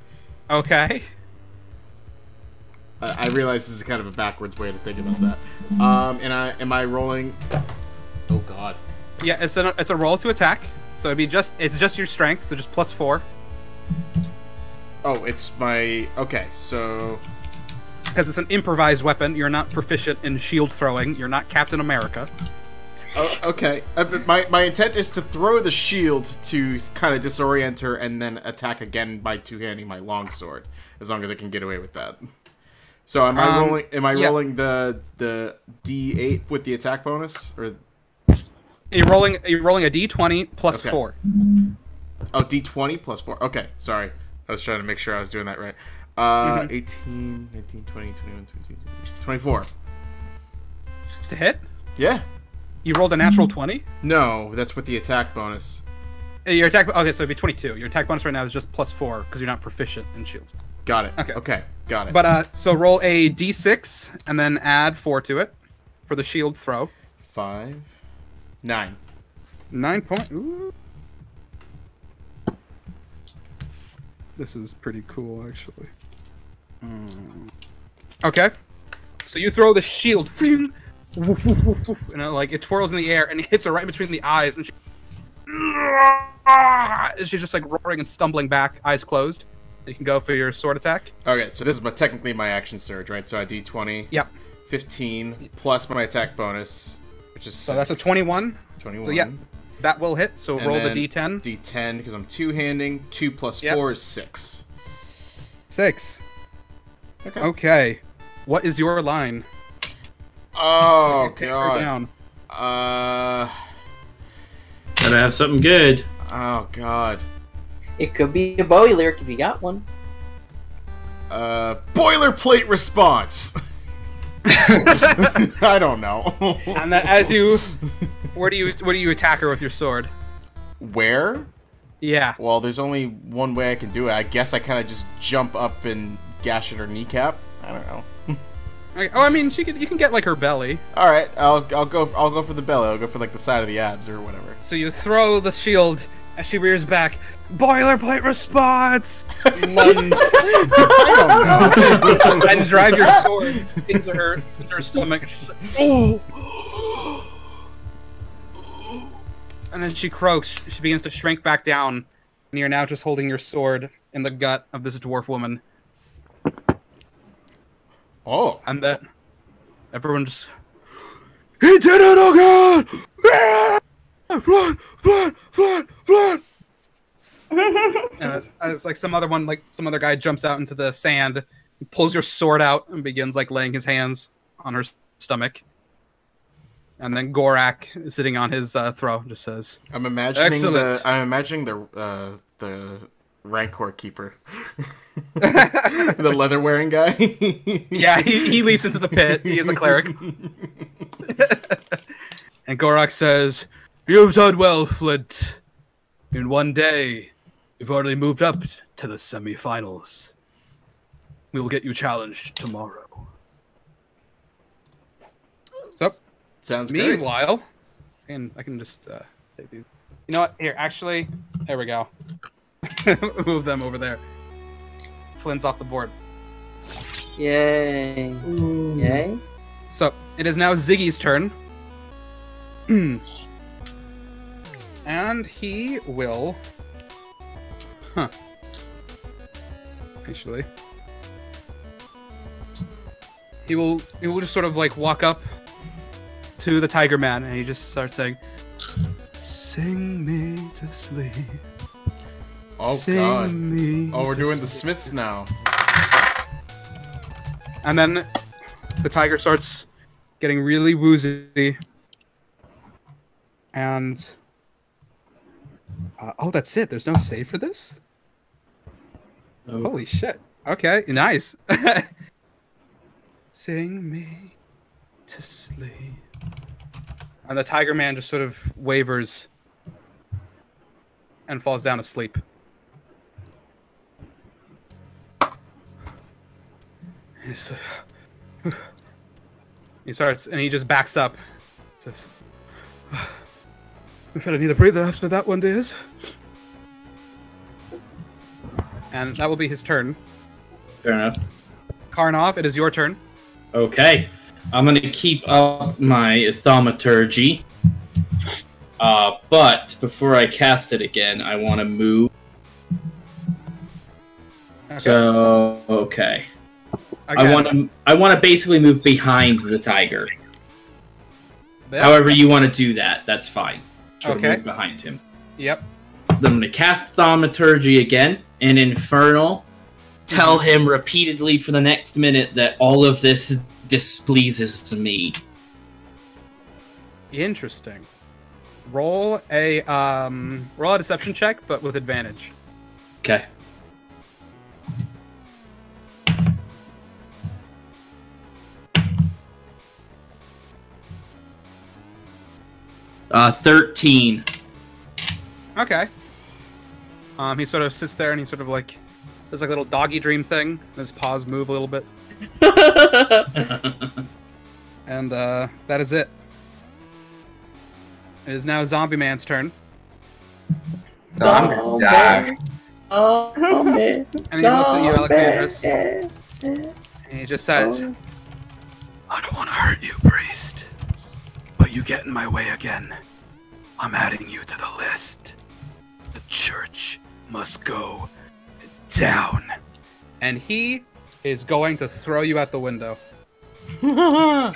Okay. I realize this is kind of a backwards way to think about that. Am I rolling? Oh God. Yeah, it's a roll to attack. So it's just your strength, so just plus 4. Oh, it's my... Okay, so... Because it's an improvised weapon, you're not proficient in shield throwing. You're not Captain America. Oh, okay. My intent is to throw the shield to kind of disorient her and then attack again by two-handing my longsword, as long as I can get away with that. So am I rolling? Am I rolling the D8 with the attack bonus, or? You're rolling a D20 plus 4. Oh, D20 plus 4. Okay, sorry. I was trying to make sure I was doing that right. 18, 19, 20, 21, 22, 24. To hit? Yeah. You rolled a natural 20? No, that's with the attack bonus. Your attack... Okay, so it'd be 22. Your attack bonus right now is just plus 4, because you're not proficient in shields. Got it. Okay. Okay, got it. But, so roll a D6, and then add 4 to it for the shield throw. 5, 9. 9 point... Ooh. This is pretty cool, actually. Okay. So you throw the shield... and it twirls in the air and it hits her right between the eyes, and she's just like roaring and stumbling back, eyes closed. You can go for your sword attack. Okay, so this is technically my action surge, right? So I D20. Yep. 15 plus my attack bonus, which is 6. So that's a 21. 21. So yeah, that will hit. So and roll the then D10. D10 because I'm two-handing. 2 plus 4 is 6. 6. Okay. Okay. What is your line? Oh Down. god. Gotta have something good. Oh god. It could be a Bowie lyric if you got one. Boilerplate response. I don't know. And then as you, where do you attack her with your sword? Where? Yeah. Well, there's only one way I can do it. I guess I kind of just jump up and gash at her kneecap. I don't know. Oh, I mean, you can get like her belly. All right, I'll go for the belly. I'll go for like the side of the abs or whatever. So you throw the shield as she rears back. Boilerplate response. Lunge. I don't know. And drive your sword into her stomach. And she's like, oh. And then she croaks. She begins to shrink back down, and you're now just holding your sword in the gut of this dwarf woman. Oh. And that everyone just... He did it, oh god! Flood! Flood! Flood! Flood! And it's like some other guy jumps out into the sand, pulls your sword out, and begins like laying his hands on her stomach. And then Gorak, sitting on his throne, just says, I'm imagining excellent. the Rancor keeper. The leather wearing guy. yeah, he leaps into the pit. He is a cleric. And Gorak says, "You've done well, Flint. In one day, you've already moved up to the semi-finals. We will get you challenged tomorrow." So, sounds great. meanwhile, and I can just take these. You know what? Here, actually, there we go. Move them over there. Flint's off the board. Yay. Ooh. Yay. So, it is now Ziggy's turn. And he will... Huh. Actually. He will just sort of like walk up to the Tiger Man and he just starts saying, "Sing me to sleep. Oh god. Oh, we're doing the Smiths now. And then the tiger starts getting really woozy. And... oh, that's it. There's no save for this? Oh. Holy shit. Okay, nice. Sing me to sleep. And the Tiger Man just sort of wavers and falls down asleep. He starts, and he just backs up. Says, "We've had to need a breather after that one, dears." And that will be his turn. Fair enough. Karnov, it is your turn. Okay. I'm going to keep up my thaumaturgy. But before I cast it again, I want to move. So okay. Again, I want to basically move behind the tiger. yep. However you want to do that, that's fine. So Okay. move behind him. Yep. Then I'm going to cast Thaumaturgy again, and Infernal. Tell him repeatedly for the next minute that all of this displeases me. Interesting. Roll a deception check, but with advantage. Okay. Uh, 13. Okay. He sort of sits there and he sort of like does like a little doggy dream thing. And his paws move a little bit, and that is it. It is now Zombie Man's turn, Oh, man. Oh, man. and he looks at you, Alexandros, and he just says, I don't want to hurt you, priest. But you get in my way again. I'm adding you to the list. The church must go down. and he is going to throw you out the window. Oh,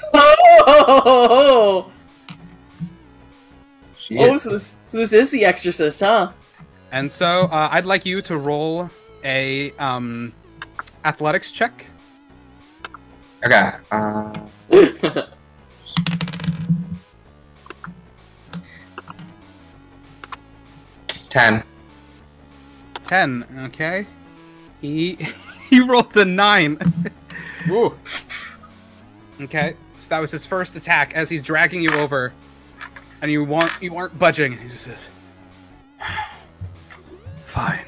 Shit. so this is the Exorcist, huh? And so I'd like you to roll a athletics check. Okay. 10. 10. Okay. He he rolled a 9. Ooh. Okay, so that was his first attack as he's dragging you over, and you weren't budging. And he just says, Fine.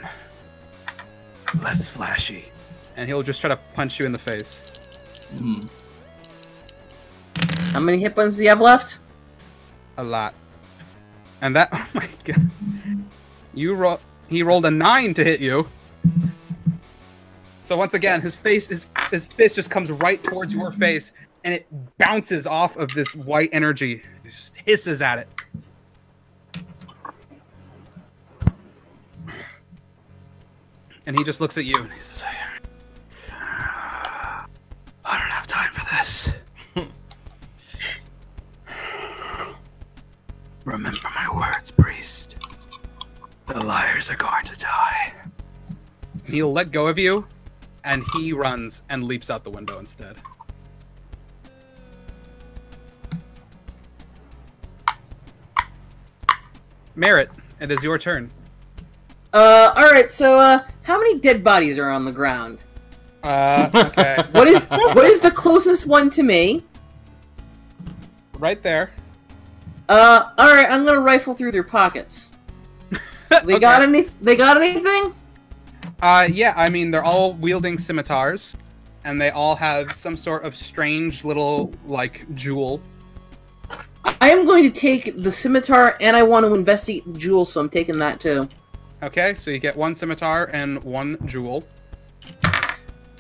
Less flashy. and he'll just try to punch you in the face. Hmm. How many hit points do you have left? A lot. And that, oh my god, he rolled a 9 to hit you. So once again, his fist just comes right towards your face, and it bounces off of this white energy. It just hisses at it. And he just looks at you and he says, I don't have time for this. Remember my words, priest. The liars are going to die. he'll let go of you, and he runs and leaps out the window instead. Merritt, it is your turn. Alright, so, how many dead bodies are on the ground? Okay. What is the closest one to me? Right there. Alright, I'm gonna rifle through their pockets. They got anything? Yeah, I mean, they're all wielding scimitars, and they all have some sort of strange little, like, jewel. I am going to take the scimitar, and I want to investigate the jewel, so I'm taking that too. Okay, so you get 1 scimitar and 1 jewel.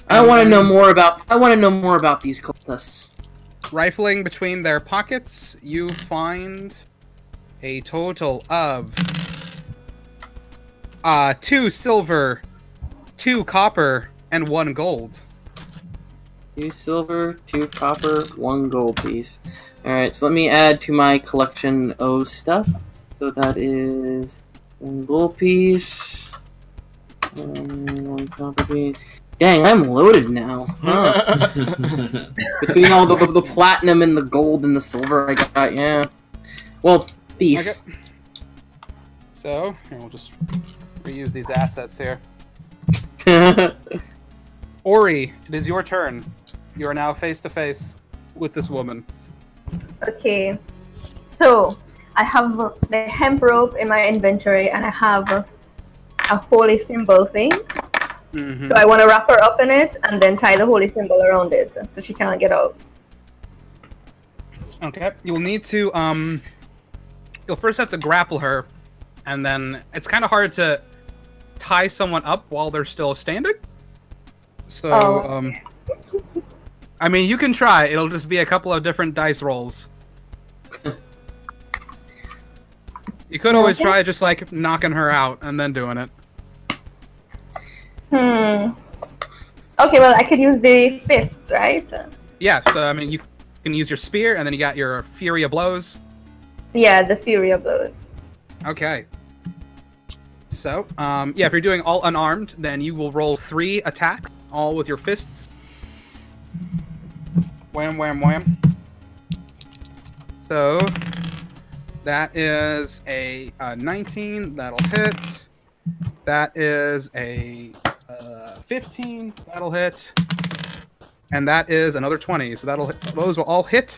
I want to know more about these cultists. Rifling between their pockets, you find a total of 2 silver, 2 copper, and 1 gold. 2 silver, 2 copper, 1 gold piece. Alright, so let me add to my collection of stuff. So that is 1 gold piece, 1 copper piece. Dang, I'm loaded now. Huh. Between all the platinum and the gold and the silver I got, yeah. Well, thief. Okay. So, here, we'll just reuse these assets here. Ori, it is your turn. You are now face to face with this woman. Okay, so I have the hemp rope in my inventory, and I have a holy symbol thing. Mm-hmm. So I want to wrap her up in it and then tie the holy symbol around it so she can't get out. Okay, you'll need to, you'll first have to grapple her, and then it's kind of hard to tie someone up while they're still standing. So, Oh. I mean, you can try. It'll just be a couple of different dice rolls. You could always try just, like, knocking her out and then doing it. Okay, well, I could use the fists, right? Yeah, so I mean, you can use your spear, and then you got your Fury of Blows. Yeah, the Fury of Blows. Okay. So, yeah, if you're doing all unarmed, then you will roll 3 attacks, all with your fists. Wham, wham, wham. So, that is a 19, that'll hit. That is a 15, that'll hit. And that is another 20, so that'll hit. Those will all hit.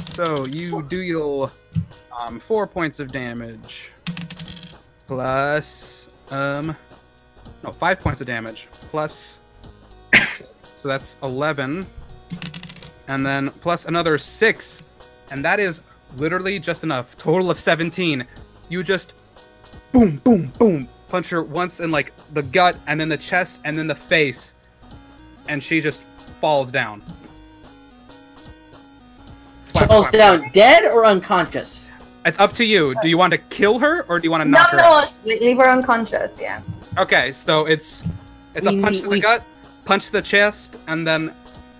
So, you deal 4 points of damage. Plus, no, 5 points of damage. Plus, so that's 11. And then plus another 6. And that is literally just enough. Total of 17. You just boom, boom, boom. Punch her once in like the gut, and then the chest, and then the face. And she just falls down. Falls down dead or unconscious? It's up to you. Do you want to kill her, or do you want to No, knock her out? no, leave her unconscious, yeah. Okay, so it's a punch to the gut, punch to the chest, and then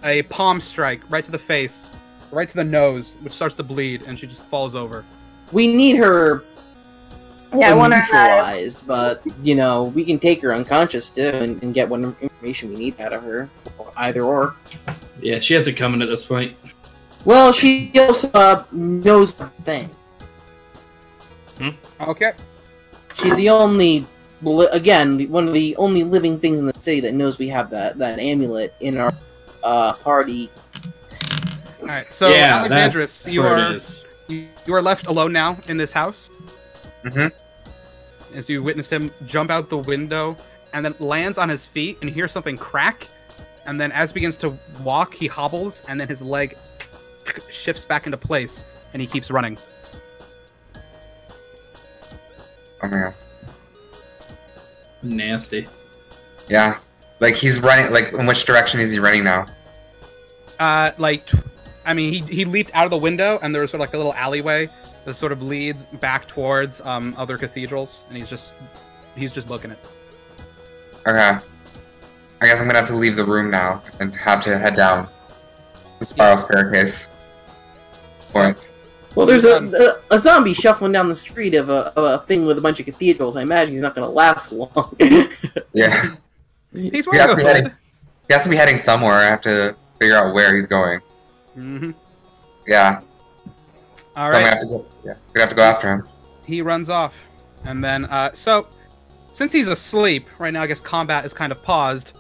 a palm strike right to the face, right to the nose, which starts to bleed, and she just falls over. We need her Yeah, I want her alive. neutralized, but, you know, we can take her unconscious, too, and get what information we need out of her. Either or. Yeah, she has it coming at this point. Well, she also knows one thing. Okay. She's the only, again, one of the only living things in the city that knows we have that amulet in our party. Alright, so Yeah, Alexandris, that's you where are it is. you are left alone now in this house. Mhm. As you witnessed him jump out the window and then lands on his feet and hear something crack, and then as he begins to walk, he hobbles, and then his leg shifts back into place, and he keeps running. Oh my god. Nasty. Yeah. Like he's running. Like in which direction is he running now? I mean, he leaped out of the window, and there was sort of like a little alleyway that sort of leads back towards other cathedrals, and he's just booking it. Okay. I guess I'm gonna have to leave the room now and have to head down the spiral staircase. Or Well, there's a zombie shuffling down the street of a thing with a bunch of cathedrals. I imagine he's not going to last long. yeah. He's He wearing has, a to be hood. heading, he has to be heading somewhere. I have to figure out where he's going. Mm-hmm. Yeah. All So I'm right. gonna have to go. Yeah. We're gonna have to go after him. He runs off, and then so since he's asleep right now, I guess combat is kind of paused.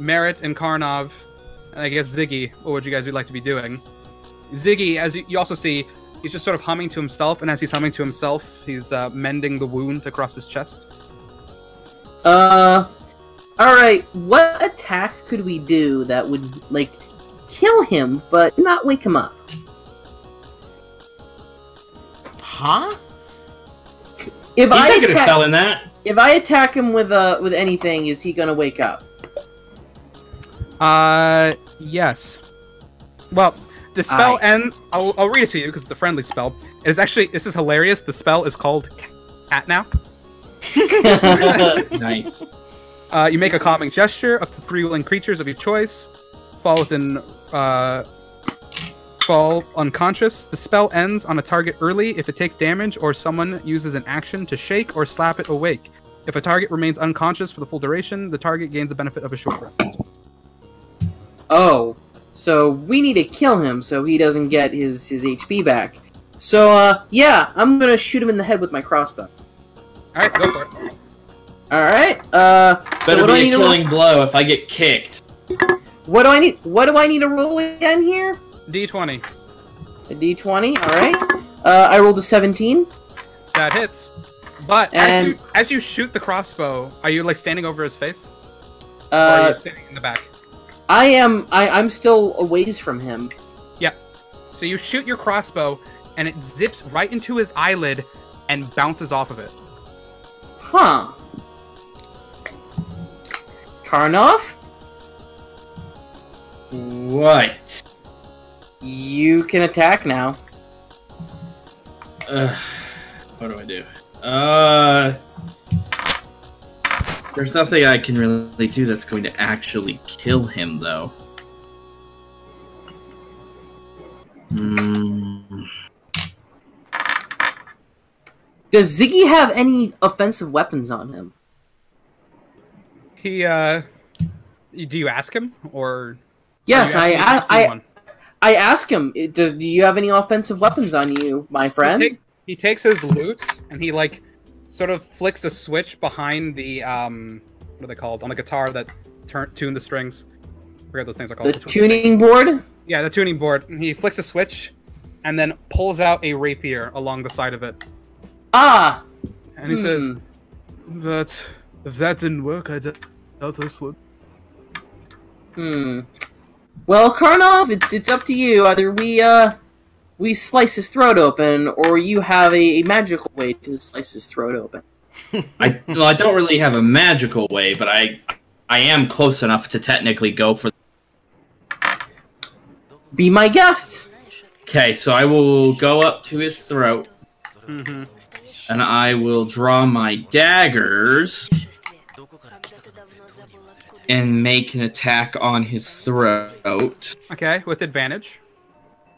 Merritt and Karnov, and I guess Ziggy, what would you guys would like to be doing? Ziggy, as you also see, he's just sort of humming to himself, and as he's humming to himself, he's mending the wound across his chest. Alright, what attack could we do that would, like, kill him, but not wake him up? Huh? If He's not gonna tell in that. if I attack him with anything, is he gonna wake up? Yes. Well, the spell I'll read it to you because it's a friendly spell. It is actually, this is hilarious. The spell is called Catnap. Nice. You make a calming gesture. Up to 3 willing creatures of your choice fall unconscious. The spell ends on a target early if it takes damage or someone uses an action to shake or slap it awake. If a target remains unconscious for the full duration, the target gains the benefit of a short rest. Oh, so we need to kill him so he doesn't get his HP back. So, yeah, I'm gonna shoot him in the head with my crossbow. Alright, go for it. Alright, so Better what do I be need a to roll? killing blow if I get kicked. What do I need to roll again here? D20. A D20, alright. I rolled a 17. That hits. But And- as you shoot the crossbow, are you like standing over his face? Or are you standing in the back? I'm still a ways from him. So you shoot your crossbow, and it zips right into his eyelid and bounces off of it. Huh. Karnov? What? You can attack now. What do I do? There's nothing I can really do that's going to actually kill him, though. Does Ziggy have any offensive weapons on him? He, do you ask him, or? Yes, I ask him, do you have any offensive weapons on you, my friend? He takes his lute, and he, like, sort of flicks a switch behind the, what are they called? On the guitar that tune the strings. I forget those things are called. The tuning board? Yeah, the tuning board. He flicks a switch, and then pulls out a rapier along the side of it. Ah! And he says, "But if that didn't work, I doubt this would." Well, Karnov, it's up to you. Either we slice his throat open, or you have a magical way to slice his throat open. I don't really have a magical way, but I am close enough to technically go for. Be my guest. Okay, so I will go up to his throat, and I will draw my daggers and make an attack on his throat. Okay, with advantage,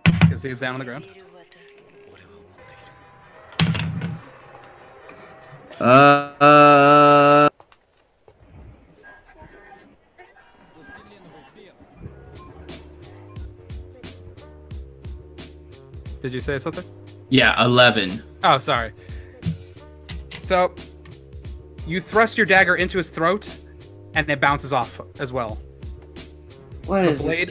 because he's down on the ground. Did you say something? Yeah, 11. Oh, sorry. So, you thrust your dagger into his throat, and it bounces off as well. What is this?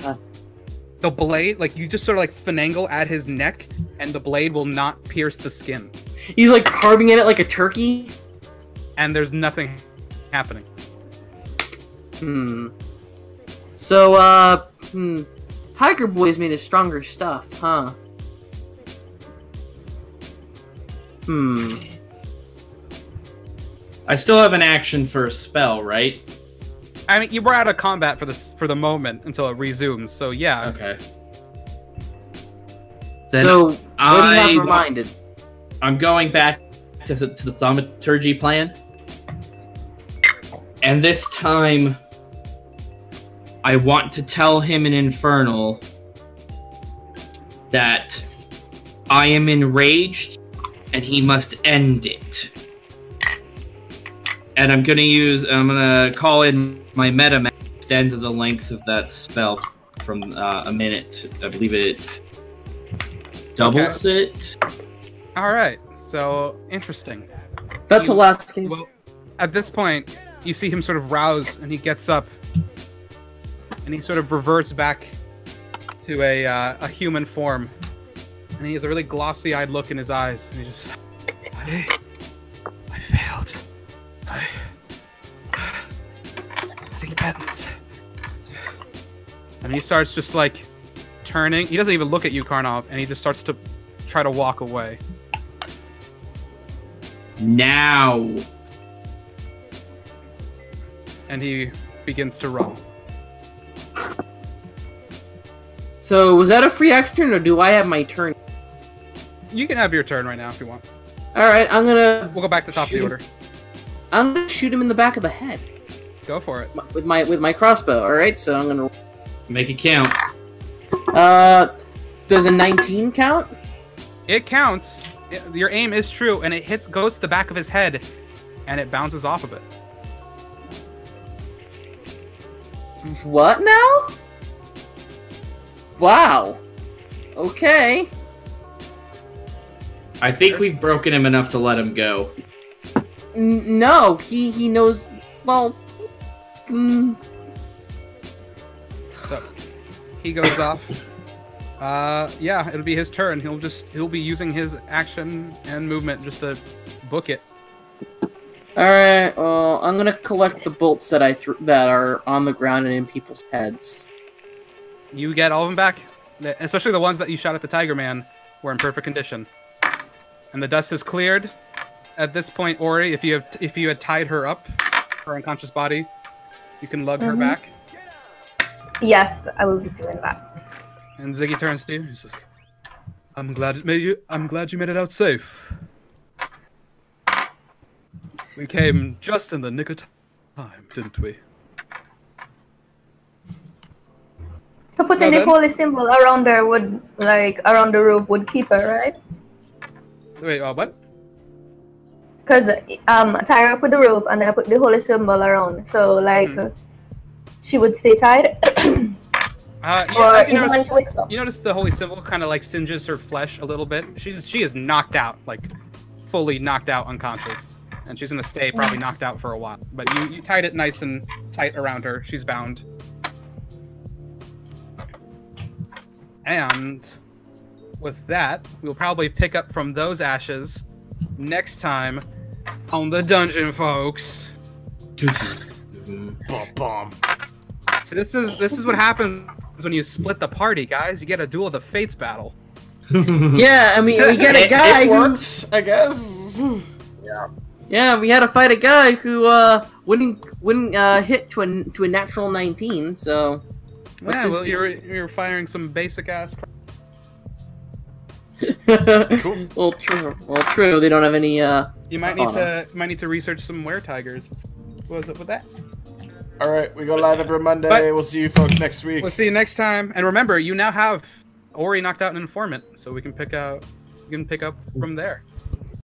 The blade, like, you just sort of, like, finagle at his neck, and the blade will not pierce the skin. He's, like, carving at it like a turkey? And there's nothing happening. So, Hiker Boy's made of stronger stuff, huh? I still have an action for a spell, right? I mean, you were out of combat for the moment until it resumes, so yeah. Okay. Then so, what do you have reminded? I'm going back to the thaumaturgy plan. And this time, I want to tell him in Infernal that I am enraged and he must end it. And I'm gonna call in my meta extend the length of that spell from a minute. I believe it doubles it. Alright, so interesting. That's the last case. Well, at this point, you see him sort of rouse, and he gets up, and he sort of reverts back to a human form. And he has a really glossy-eyed look in his eyes, and he just, I failed. See patterns. And he starts just like turning. He doesn't even look at you, Karnov, and he just starts to try to walk away. Now. And he begins to run. So, was that a free action, or do I have my turn? You can have your turn right now if you want. Alright, I'm gonna... We'll go back to top of the order. I'm gonna shoot him in the back of the head. Go for it. With my crossbow, alright? So I'm gonna... Make it count. Does a 19 count? It counts. Your aim is true, and it goes to the back of his head, and it bounces off of it. What now? Wow. Okay. I think we've broken him enough to let him go. No, he knows. Well. So he goes off. Yeah, it'll be his turn. He'll be using his action and movement just to book it. All right. Well, I'm gonna collect the bolts that that are on the ground and in people's heads. You get all of them back, especially the ones that you shot at the Tiger Man were in perfect condition. And the dust is cleared. At this point, Ori, if you had tied her up, her unconscious body, you can lug her back. Yes, I will be doing that. And Ziggy turns to you. He says, I'm glad you made it out safe. We came just in the nick of time, didn't we? So putting the holy symbol around there would, like, around the roof would keep her, right? Wait, what? Because tie her up with the rope and then I put the holy symbol around. So, like, she would stay tied. Yeah, you notice the holy symbol kind of like singes her flesh a little bit. She is knocked out, like fully knocked out, unconscious, and she's gonna stay probably knocked out for a while. But you tied it nice and tight around her. She's bound. And with that, we'll probably pick up from those ashes next time on the dungeon, folks. So this is what happens when you split the party, guys. You get a Duel of the Fates battle. Yeah, I mean, we get a guy it who worked, I guess. Yeah, we had to fight a guy who wouldn't hit to a natural 19. So yeah, well, you're firing some basic ass. Cool. Well, true. They don't have any. You might need to research some were-tigers. What was up with that? All right, we go live every Monday. We'll see you folks next week. We'll see you next time. And remember, you now have Ori knocked out an informant, so we can pick up from there.